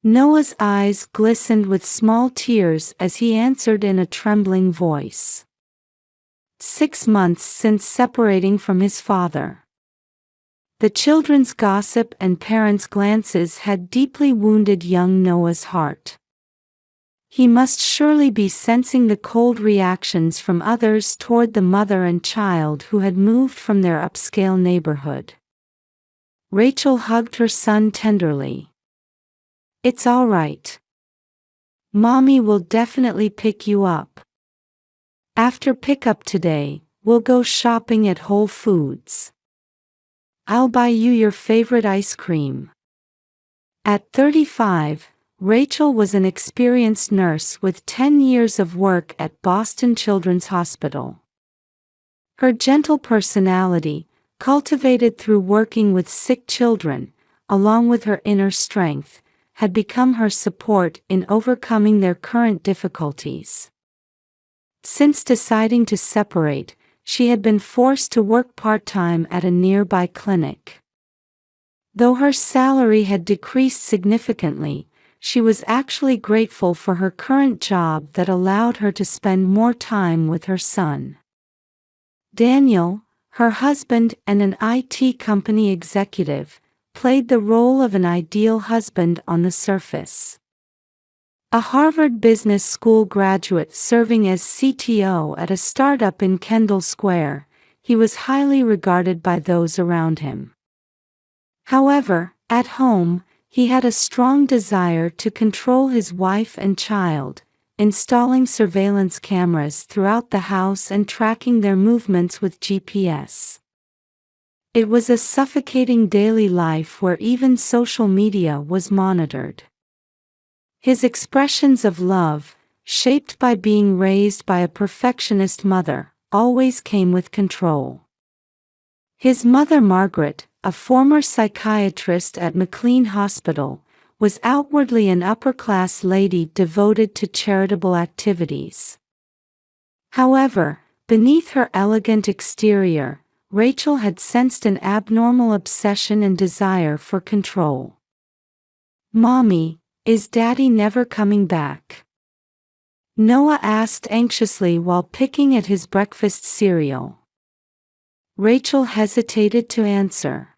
Noah's eyes glistened with small tears as he answered in a trembling voice. 6 months since separating from his father. The children's gossip and parents' glances had deeply wounded young Noah's heart. He must surely be sensing the cold reactions from others toward the mother and child who had moved from their upscale neighborhood. Rachel hugged her son tenderly. It's all right. Mommy will definitely pick you up. After pickup today, we'll go shopping at Whole Foods. I'll buy you your favorite ice cream. At 35, Rachel was an experienced nurse with 10 years of work at Boston Children's Hospital. Her gentle personality, cultivated through working with sick children, along with her inner strength, had become her support in overcoming their current difficulties. Since deciding to separate, she had been forced to work part-time at a nearby clinic. Though her salary had decreased significantly, she was actually grateful for her current job that allowed her to spend more time with her son. Daniel, her husband and an IT company executive, played the role of an ideal husband on the surface. A Harvard Business School graduate serving as CTO at a startup in Kendall Square, he was highly regarded by those around him. However, at home, he had a strong desire to control his wife and child, installing surveillance cameras throughout the house and tracking their movements with GPS. It was a suffocating daily life where even social media was monitored. His expressions of love, shaped by being raised by a perfectionist mother, always came with control. His mother Margaret, a former psychiatrist at McLean Hospital, was outwardly an upper-class lady devoted to charitable activities. However, beneath her elegant exterior, Rachel had sensed an abnormal obsession and desire for control. Mommy, is Daddy never coming back? Noah asked anxiously while picking at his breakfast cereal. Rachel hesitated to answer.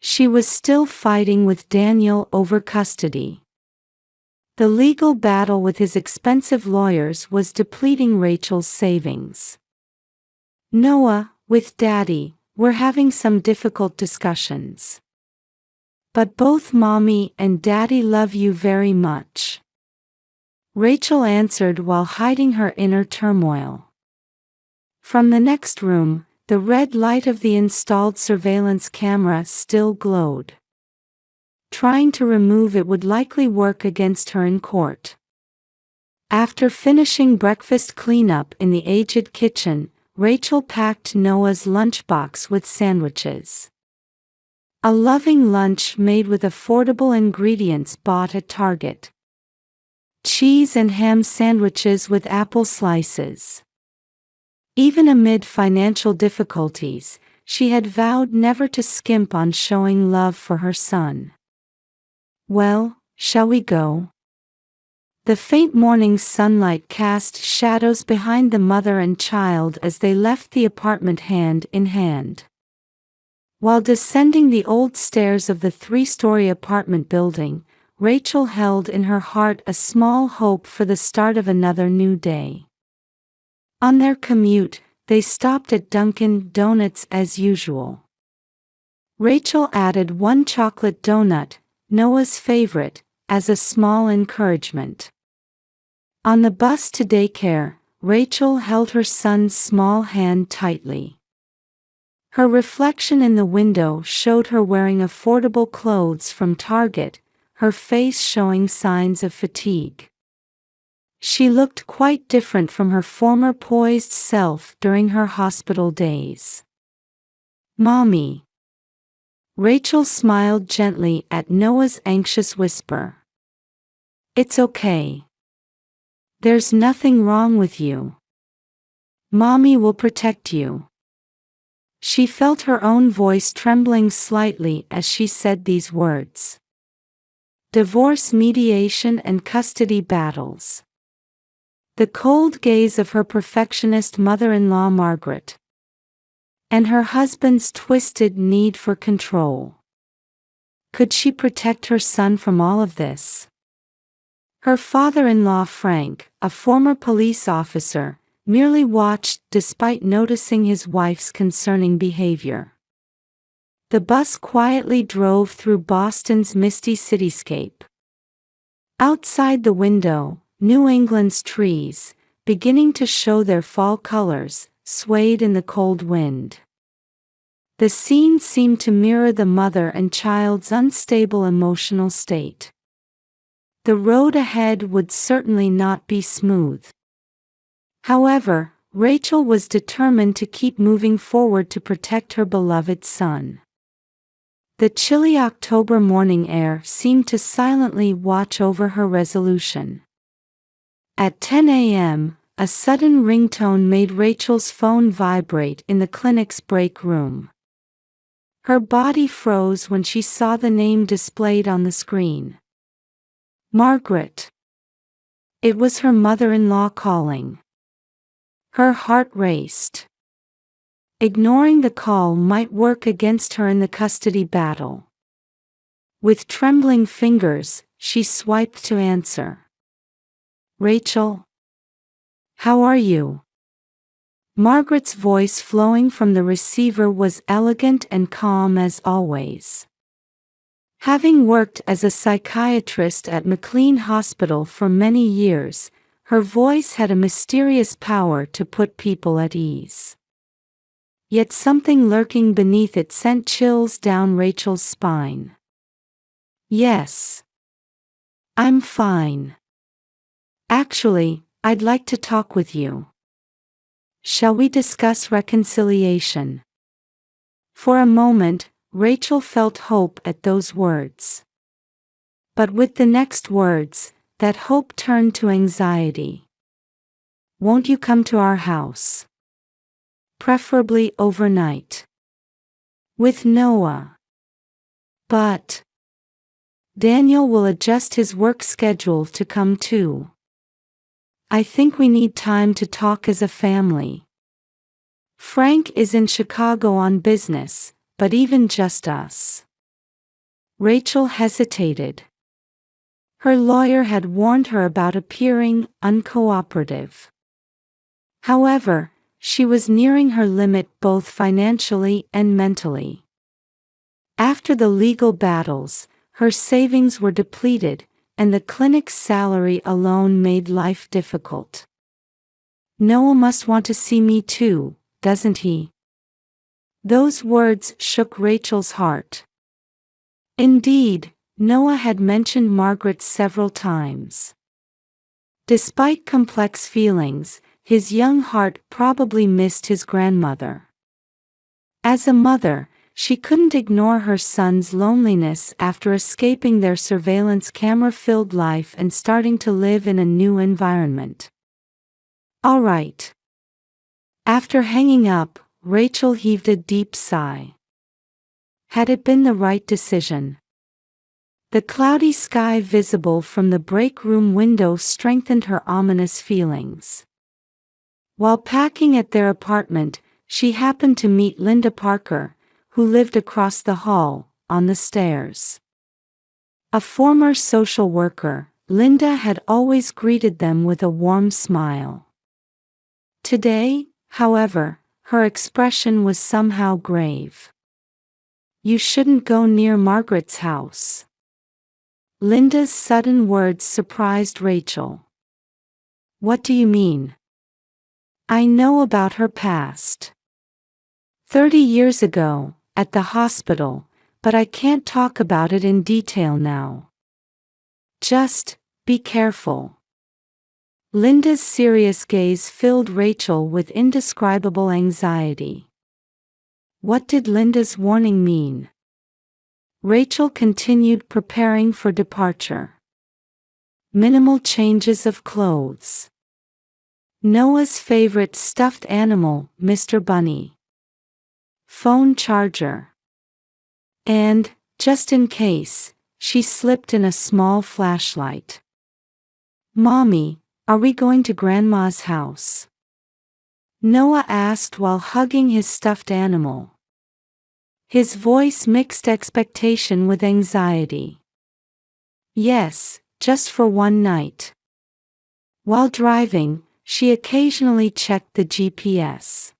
She was still fighting with Daniel over custody. The legal battle with his expensive lawyers was depleting Rachel's savings. Noah, with Daddy, were having some difficult discussions. But both Mommy and Daddy love you very much, Rachel answered while hiding her inner turmoil. From the next room, the red light of the installed surveillance camera still glowed. Trying to remove it would likely work against her in court. After finishing breakfast cleanup in the aged kitchen, Rachel packed Noah's lunchbox with sandwiches. A loving lunch made with affordable ingredients bought at Target. Cheese and ham sandwiches with apple slices. Even amid financial difficulties, she had vowed never to skimp on showing love for her son. Well, shall we go? The faint morning sunlight cast shadows behind the mother and child as they left the apartment hand in hand. While descending the old stairs of the three-story apartment building, Rachel held in her heart a small hope for the start of another new day. On their commute, they stopped at Dunkin' Donuts as usual. Rachel added one chocolate donut, Noah's favorite, as a small encouragement. On the bus to daycare, Rachel held her son's small hand tightly. Her reflection in the window showed her wearing affordable clothes from Target, her face showing signs of fatigue. She looked quite different from her former poised self during her hospital days. Mommy. Rachel smiled gently at Noah's anxious whisper. It's okay. There's nothing wrong with you. Mommy will protect you. She felt her own voice trembling slightly as she said these words. Divorce mediation and custody battles. The cold gaze of her perfectionist mother-in-law Margaret. And her husband's twisted need for control. Could she protect her son from all of this? Her father-in-law Frank, a former police officer, merely watched despite noticing his wife's concerning behavior. The bus quietly drove through Boston's misty cityscape. Outside the window, New England's trees, beginning to show their fall colors, swayed in the cold wind. The scene seemed to mirror the mother and child's unstable emotional state. The road ahead would certainly not be smooth. However, Rachel was determined to keep moving forward to protect her beloved son. The chilly October morning air seemed to silently watch over her resolution. At 10 a.m., a sudden ringtone made Rachel's phone vibrate in the clinic's break room. Her body froze when she saw the name displayed on the screen. Margaret. It was her mother-in-law calling. Her heart raced. Ignoring the call might work against her in the custody battle. With trembling fingers, she swiped to answer. Rachel? How are you? Margaret's voice flowing from the receiver was elegant and calm as always. Having worked as a psychiatrist at McLean Hospital for many years, her voice had a mysterious power to put people at ease. Yet something lurking beneath it sent chills down Rachel's spine. Yes. I'm fine. Actually, I'd like to talk with you. Shall we discuss reconciliation? For a moment, Rachel felt hope at those words. But with the next words, that hope turned to anxiety. Won't you come to our house? Preferably overnight. With Noah. But Daniel will adjust his work schedule to come too. I think we need time to talk as a family. Frank is in Chicago on business, but even just us. Rachel hesitated. Her lawyer had warned her about appearing uncooperative. However, she was nearing her limit both financially and mentally. After the legal battles, her savings were depleted, and the clinic's salary alone made life difficult. Noah must want to see me too, doesn't he? Those words shook Rachel's heart. Indeed, Noah had mentioned Margaret several times. Despite complex feelings, his young heart probably missed his grandmother. As a mother, she couldn't ignore her son's loneliness after escaping their surveillance camera-filled life and starting to live in a new environment. All right. After hanging up, Rachel heaved a deep sigh. Had it been the right decision? The cloudy sky visible from the break room window strengthened her ominous feelings. While packing at their apartment, she happened to meet Linda Parker, who lived across the hall, on the stairs. A former social worker, Linda had always greeted them with a warm smile. Today, however, her expression was somehow grave. "You shouldn't go near Margaret's house." Linda's sudden words surprised Rachel. "What do you mean?" "I know about her past. 30 years ago, at the hospital, but I can't talk about it in detail now. Just, be careful." Linda's serious gaze filled Rachel with indescribable anxiety. What did Linda's warning mean? Rachel continued preparing for departure. Minimal changes of clothes. Noah's favorite stuffed animal, Mr. Bunny. Phone charger. And, just in case, she slipped in a small flashlight. "Mommy, are we going to Grandma's house?" Noah asked while hugging his stuffed animal. His voice mixed expectation with anxiety. "Yes, just for one night." While driving, she occasionally checked the GPS.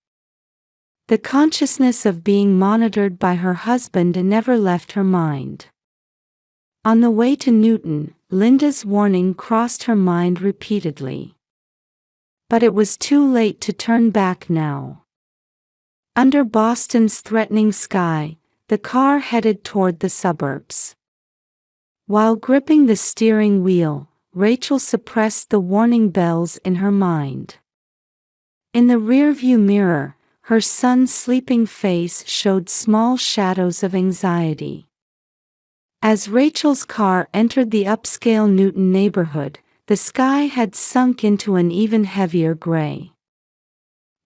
The consciousness of being monitored by her husband never left her mind. On the way to Newton, Linda's warning crossed her mind repeatedly. But it was too late to turn back now. Under Boston's threatening sky, the car headed toward the suburbs. While gripping the steering wheel, Rachel suppressed the warning bells in her mind. In the rearview mirror, her son's sleeping face showed small shadows of anxiety. As Rachel's car entered the upscale Newton neighborhood, the sky had sunk into an even heavier gray.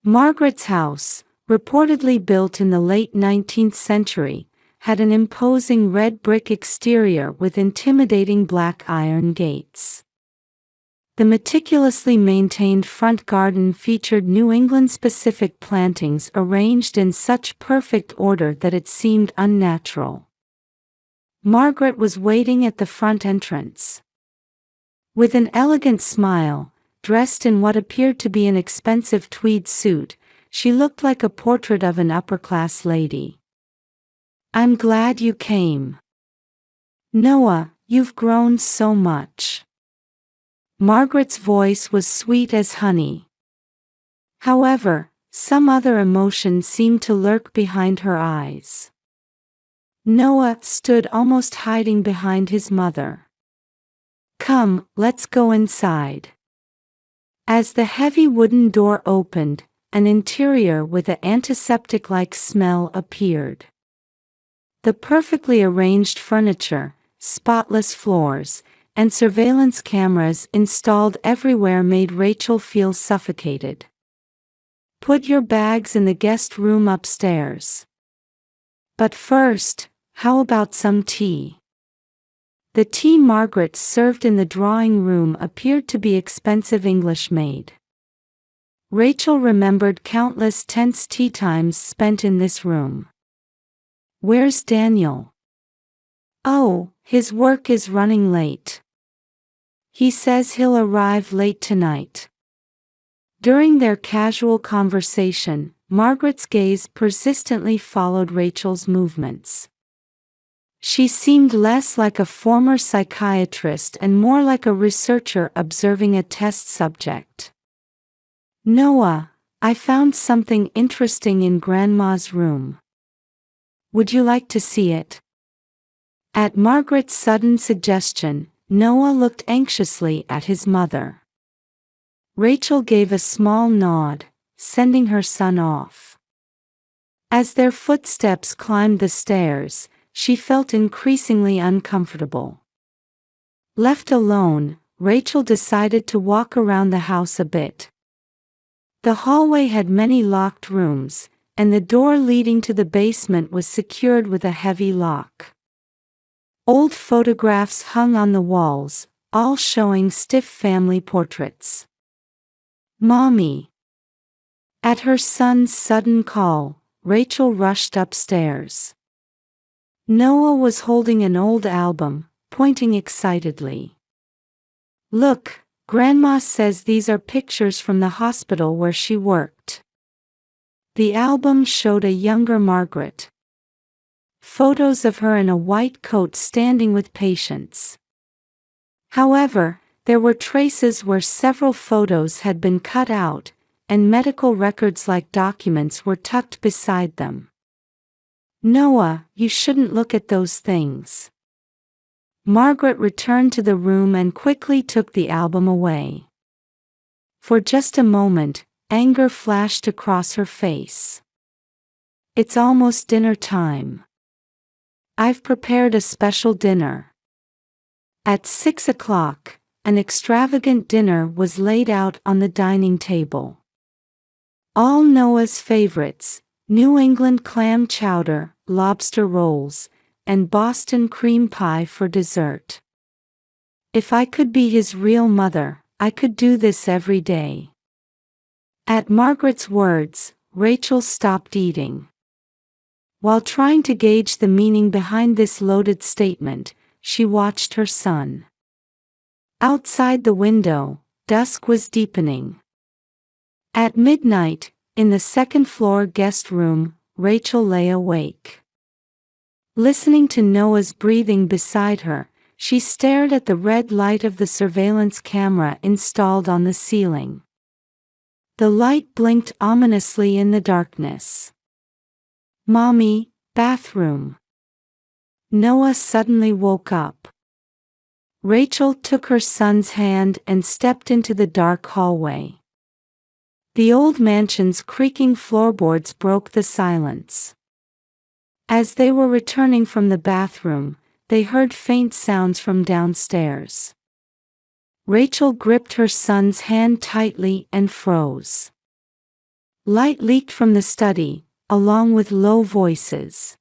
Margaret's house, reportedly built in the late 19th century, had an imposing red brick exterior with intimidating black iron gates. The meticulously maintained front garden featured New England-specific plantings arranged in such perfect order that it seemed unnatural. Margaret was waiting at the front entrance. With an elegant smile, dressed in what appeared to be an expensive tweed suit, she looked like a portrait of an upper-class lady. "I'm glad you came. Noah, you've grown so much." Margaret's voice was sweet as honey. However, some other emotion seemed to lurk behind her eyes. Noah stood almost hiding behind his mother. "Come, let's go inside." As the heavy wooden door opened, an interior with an antiseptic-like smell appeared. The perfectly arranged furniture, spotless floors, and surveillance cameras installed everywhere made Rachel feel suffocated. "Put your bags in the guest room upstairs. But first, how about some tea?" The tea Margaret served in the drawing room appeared to be expensive English made. Rachel remembered countless tense tea times spent in this room. "Where's Daniel?" "Oh, his work is running late. He says he'll arrive late tonight." During their casual conversation, Margaret's gaze persistently followed Rachel's movements. She seemed less like a former psychiatrist and more like a researcher observing a test subject. "Noah, I found something interesting in Grandma's room. Would you like to see it?" At Margaret's sudden suggestion, Noah looked anxiously at his mother. Rachel gave a small nod, sending her son off. As their footsteps climbed the stairs, she felt increasingly uncomfortable. Left alone, Rachel decided to walk around the house a bit. The hallway had many locked rooms, and the door leading to the basement was secured with a heavy lock. Old photographs hung on the walls, all showing stiff family portraits. "Mommy." At her son's sudden call, Rachel rushed upstairs. Noah was holding an old album, pointing excitedly. "Look, Grandma says these are pictures from the hospital where she worked." The album showed a younger Margaret. Photos of her in a white coat standing with patients. However, there were traces where several photos had been cut out, and medical records like documents were tucked beside them. "Noah, you shouldn't look at those things." Margaret returned to the room and quickly took the album away. For just a moment, anger flashed across her face. "It's almost dinner time. I've prepared a special dinner." At 6 o'clock, an extravagant dinner was laid out on the dining table. All Noah's favorites, New England clam chowder, lobster rolls, and Boston cream pie for dessert. "If I could be his real mother, I could do this every day." At Margaret's words, Rachel stopped eating. While trying to gauge the meaning behind this loaded statement, she watched her son. Outside the window, dusk was deepening. At midnight, in the second-floor guest room, Rachel lay awake. Listening to Noah's breathing beside her, she stared at the red light of the surveillance camera installed on the ceiling. The light blinked ominously in the darkness. "Mommy, bathroom." Noah suddenly woke up. Rachel took her son's hand and stepped into the dark hallway. The old mansion's creaking floorboards broke the silence. As they were returning from the bathroom, they heard faint sounds from downstairs. Rachel gripped her son's hand tightly and froze. Light leaked from the study, along with low voices.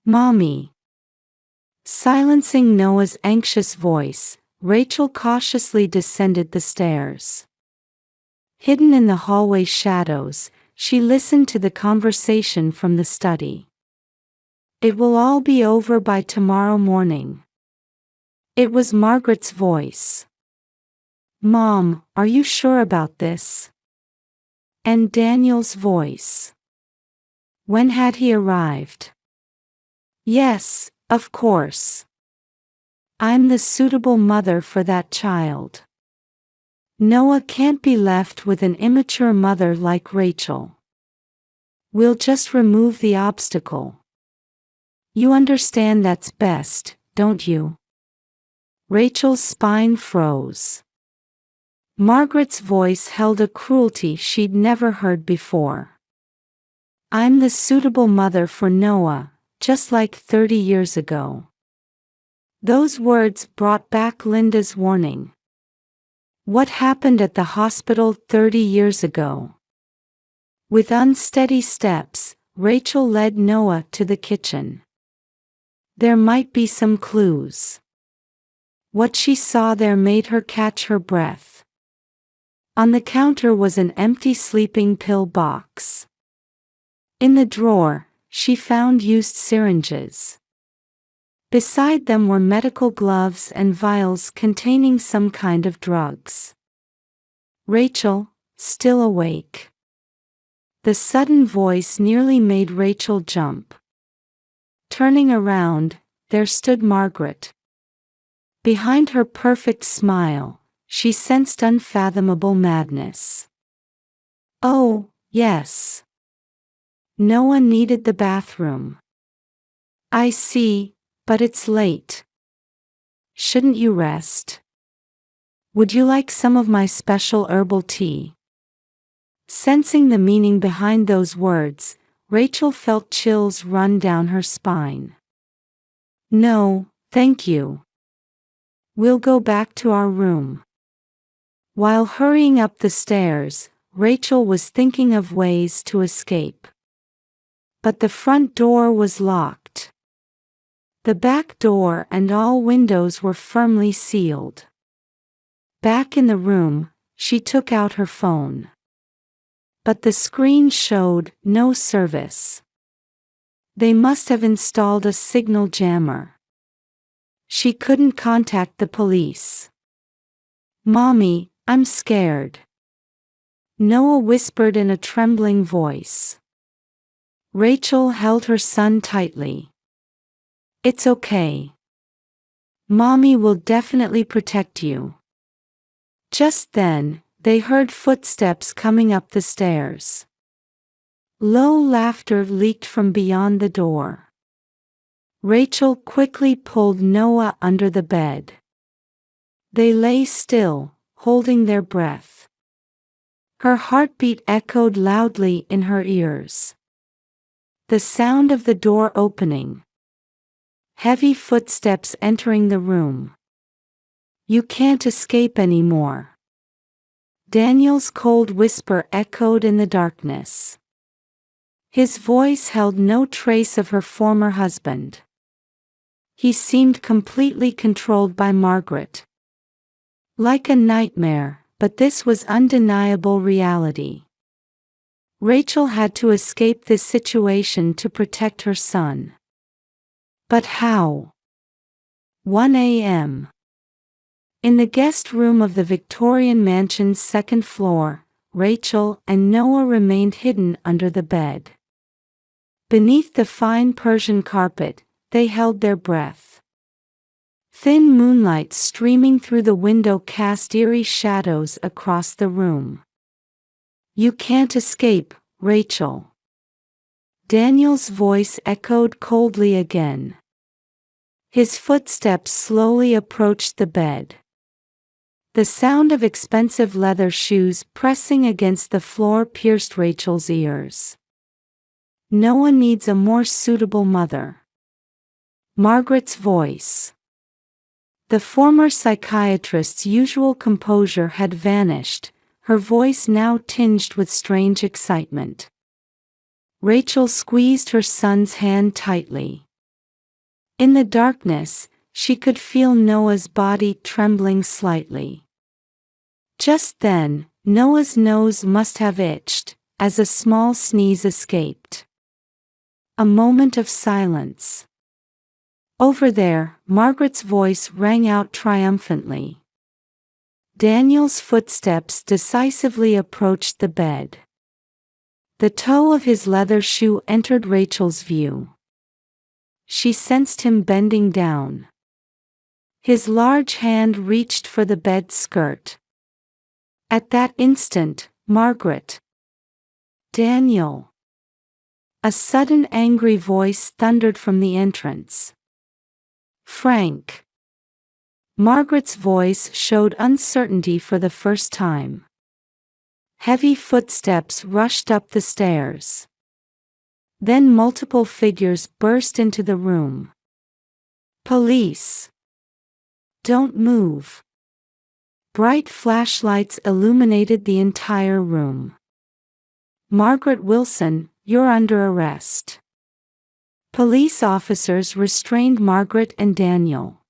"Mommy." Silencing Noah's anxious voice, Rachel cautiously descended the stairs. Hidden in the hallway shadows, she listened to the conversation from the study. "It will all be over by tomorrow morning." It was Margaret's voice. "Mom, are you sure about this?" And Daniel's voice. When had he arrived? "Yes, of course. I'm the suitable mother for that child. Noah can't be left with an immature mother like Rachel. We'll just remove the obstacle. You understand that's best, don't you?" Rachel's spine froze. Margaret's voice held a cruelty she'd never heard before. "I'm the suitable mother for Noah, just like 30 years ago." Those words brought back Linda's warning. What happened at the hospital 30 years ago? With unsteady steps, Rachel led Noah to the kitchen. There might be some clues. What she saw there made her catch her breath. On the counter was an empty sleeping pill box. In the drawer, she found used syringes. Beside them were medical gloves and vials containing some kind of drugs. Rachel, still awake. The sudden voice nearly made Rachel jump. Turning around, there stood Margaret. Behind her perfect smile, she sensed unfathomable madness. Oh, yes. Noah needed the bathroom. I see, but it's late. Shouldn't you rest? Would you like some of my special herbal tea? Sensing the meaning behind those words, Rachel felt chills run down her spine. No, thank you. We'll go back to our room. While hurrying up the stairs, Rachel was thinking of ways to escape. But the front door was locked. The back door and all windows were firmly sealed. Back in the room, she took out her phone. But the screen showed no service. They must have installed a signal jammer. She couldn't contact the police. Mommy, I'm scared. Noah whispered in a trembling voice. Rachel held her son tightly. It's okay. Mommy will definitely protect you. Just then, they heard footsteps coming up the stairs. Low laughter leaked from beyond the door. Rachel quickly pulled Noah under the bed. They lay still, holding their breath. Her heartbeat echoed loudly in her ears. The sound of the door opening. Heavy footsteps entering the room. You can't escape anymore. Daniel's cold whisper echoed in the darkness. His voice held no trace of her former husband. He seemed completely controlled by Margaret. Like a nightmare, but this was undeniable reality. Rachel had to escape this situation to protect her son. But how? 1 a.m. In the guest room of the Victorian mansion's second floor, Rachel and Noah remained hidden under the bed. Beneath the fine Persian carpet, they held their breath. Thin moonlight streaming through the window cast eerie shadows across the room. You can't escape, Rachel. Daniel's voice echoed coldly again. His footsteps slowly approached the bed. The sound of expensive leather shoes pressing against the floor pierced Rachel's ears. Noah needs a more suitable mother. Margaret's voice. The former psychiatrist's usual composure had vanished, her voice now tinged with strange excitement. Rachel squeezed her son's hand tightly. In the darkness, she could feel Noah's body trembling slightly. Just then, Noah's nose must have itched, as a small sneeze escaped. A moment of silence. Over there, Margaret's voice rang out triumphantly. Daniel's footsteps decisively approached the bed. The toe of his leather shoe entered Rachel's view. She sensed him bending down. His large hand reached for the bed skirt. At that instant, Margaret. Daniel. A sudden angry voice thundered from the entrance. Frank. Margaret's voice showed uncertainty for the first time. Heavy footsteps rushed up the stairs. Then multiple figures burst into the room. Police. Don't move. Bright flashlights illuminated the entire room. Margaret Wilson, you're under arrest. Police officers restrained Margaret and Daniel.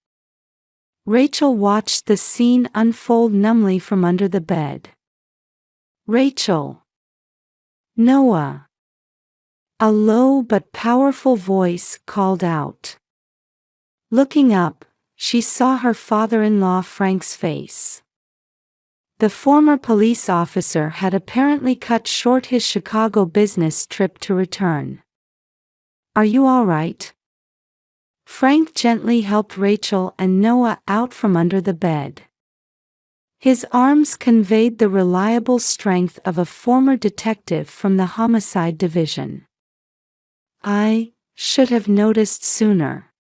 Rachel watched the scene unfold numbly from under the bed. "Rachel!" "Noah!" A low but powerful voice called out. Looking up, she saw her father-in-law Frank's face. The former police officer had apparently cut short his Chicago business trip to return. "Are you all right?" Frank gently helped Rachel and Noah out from under the bed. His arms conveyed the reliable strength of a former detective from the homicide division. "I should have noticed sooner."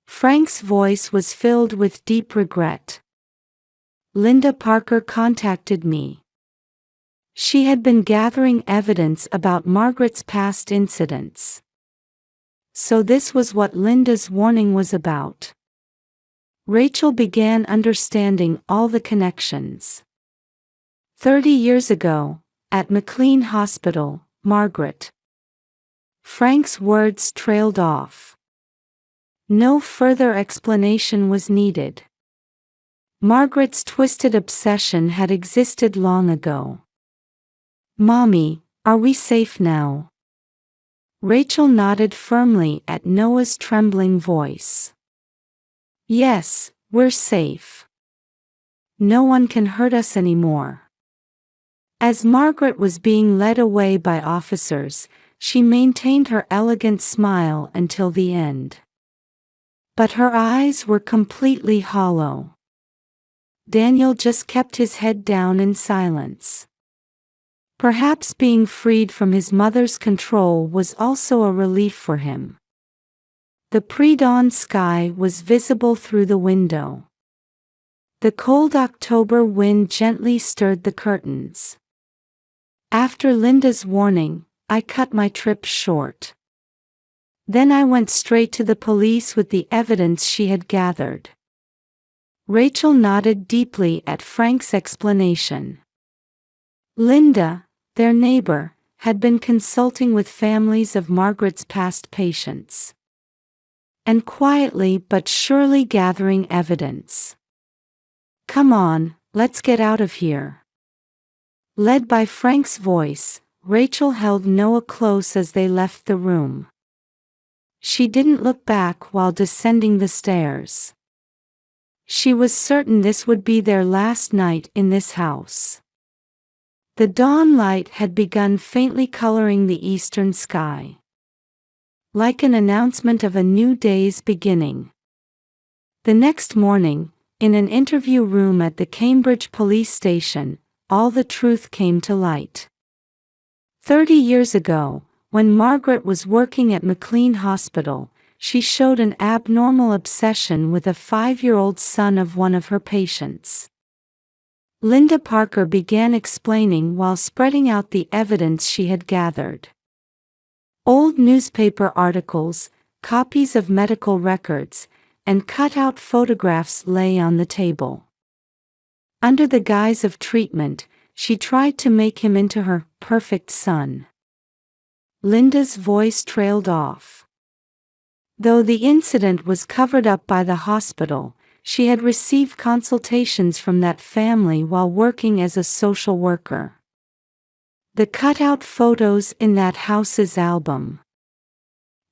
Frank's voice was filled with deep regret. "Linda Parker contacted me. She had been gathering evidence about Margaret's past incidents. So this was what Linda's warning was about." Rachel began understanding all the connections. 30 years ago, at McLean Hospital, Margaret. Frank's words trailed off. No further explanation was needed. Margaret's twisted obsession had existed long ago. "Mommy, are we safe now?" Rachel nodded firmly at Noah's trembling voice. "Yes, we're safe. No one can hurt us anymore." As Margaret was being led away by officers, she maintained her elegant smile until the end. But her eyes were completely hollow. Daniel just kept his head down in silence. Perhaps being freed from his mother's control was also a relief for him. The pre-dawn sky was visible through the window. The cold October wind gently stirred the curtains. After Linda's warning, I cut my trip short. Then I went straight to the police with the evidence she had gathered. Rachel nodded deeply at Frank's explanation. Linda, their neighbor, had been consulting with families of Margaret's past patients. And quietly but surely gathering evidence. "Come on, let's get out of here." Led by Frank's voice, Rachel held Noah close as they left the room. She didn't look back while descending the stairs. She was certain this would be their last night in this house. The dawn light had begun faintly coloring the eastern sky. Like an announcement of a new day's beginning. The next morning, in an interview room at the Cambridge police station, all the truth came to light. 30 years ago, when Margaret was working at McLean Hospital, she showed an abnormal obsession with a 5-year-old son of one of her patients. Linda Parker began explaining while spreading out the evidence she had gathered. Old newspaper articles, copies of medical records, and cut-out photographs lay on the table. Under the guise of treatment, she tried to make him into her perfect son. Linda's voice trailed off. Though the incident was covered up by the hospital, she had received consultations from that family while working as a social worker. The cutout photos in that house's album.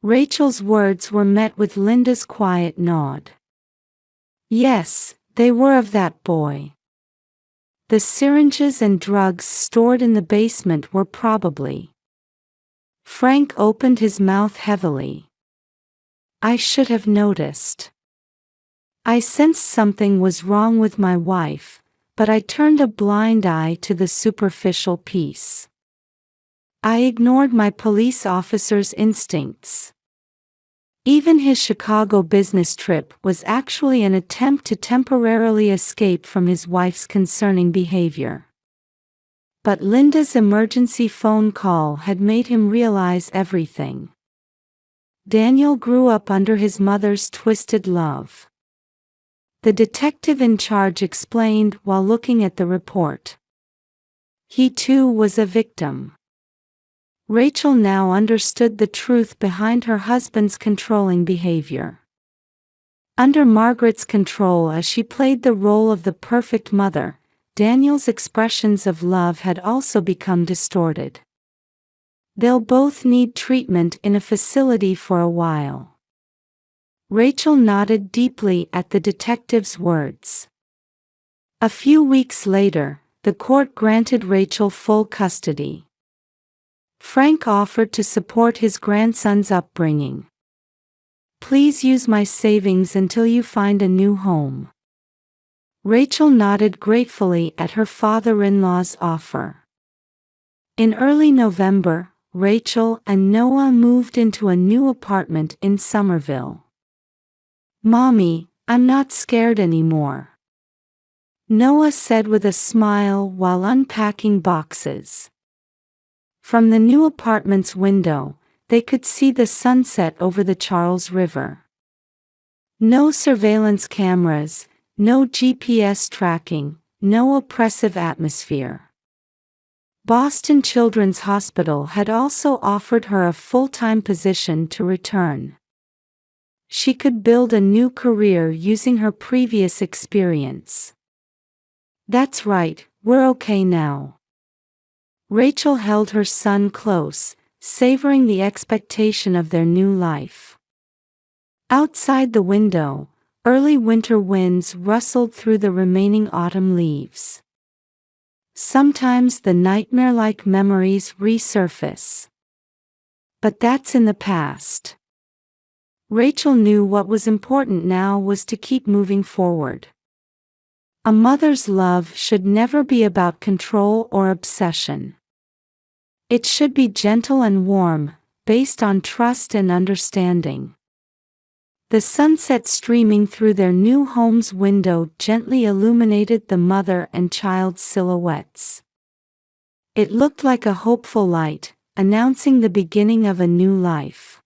Rachel's words were met with Linda's quiet nod. Yes, they were of that boy. The syringes and drugs stored in the basement were probably. Frank opened his mouth heavily. I should have noticed. I sensed something was wrong with my wife, but I turned a blind eye to the superficial piece. I ignored my police officer's instincts. Even his Chicago business trip was actually an attempt to temporarily escape from his wife's concerning behavior. But Linda's emergency phone call had made him realize everything. Daniel grew up under his mother's twisted love. The detective in charge explained while looking at the report. He too was a victim. Rachel now understood the truth behind her husband's controlling behavior. Under Margaret's control as she played the role of the perfect mother, Daniel's expressions of love had also become distorted. They'll both need treatment in a facility for a while. Rachel nodded deeply at the detective's words. A few weeks later, the court granted Rachel full custody. Frank offered to support his grandson's upbringing. "Please use my savings until you find a new home." Rachel nodded gratefully at her father-in-law's offer. In early November, Rachel and Noah moved into a new apartment in Somerville. "Mommy, I'm not scared anymore," Noah said with a smile while unpacking boxes. From the new apartment's window, they could see the sunset over the Charles River. No surveillance cameras, no GPS tracking, no oppressive atmosphere. Boston Children's Hospital had also offered her a full-time position to return. She could build a new career using her previous experience. "That's right, we're okay now." Rachel held her son close, savoring the expectation of their new life. Outside the window, early winter winds rustled through the remaining autumn leaves. Sometimes the nightmare-like memories resurface. But that's in the past. Rachel knew what was important now was to keep moving forward. A mother's love should never be about control or obsession. It should be gentle and warm, based on trust and understanding. The sunset streaming through their new home's window gently illuminated the mother and child's silhouettes. It looked like a hopeful light, announcing the beginning of a new life.